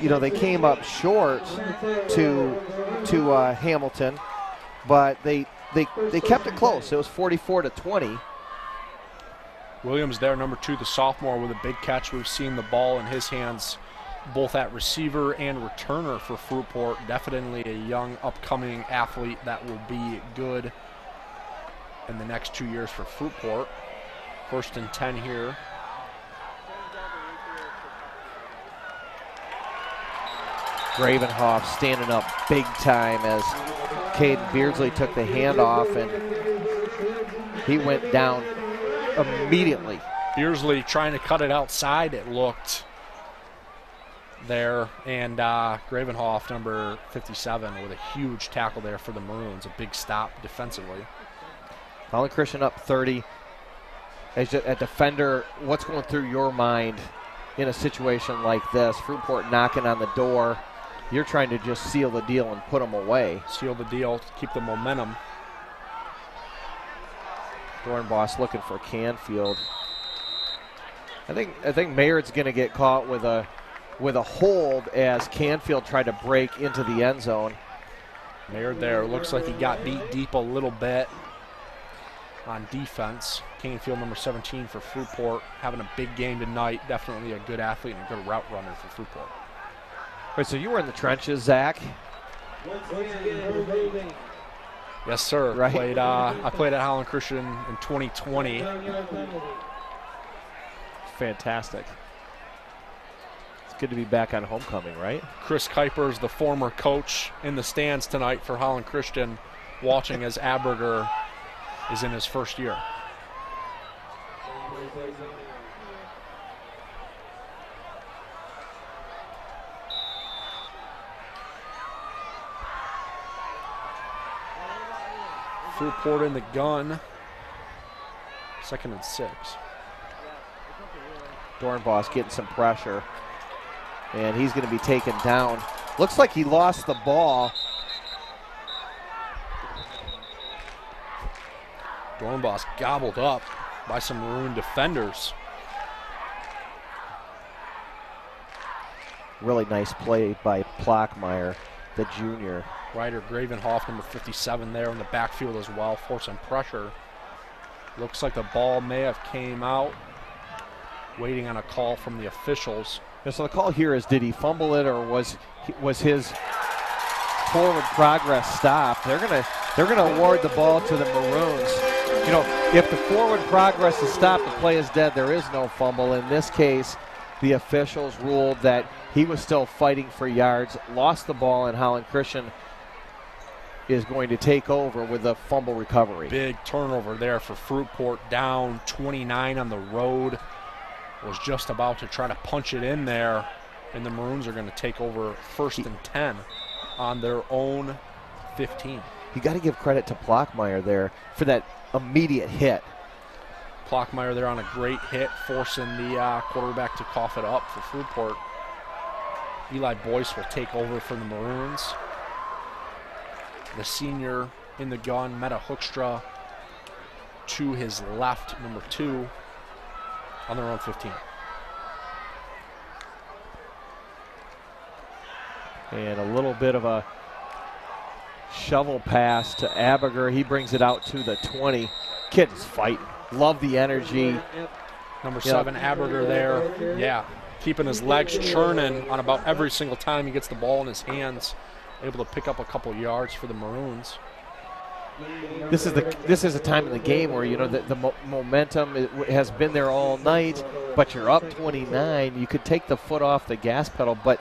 came up short to Hamilton, but they kept it close. It was 44-20. Williams there, number 2, the sophomore, with a big catch. We've seen the ball in his hands both at receiver and returner for Fruitport. Definitely a young, upcoming athlete that will be good in the next 2 years for Fruitport. 1st and 10 here. Gravenhoff standing up big time as Caden Beardsley took the handoff, and he went down immediately. Beardsley trying to cut it outside, it looked there, and Gravenhoff, number 57, with a huge tackle there for the Maroons. A big stop defensively. Holland Christian up 30. As a defender, what's going through your mind in a situation like this? Fruitport knocking on the door. You're trying to just seal the deal and put them away. Seal the deal, keep the momentum. Dornbos looking for Canfield. I think Mayard's going to get caught with a hold as Canfield tried to break into the end zone. Mayard there, looks like he got beat deep a little bit on defense. Canfield, number 17 for Fruitport, having a big game tonight. Definitely a good athlete and a good route runner for Fruitport. All right, so you were in the trenches, Zach. Yes, sir. Right. I played at Holland Christian in 2020. Fantastic. It's good to be back on homecoming, right? Chris Kuipers, the former coach, in the stands tonight for Holland Christian, watching as Aberger is in his first year. Fruitport in the gun. 2nd and 6. Dornbos getting some pressure, and he's going to be taken down. Looks like he lost the ball. Dornbos gobbled up by some Maroon defenders. Really nice play by Plockmeyer, the junior. Ryder Gravenhoff, number 57, there in the backfield as well, forcing pressure. Looks like the ball may have came out. Waiting on a call from the officials. Yeah, so the call here is, did he fumble it, or was his forward progress stopped? They're gonna award the ball to the Maroons. You know, if the forward progress is stopped, the play is dead. There is no fumble. In this case, the officials ruled that he was still fighting for yards, lost the ball, and Holland Christian is going to take over with a fumble recovery. Big turnover there for Fruitport, down 29 on the road. Was just about to try to punch it in there, and the Maroons are going to take over 1st and 10 on their own 15. You got to give credit to Plockmeyer there for that immediate hit. Plockmeyer there on a great hit, forcing the quarterback to cough it up for Fruitport. Eli Boyce will take over for the Maroons. The senior in the gun, Meta Hoekstra, to his left, number 2, on their own 15. And a little bit of a shovel pass to Aberger. He brings it out to the 20. Kid is fighting. Love the energy. Number 7, Aberger there. Yeah, keeping his legs churning on about every single time he gets the ball in his hands. Able to pick up a couple yards for the Maroons. This is a time in the game where, you know, the momentum has been there all night, but you're up 29. You could take the foot off the gas pedal, but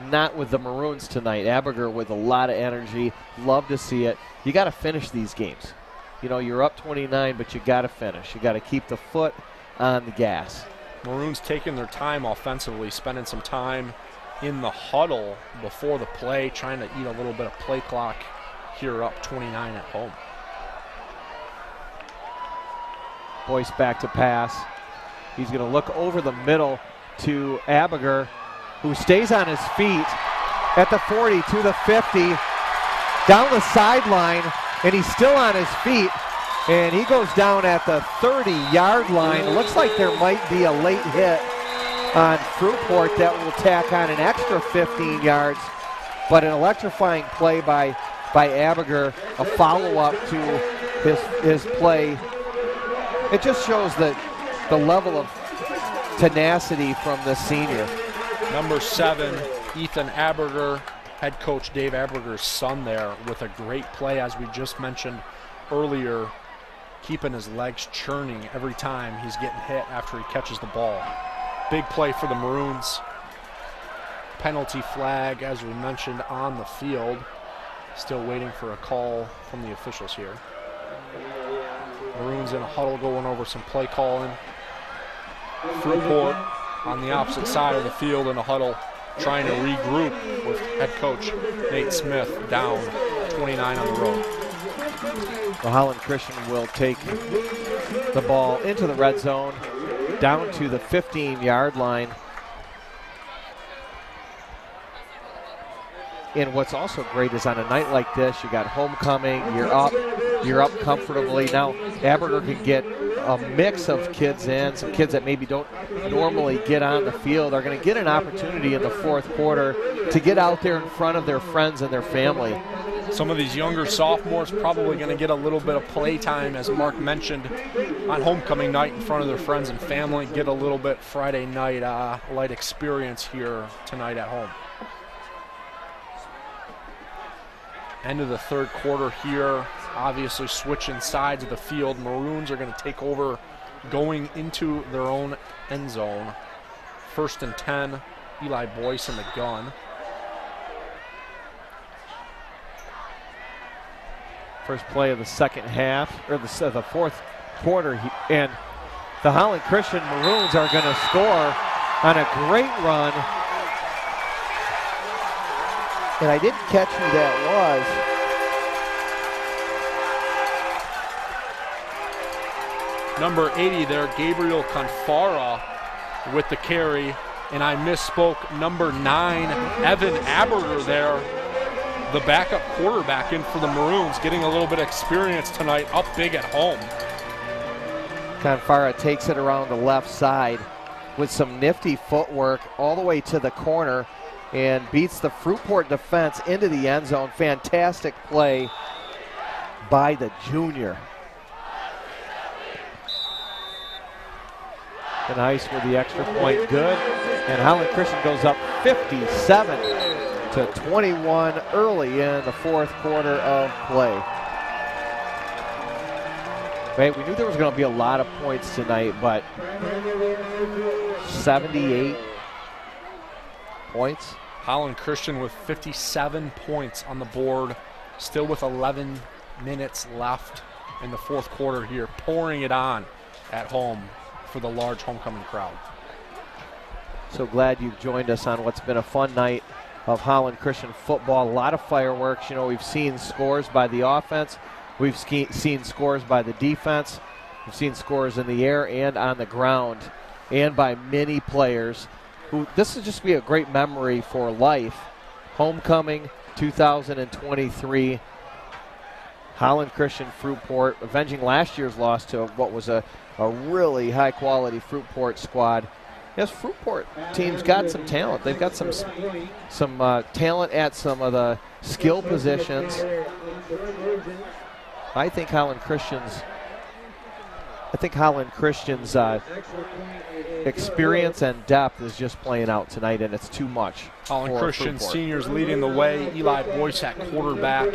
not with the Maroons tonight. Aberger with a lot of energy. Love to see it. You got to finish these games. You know, you're up 29, but you got to finish. You got to keep the foot on the gas. Maroons taking their time offensively, spending some time in the huddle before the play, trying to eat a little bit of play clock here, up 29 at home. Boyce back to pass. He's going to look over the middle to Abiger, who stays on his feet at the 40 to the 50, down the sideline, and he's still on his feet, and he goes down at the 30-yard line. Looks like there might be a late hit on Fruitport that will tack on an extra 15 yards, but an electrifying play by Abiger, a follow-up to his play. It just shows the level of tenacity from the senior. Number 7, Ethan Abiger, head coach Dave Abiger's son there, with a great play, as we just mentioned earlier, keeping his legs churning every time he's getting hit after he catches the ball. Big play for the Maroons. Penalty flag, as we mentioned, on the field. Still waiting for a call from the officials here. Maroons in a huddle going over some play calling. Fruitport on the opposite side of the field in a huddle, trying to regroup with head coach Nate Smith, down 29 on the road. Well, Holland Christian will take the ball into the red zone, down to the 15-yard line. And what's also great is on a night like this, you got homecoming, you're up comfortably. Now, Abiger can get a mix of kids in, some kids that maybe don't normally get on the field are going to get an opportunity in the fourth quarter to get out there in front of their friends and their family. Some of these younger sophomores probably going to get a little bit of play time, as Mark mentioned, on homecoming night in front of their friends and family, get a little bit Friday night light experience here tonight at home. End of the third quarter here, obviously switching sides of the field. Maroons are going to take over going into their own end zone. 1st and 10, Eli Boyce in the gun. First play of the second half, or the fourth quarter, and the Holland Christian Maroons are going to score on a great run. And I didn't catch who that was. Number 80 there, Gabriel Confara with the carry. And I misspoke, number 9, Evan Abiger there, the backup quarterback in for the Maroons, getting a little bit of experience tonight, up big at home. Confara takes it around the left side with some nifty footwork all the way to the corner and beats the Fruitport defense into the end zone. Fantastic play by the junior. And Ice with the extra point, good. And Holland Christian goes up 57-21 early in the fourth quarter of play. Right, we knew there was going to be a lot of points tonight, but 78 points. Holland Christian with 57 points on the board, still with 11 minutes left in the fourth quarter here, pouring it on at home for the large homecoming crowd. So glad you've joined us on what's been a fun night of Holland Christian football. A lot of fireworks. You know, we've seen scores by the offense. We've seen scores by the defense. We've seen scores in the air and on the ground, and by many players. This is just be a great memory for life. Homecoming 2023. Holland Christian Fruitport avenging last year's loss to what was a really high-quality Fruitport squad. Yes, Fruitport team's got some talent. They've got some talent at some of the skill positions. I think Holland Christian's experience and depth is just playing out tonight, and it's too much. Holland Christian seniors leading the way. Eli Boyce at quarterback,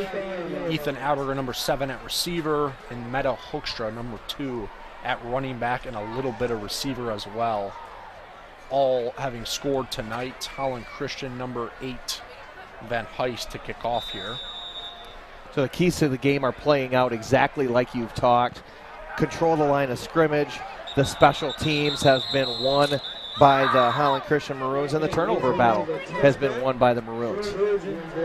Ethan Abiger, number 7, at receiver, and Meta Hoekstra, number 2, at running back, and a little bit of receiver as well. All having scored tonight. Holland Christian, number 8, Van Heist, to kick off here. So the keys to the game are playing out exactly like you've talked. Control the line of scrimmage. The special teams has been won by the Holland Christian Maroons, and the turnover battle has been won by the Maroons.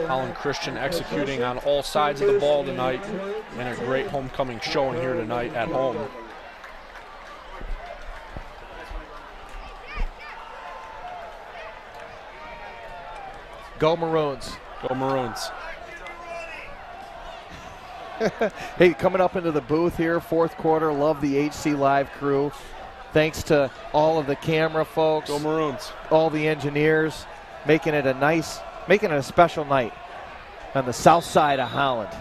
Holland Christian executing on all sides of the ball tonight, and a great homecoming showing here tonight at home. Go Maroons. Go Maroons. Hey, coming up into the booth here, fourth quarter. Love the HCLive crew. Thanks to all of the camera folks. Go Maroons. All the engineers, making it a special night on the south side of Holland.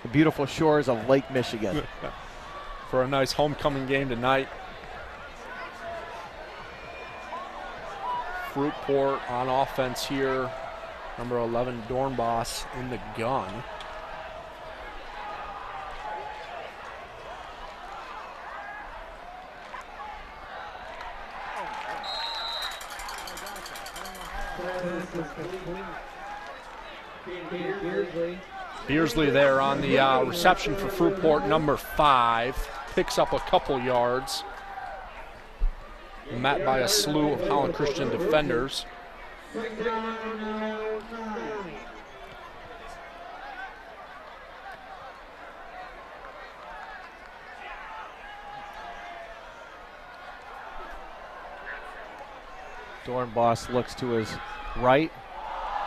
The beautiful shores of Lake Michigan. For a nice homecoming game tonight. Fruitport on offense here. Number 11, Dornbos in the gun. Beersley there on the reception for Fruitport, number 5. Picks up a couple yards. Met by a slew of Holland Christian defenders. Dornbos looks to his right,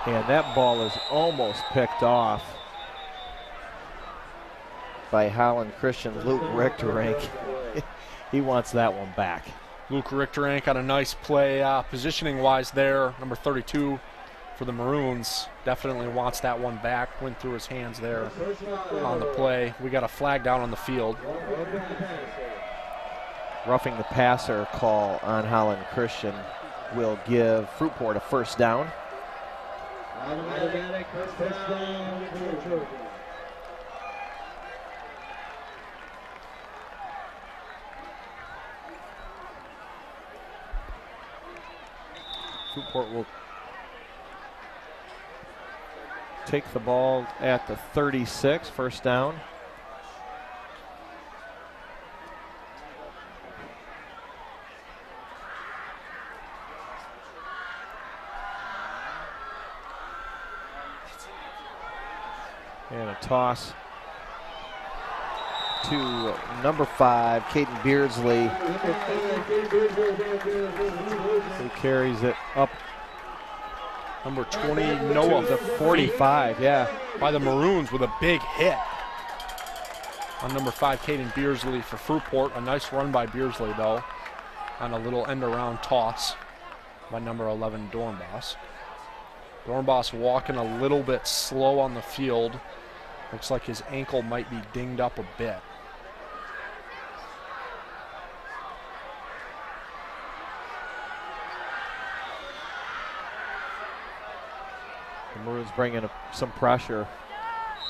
and that ball is almost picked off by Holland Christian Luke Richterink. He wants that one back. Luke Richterink on a nice play positioning-wise there. Number 32 for the Maroons definitely wants that one back. Went through his hands there on the play. We got a flag down on the field. Roughing the passer call on Holland Christian will give Fruitport a first down. Fruitport will take the ball at the 36, first down. And a toss to number 5, Caden Beardsley, who carries it up. Number 20, Noah, the 45, yeah. By the Maroons with a big hit on number 5, Caden Beardsley for Fruitport. A nice run by Beardsley, though, on a little end-around toss by number 11, Dornbos. Dornbos walking a little bit slow on the field. Looks like his ankle might be dinged up a bit. The Maroons bringing some pressure,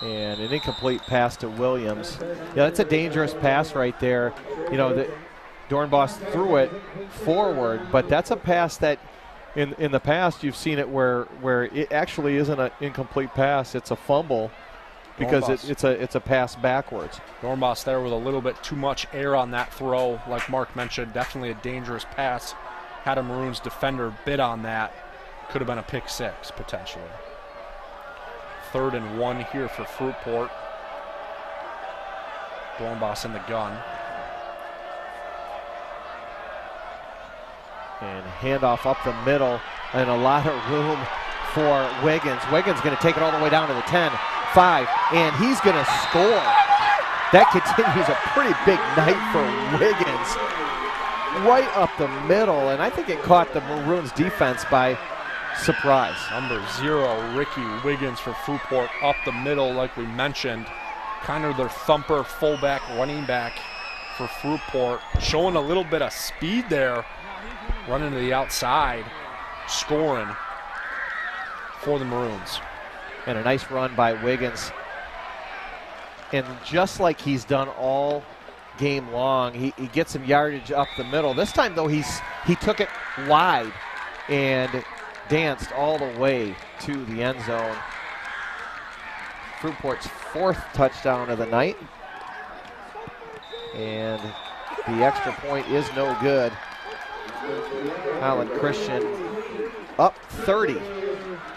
and an incomplete pass to Williams. Yeah, that's a dangerous pass right there. You know, Dornbos threw it forward, but that's a pass that in the past you've seen it where it actually isn't an incomplete pass, it's a fumble because it's a pass backwards. Dornbos there with a little bit too much air on that throw, like Mark mentioned. Definitely a dangerous pass. Had a Maroons defender bid on that. Could have been a pick 6 potentially. 3rd and 1 here for Fruitport. Dornbos in the gun. And handoff up the middle, and a lot of room for Wiggins. Wiggins going to take it all the way down to the 10, 5, and he's going to score. That continues a pretty big night for Wiggins. Right up the middle, and I think it caught the Maroons defense by surprise. Number 0, Ricky Wiggins for Fruitport up the middle, like we mentioned. Kind of their thumper, fullback, running back for Fruitport. Showing a little bit of speed there. Running to the outside, scoring for the Maroons. And a nice run by Wiggins. And just like he's done all game long, he gets some yardage up the middle. This time, though, he took it wide and danced all the way to the end zone. Fruitport's 4th touchdown of the night. And the extra point is no good. Holland Christian up 30.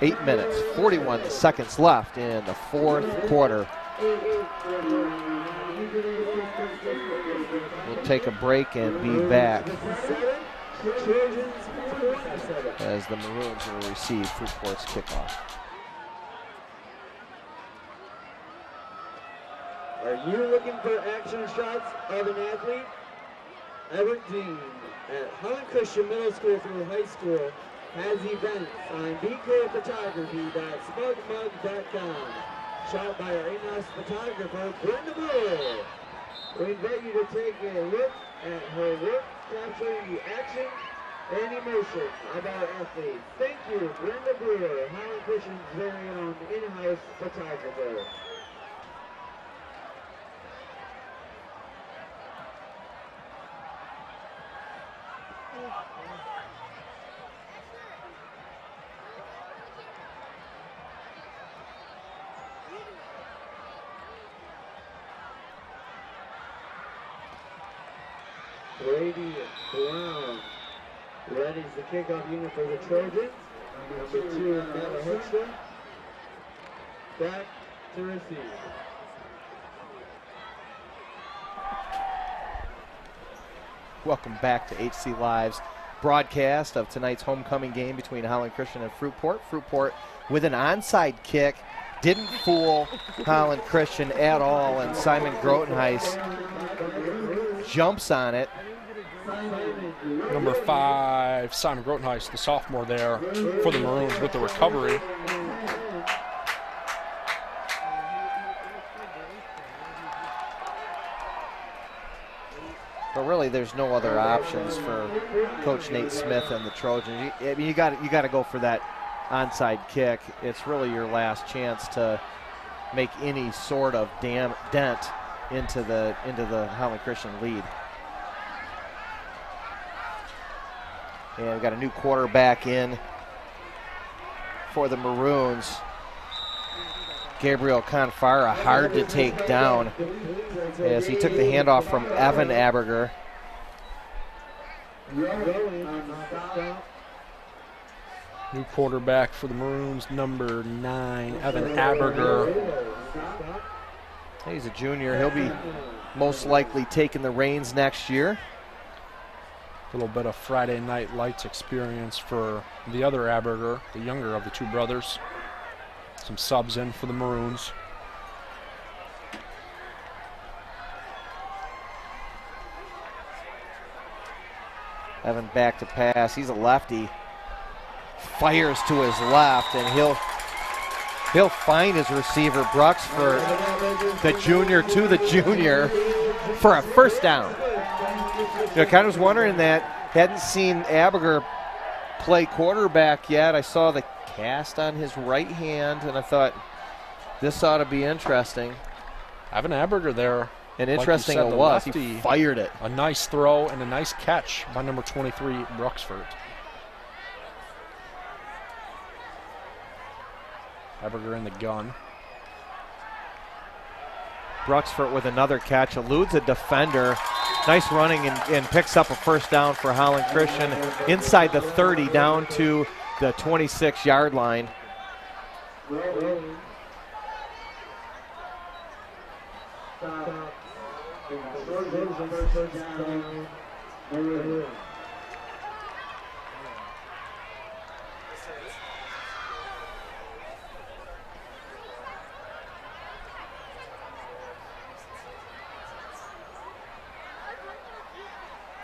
8 minutes, 41 seconds left in the 4th quarter. We'll take a break and be back Trojans 27. as the Maroons will receive Fruitport's kickoff. Are you looking for action shots of an athlete? Aberdeen at Holland Christian Middle School through High School has events on bcophotography.smugmug.com. Shot by our in-house photographer, Brenda Brewer. We invite you to take a look at her work capturing the action and emotion of our athletes. Thank you, Brenda Brewer, Holland Christian's very own in-house photographer. Brady Brown readies the kickoff unit for the Trojans. Number 2, Nella Hoekstra. Back to receive. Welcome back to HCLive's broadcast of tonight's homecoming game between Holland Christian and Fruitport. Fruitport with an onside kick. Didn't fool Holland Christian at all, and Simon Grotenhuis jumps on it. Number 5, Simon Grotenhuis, the sophomore there for the Maroons with the recovery. But really, there's no other options for Coach Nate Smith and the Trojans. You got to go for that onside kick. It's really your last chance to make any sort of dent into the Holland Christian lead. And we've got a new quarterback in for the Maroons. Gabriel Confara, hard to take down as he took the handoff from Evan Aberger. New quarterback for the Maroons, number 9, Evan Aberger. He's a junior. He'll be most likely taking the reins next year. A little bit of Friday Night Lights experience for the other Aberger, the younger of the two brothers. Some subs in for the Maroons. Evan back to pass. He's a lefty. Fires to his left, and he'll find his receiver, Bruxford, the junior to the junior, for a first down. You know, kind of was wondering that. Hadn't seen Aberger play quarterback yet. I saw the cast on his right hand, and I thought this ought to be interesting. Evan Aberger there. And interesting like you said, it was. Lefty, he fired it. A nice throw and a nice catch by number 23, Bruxford. Aberger in the gun. Bruxford with another catch, eludes a defender. Nice running and picks up a first down for Holland Christian inside the 30 down to the 26-yard line.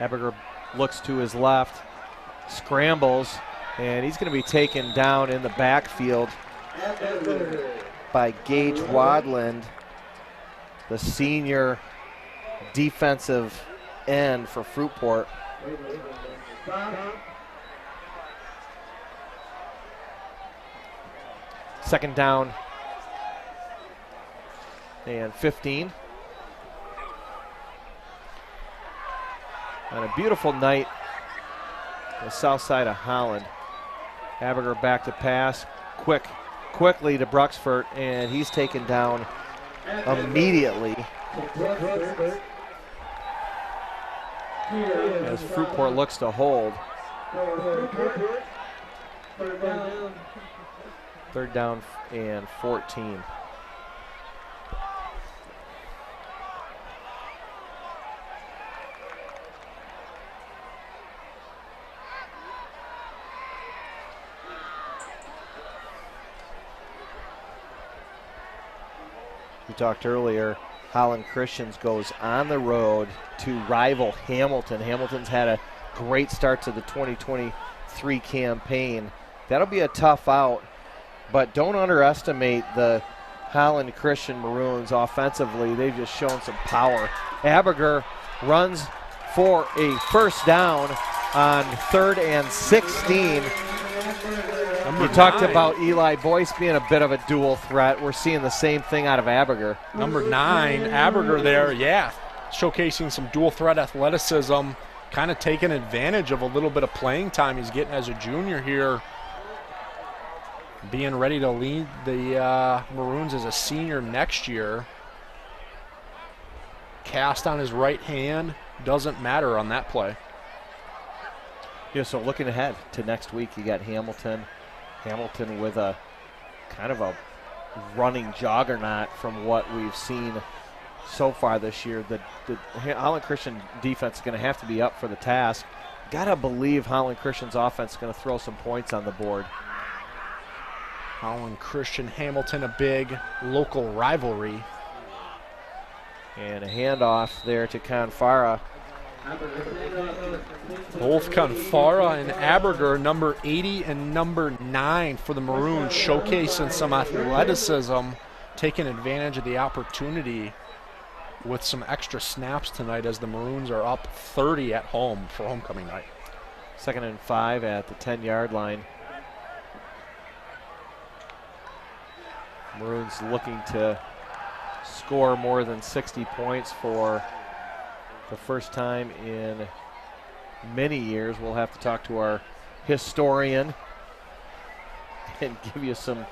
Aberger looks to his left, scrambles, and he's going to be taken down in the backfield by Gage Wadland, the senior defensive end for Fruitport. Second down and 15. On a beautiful night on the south side of Holland. Aberger back to pass, quickly to Bruxford, and he's taken down immediately as Fruitport looks to hold. Third down and 14. talked earlier, Holland Christian goes on the road to rival Hamilton. Hamilton's had a great start to the 2023 campaign. That'll be a tough out, but don't underestimate the Holland Christian Maroons offensively. They've just shown some power. Aberger runs for a first down on 3rd and 16. You talked about Eli Boyce being a bit of a dual threat. We're seeing the same thing out of Aberger. Number 9, Aberger there, yeah, showcasing some dual threat athleticism, kind of taking advantage of a little bit of playing time he's getting as a junior here, being ready to lead the Maroons as a senior next year. Cast on his right hand, doesn't matter on that play. Yeah, so looking ahead to next week, you got Hamilton. Hamilton with a kind of a running juggernaut from what we've seen so far this year. The Holland Christian defense is going to have to be up for the task. Got to believe Holland Christian's offense is going to throw some points on the board. Holland Christian, Hamilton, a big local rivalry. And a handoff there to Confara. Both Confara and Aberger, number 80 and number 9 for the Maroons, showcasing some athleticism, taking advantage of the opportunity with some extra snaps tonight as the Maroons are up 30 at home for homecoming night. 2nd and 5 at the 10-yard line. Maroons looking to score more than 60 points for the first time in many years. We'll have to talk to our historian and give you some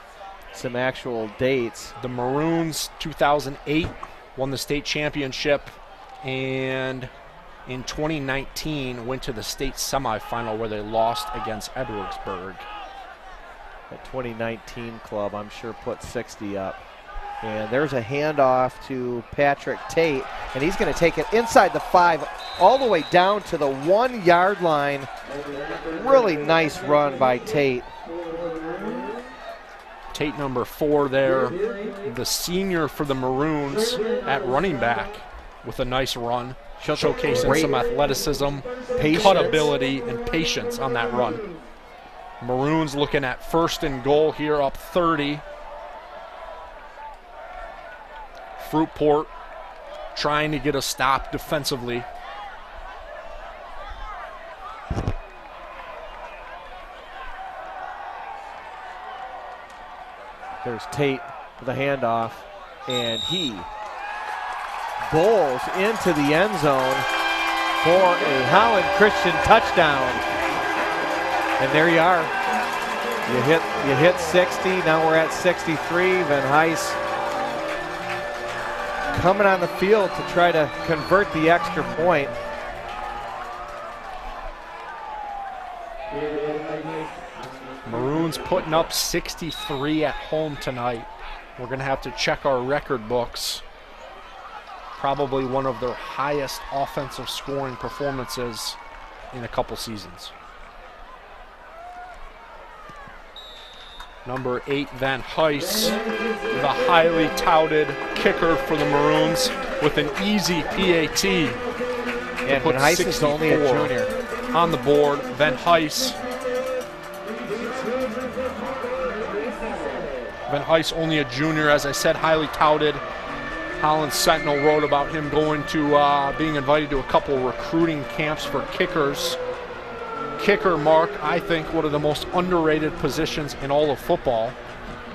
actual dates. The Maroons 2008 won the state championship, and in 2019 went to the state semifinal where they lost against Edwardsburg. That 2019 club, I'm sure, put 60 up. And there's a handoff to Patrick Tate, and he's going to take it inside the 5 all the way down to the 1-yard line. Really nice run by Tate. Tate, number 4 there, the senior for the Maroons at running back with a nice run, showcasing some athleticism, cutability, and patience on that run. Maroons looking at 1st and goal here, up 30. Fruitport trying to get a stop defensively. There's Tate with a handoff, and he bowls into the end zone for a Holland Christian touchdown. And there you are. You hit 60. Now we're at 63. Van Heis coming on the field to try to convert the extra point. Maroons putting up 63 at home tonight. We're going to have to check our record books. Probably one of their highest offensive scoring performances in a couple seasons. Number 8, Van Heis, the highly touted kicker for the Maroons with an easy PAT. And Van Heis is only a junior. On the board, Van Heis. Van Heis only a junior, as I said, highly touted. Holland Sentinel wrote about him going to being invited to a couple recruiting camps for kickers. Kicker, Mark, I think one of the most underrated positions in all of football.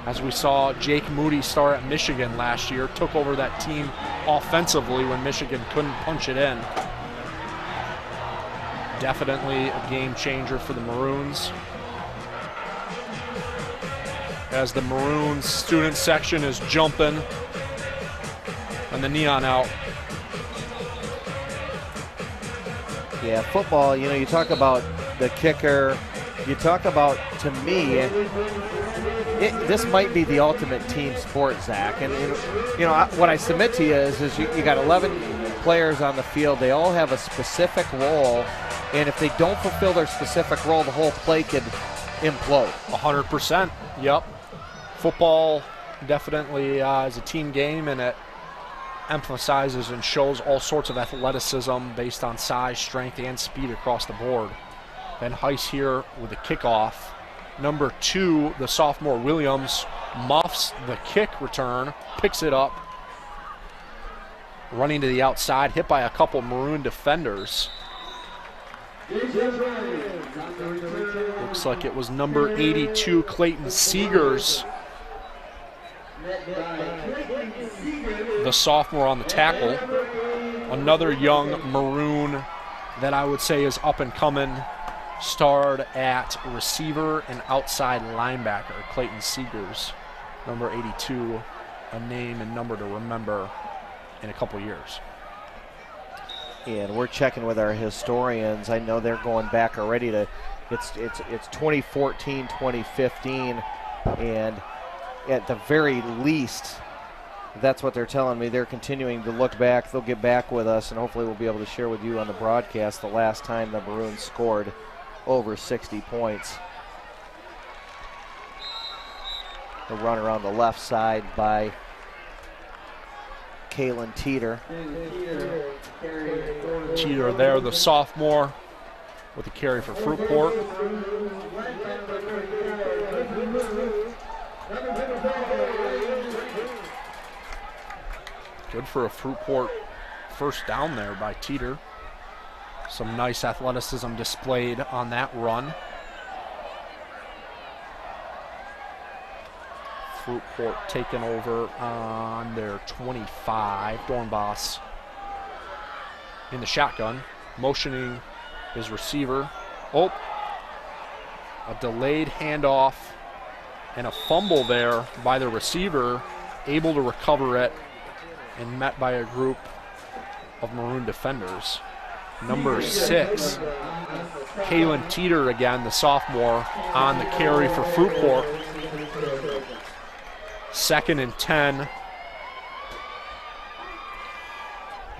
As we saw Jake Moody start at Michigan last year, took over that team offensively when Michigan couldn't punch it in. Definitely a game changer for the Maroons. As the Maroons student section is jumping and the neon out. Yeah, football, you know, you talk about the kicker, you talk about, to me, this might be the ultimate team sport, Zach. And you know, what I submit to you is you got 11 players on the field. They all have a specific role, and if they don't fulfill their specific role, the whole play could implode. 100%, yep. Football definitely is a team game, and it emphasizes and shows all sorts of athleticism based on size, strength, and speed across the board. Ben Heiss here with a kickoff. Number 2, the sophomore Williams, muffs the kick return, picks it up, running to the outside, hit by a couple Maroon defenders. Looks like it was number 82, Clayton Seegers, the sophomore on the tackle. Another young Maroon that I would say is up and coming, starred at receiver and outside linebacker, Clayton Seegers, number 82, a name and number to remember in a couple years. And we're checking with our historians. I know they're going back already to, it's 2014, 2015, and at the very least, that's what they're telling me. They're continuing to look back. They'll get back with us, and hopefully we'll be able to share with you on the broadcast the last time the Maroons scored over 60 points. The run around the left side by Kalen Teeter. Teeter there, the sophomore, with a carry for Fruitport. Good for a Fruitport first down there by Teeter. Some nice athleticism displayed on that run. Fruitport taken over on their 25. Dornbos in the shotgun, motioning his receiver. Oh, a delayed handoff and a fumble there by the receiver, able to recover it and met by a group of Maroon defenders. Number 6, Kalen Teeter again, the sophomore, on the carry for Fruitport. 2nd and 10.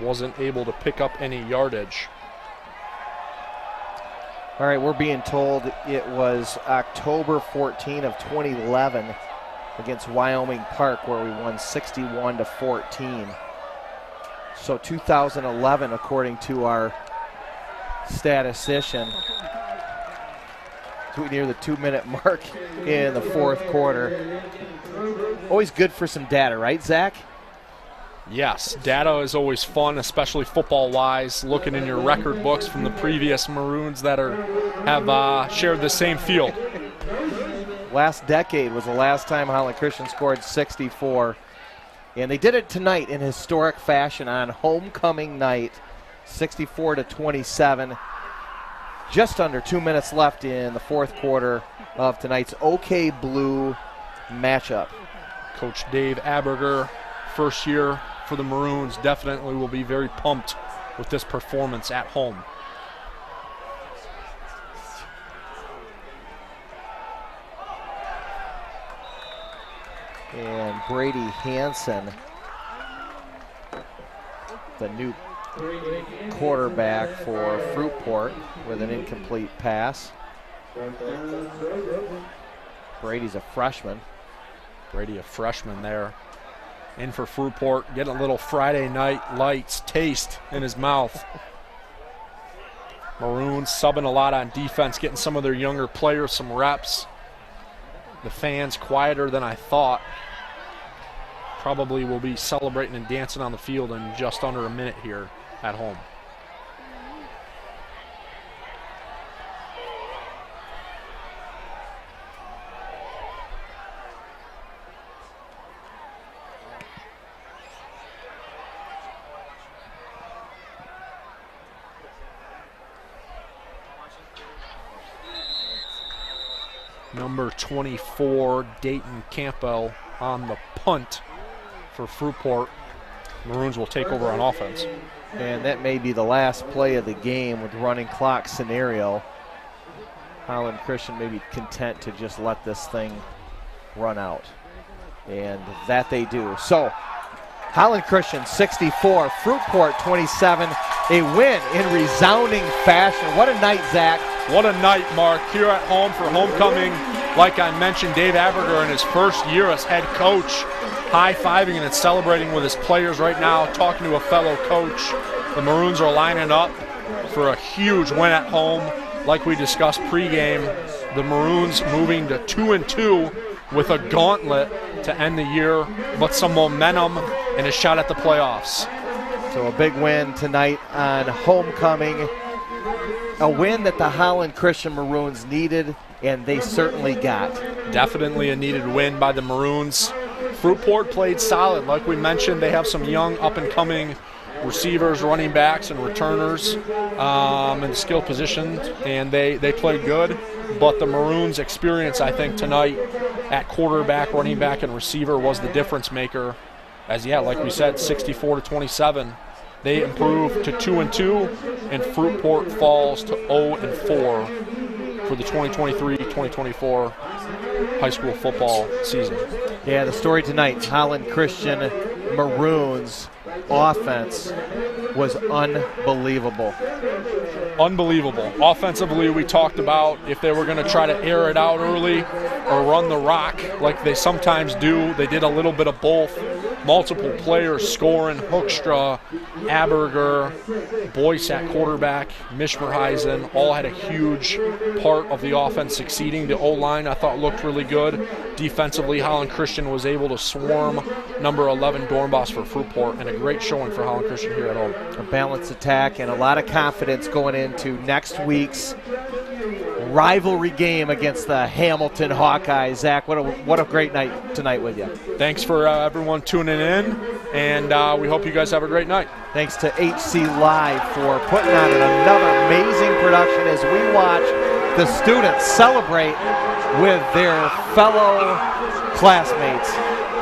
Wasn't able to pick up any yardage. All right, we're being told it was October 14 of 2011 against Wyoming Park where we won 61-14. So 2011, according to our statistician, near the 2-minute mark in the 4th quarter. Always good for some data, right, Zach? Yes, data is always fun, especially football-wise, looking in your record books from the previous Maroons that have shared the same field. Last decade was the last time Holland Christian scored 64, and they did it tonight in historic fashion on homecoming night, 64-27. Just under 2 minutes left in the 4th quarter of tonight's OK Blue matchup. Coach Dave Aberger, first year for the Maroons, definitely will be very pumped with this performance at home. And Brady Hansen, the new quarterback for Fruitport, with an incomplete pass. Brady's a freshman. Brady, a freshman there. In for Fruitport, getting a little Friday night lights taste in his mouth. Maroons subbing a lot on defense, getting some of their younger players some reps. The fans quieter than I thought. Probably will be celebrating and dancing on the field in just under a minute here at home. Number 24, Dayton Campbell on the punt for Fruitport. Maroons will take over on offense. And that may be the last play of the game with running clock scenario. Holland Christian may be content to just let this thing run out. And that they do. So, Holland Christian 64, Fruitport 27. A win in resounding fashion. What a night, Zach. What a night, Mark, here at home for homecoming. like I mentioned, Dave Aberger in his first year as head coach, high-fiving and celebrating with his players right now, talking to a fellow coach. The Maroons are lining up for a huge win at home. Like we discussed pregame, the Maroons moving to 2-2 with a gauntlet to end the year, but some momentum and a shot at the playoffs. So a big win tonight on homecoming. A win that the Holland Christian Maroons needed, and they certainly got. Definitely a needed win by the Maroons. Fruitport played solid. Like we mentioned, they have some young up-and-coming receivers, running backs, and returners in skill positions, and they played good. But the Maroons' experience, I think, tonight at quarterback, running back, and receiver was the difference maker. As, like we said, 64-27. They improved to 2-2, and Fruitport falls to 0-4 for the 2023-2024 high school football season. Yeah, the story tonight, Holland Christian Maroons offense was unbelievable. Unbelievable. Offensively, we talked about if they were going to try to air it out early or run the rock like they sometimes do. They did a little bit of both. Multiple players scoring. Hoekstra, Aberger, Boyce at quarterback, Mishmerheisen all had a huge part of the offense succeeding. The O-line, I thought, looked really good. Defensively, Holland Christian was able to swarm number 11 Dornbos for Fruitport, and a great showing for Holland Christian here at home. A balanced attack and a lot of confidence going into next week's rivalry game against the Hamilton Hawkeyes. Zach, what a great night tonight with you. Thanks for everyone tuning in, and we hope you guys have a great night. Thanks to HCLive for putting on another amazing production as we watch the students celebrate with their fellow classmates.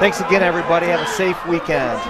Thanks again, everybody. Have a safe weekend.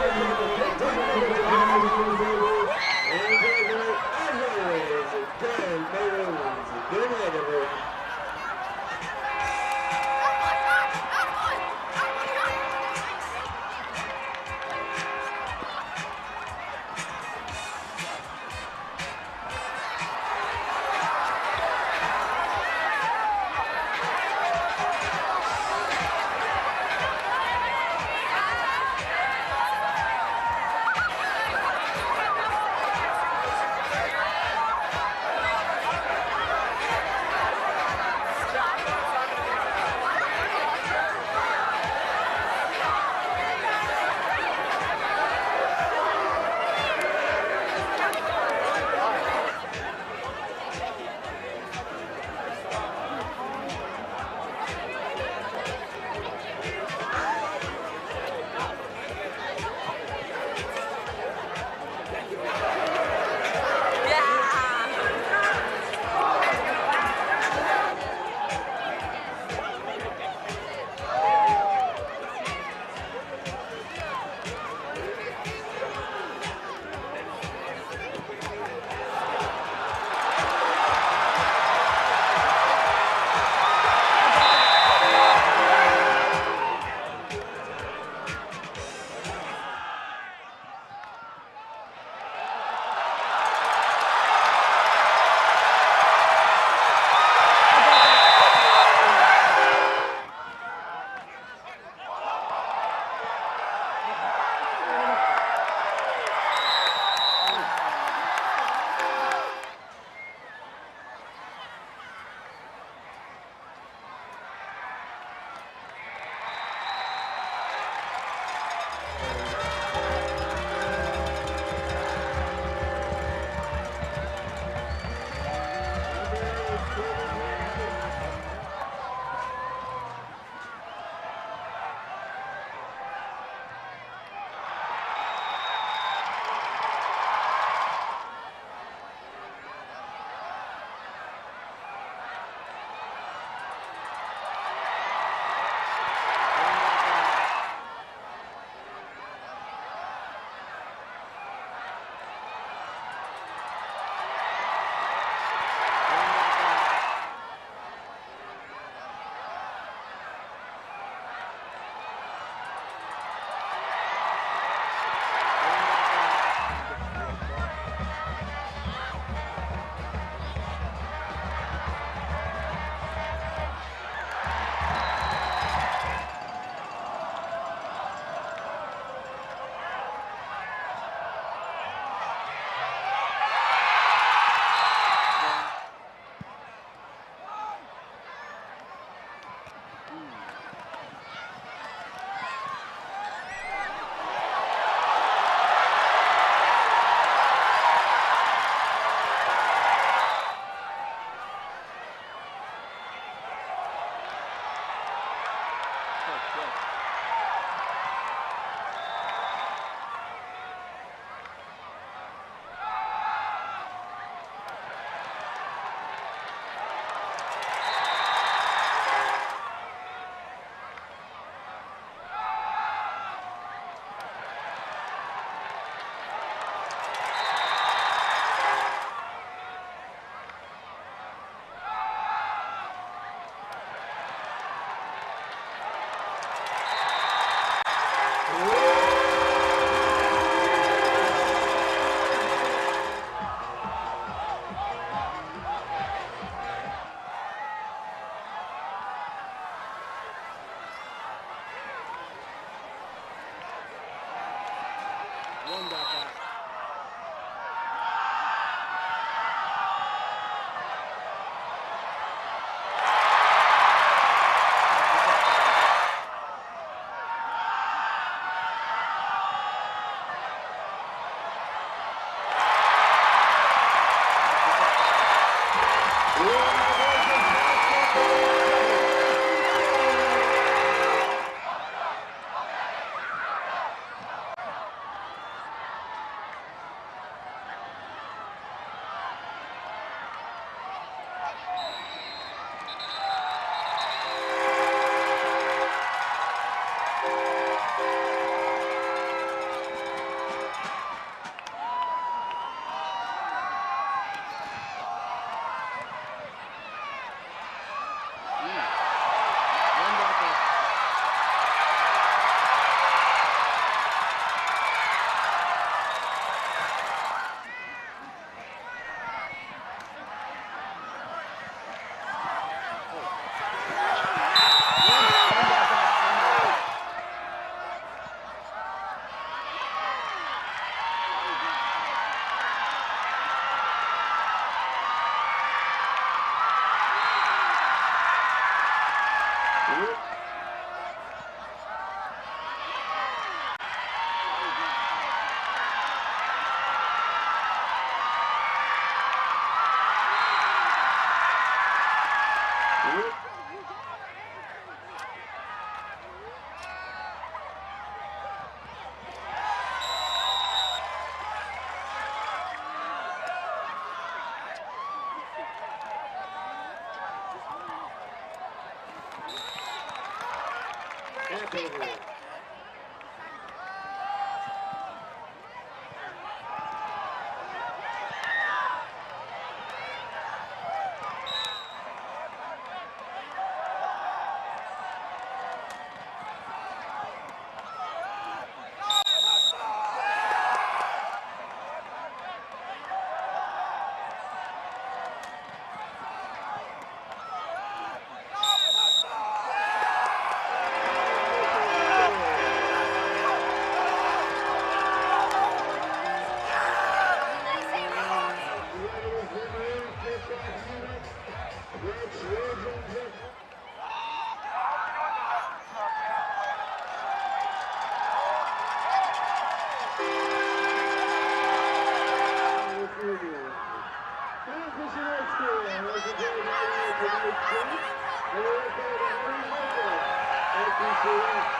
HCLive.